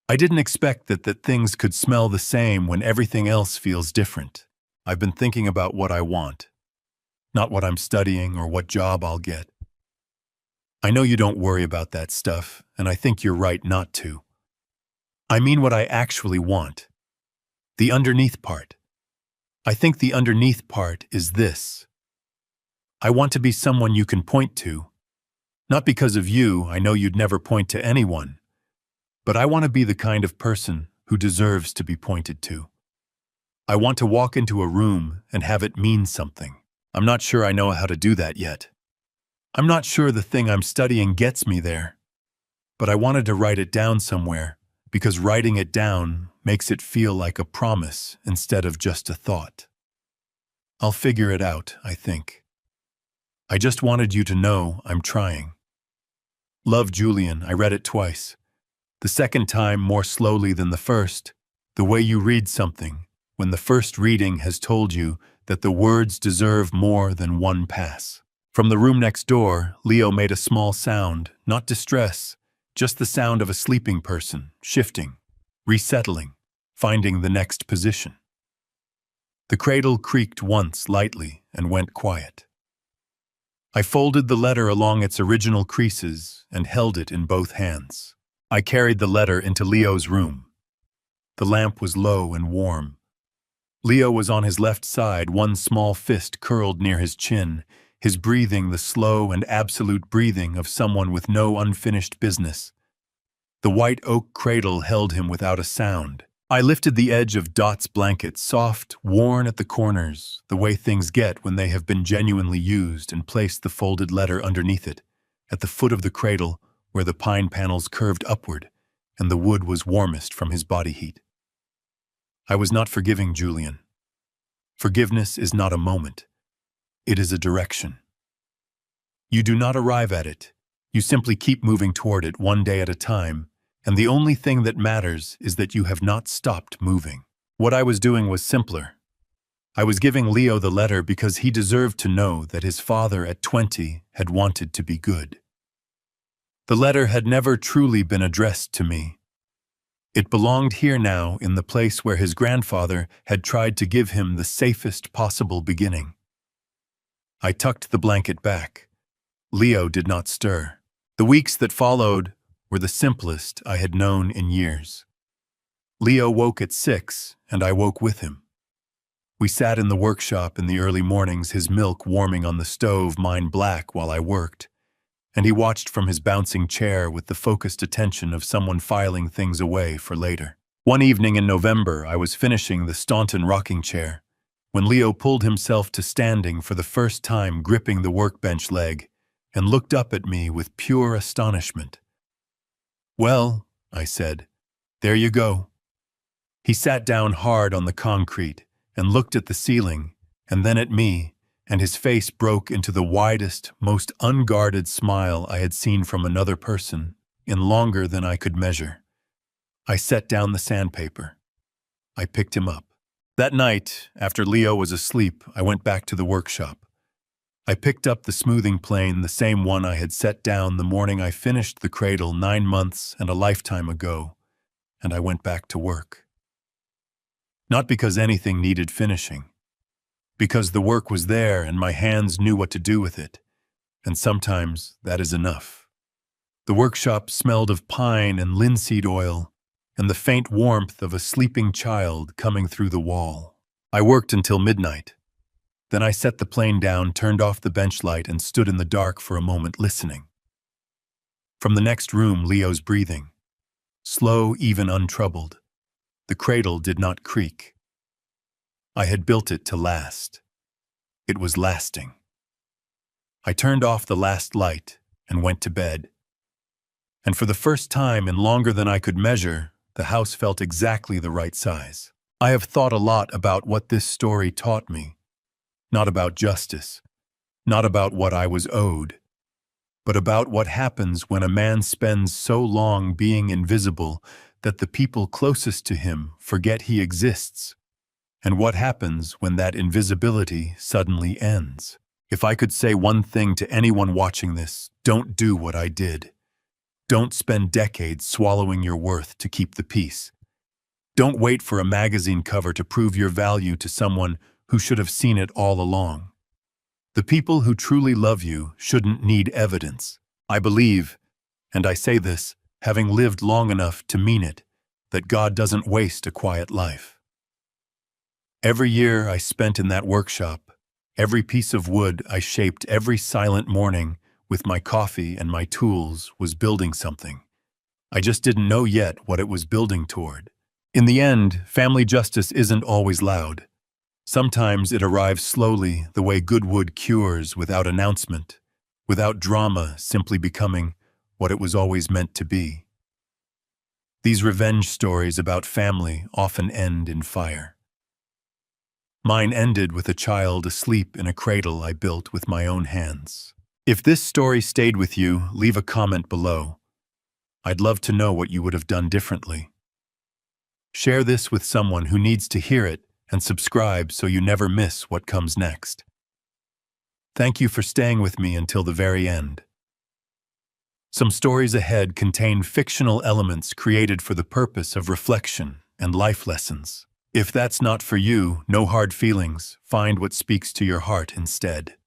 Speaker 1: I didn't expect that things could smell the same when everything else feels different. I've been thinking about what I want, not what I'm studying or what job I'll get. I know you don't worry about that stuff, and I think you're right not to. I mean what I actually want. The underneath part. I think the underneath part is this. I want to be someone you can point to. Not because of you, I know you'd never point to anyone. But I want to be the kind of person who deserves to be pointed to. I want to walk into a room and have it mean something. I'm not sure I know how to do that yet. I'm not sure the thing I'm studying gets me there. But I wanted to write it down somewhere, because writing it down makes it feel like a promise instead of just a thought. I'll figure it out, I think. I just wanted you to know I'm trying. Love, Julian. I read it twice. The second time more slowly than the first, the way you read something, when the first reading has told you that the words deserve more than one pass. From the room next door, Leo made a small sound, not distress, just the sound of a sleeping person, shifting, resettling, finding the next position. The cradle creaked once lightly and went quiet. I folded the letter along its original creases and held it in both hands. I carried the letter into Leo's room. The lamp was low and warm. Leo was on his left side, one small fist curled near his chin, his breathing the slow and absolute breathing of someone with no unfinished business. The white oak cradle held him without a sound, I lifted the edge of Dot's blanket, soft, worn at the corners, the way things get when they have been genuinely used, and placed the folded letter underneath it, at the foot of the cradle, where the pine panels curved upward, and the wood was warmest from his body heat. I was not forgiving Julian. Forgiveness is not a moment. It is a direction. You do not arrive at it. You simply keep moving toward it one day at a time, and the only thing that matters is that you have not stopped moving. What I was doing was simpler. I was giving Leo the letter because he deserved to know that his father at 20 had wanted to be good. The letter had never truly been addressed to me. It belonged here now, in the place where his grandfather had tried to give him the safest possible beginning. I tucked the blanket back. Leo did not stir. The weeks that followed were the simplest I had known in years. Leo woke at 6, and I woke with him. We sat in the workshop in the early mornings, his milk warming on the stove, mine black while I worked, and he watched from his bouncing chair with the focused attention of someone filing things away for later. One evening in November, I was finishing the Staunton rocking chair, when Leo pulled himself to standing for the first time, gripping the workbench leg, and looked up at me with pure astonishment. "Well," I said, "there you go." He sat down hard on the concrete and looked at the ceiling, and then at me, and his face broke into the widest, most unguarded smile I had seen from another person in longer than I could measure. I set down the sandpaper. I picked him up. That night, after Leo was asleep, I went back to the workshop. I picked up the smoothing plane, the same one I had set down the morning I finished the cradle 9 months and a lifetime ago, and I went back to work. Not because anything needed finishing, because the work was there and my hands knew what to do with it, and sometimes that is enough. The workshop smelled of pine and linseed oil, and the faint warmth of a sleeping child coming through the wall. I worked until midnight. Then I set the plane down, turned off the bench light, and stood in the dark for a moment, listening. From the next room, Leo's breathing. Slow, even untroubled. The cradle did not creak. I had built it to last. It was lasting. I turned off the last light and went to bed. And for the first time in longer than I could measure, the house felt exactly the right size. I have thought a lot about what this story taught me. Not about justice, not about what I was owed, but about what happens when a man spends so long being invisible that the people closest to him forget he exists, and what happens when that invisibility suddenly ends. If I could say one thing to anyone watching this, don't do what I did. Don't spend decades swallowing your worth to keep the peace. Don't wait for a magazine cover to prove your value to someone who should have seen it all along. The people who truly love you shouldn't need evidence. I believe, and I say this, having lived long enough to mean it, that God doesn't waste a quiet life. Every year I spent in that workshop, every piece of wood I shaped every silent morning with my coffee and my tools was building something. I just didn't know yet what it was building toward. In the end, family justice isn't always loud. Sometimes it arrives slowly, the way good wood cures, without announcement, without drama, simply becoming what it was always meant to be. These revenge stories about family often end in fire. Mine ended with a child asleep in a cradle I built with my own hands. If this story stayed with you, leave a comment below. I'd love to know what you would have done differently. Share this with someone who needs to hear it, and subscribe so you never miss what comes next. Thank you for staying with me until the very end. Some stories ahead contain fictional elements created for the purpose of reflection and life lessons. If that's not for you, no hard feelings. Find what speaks to your heart instead.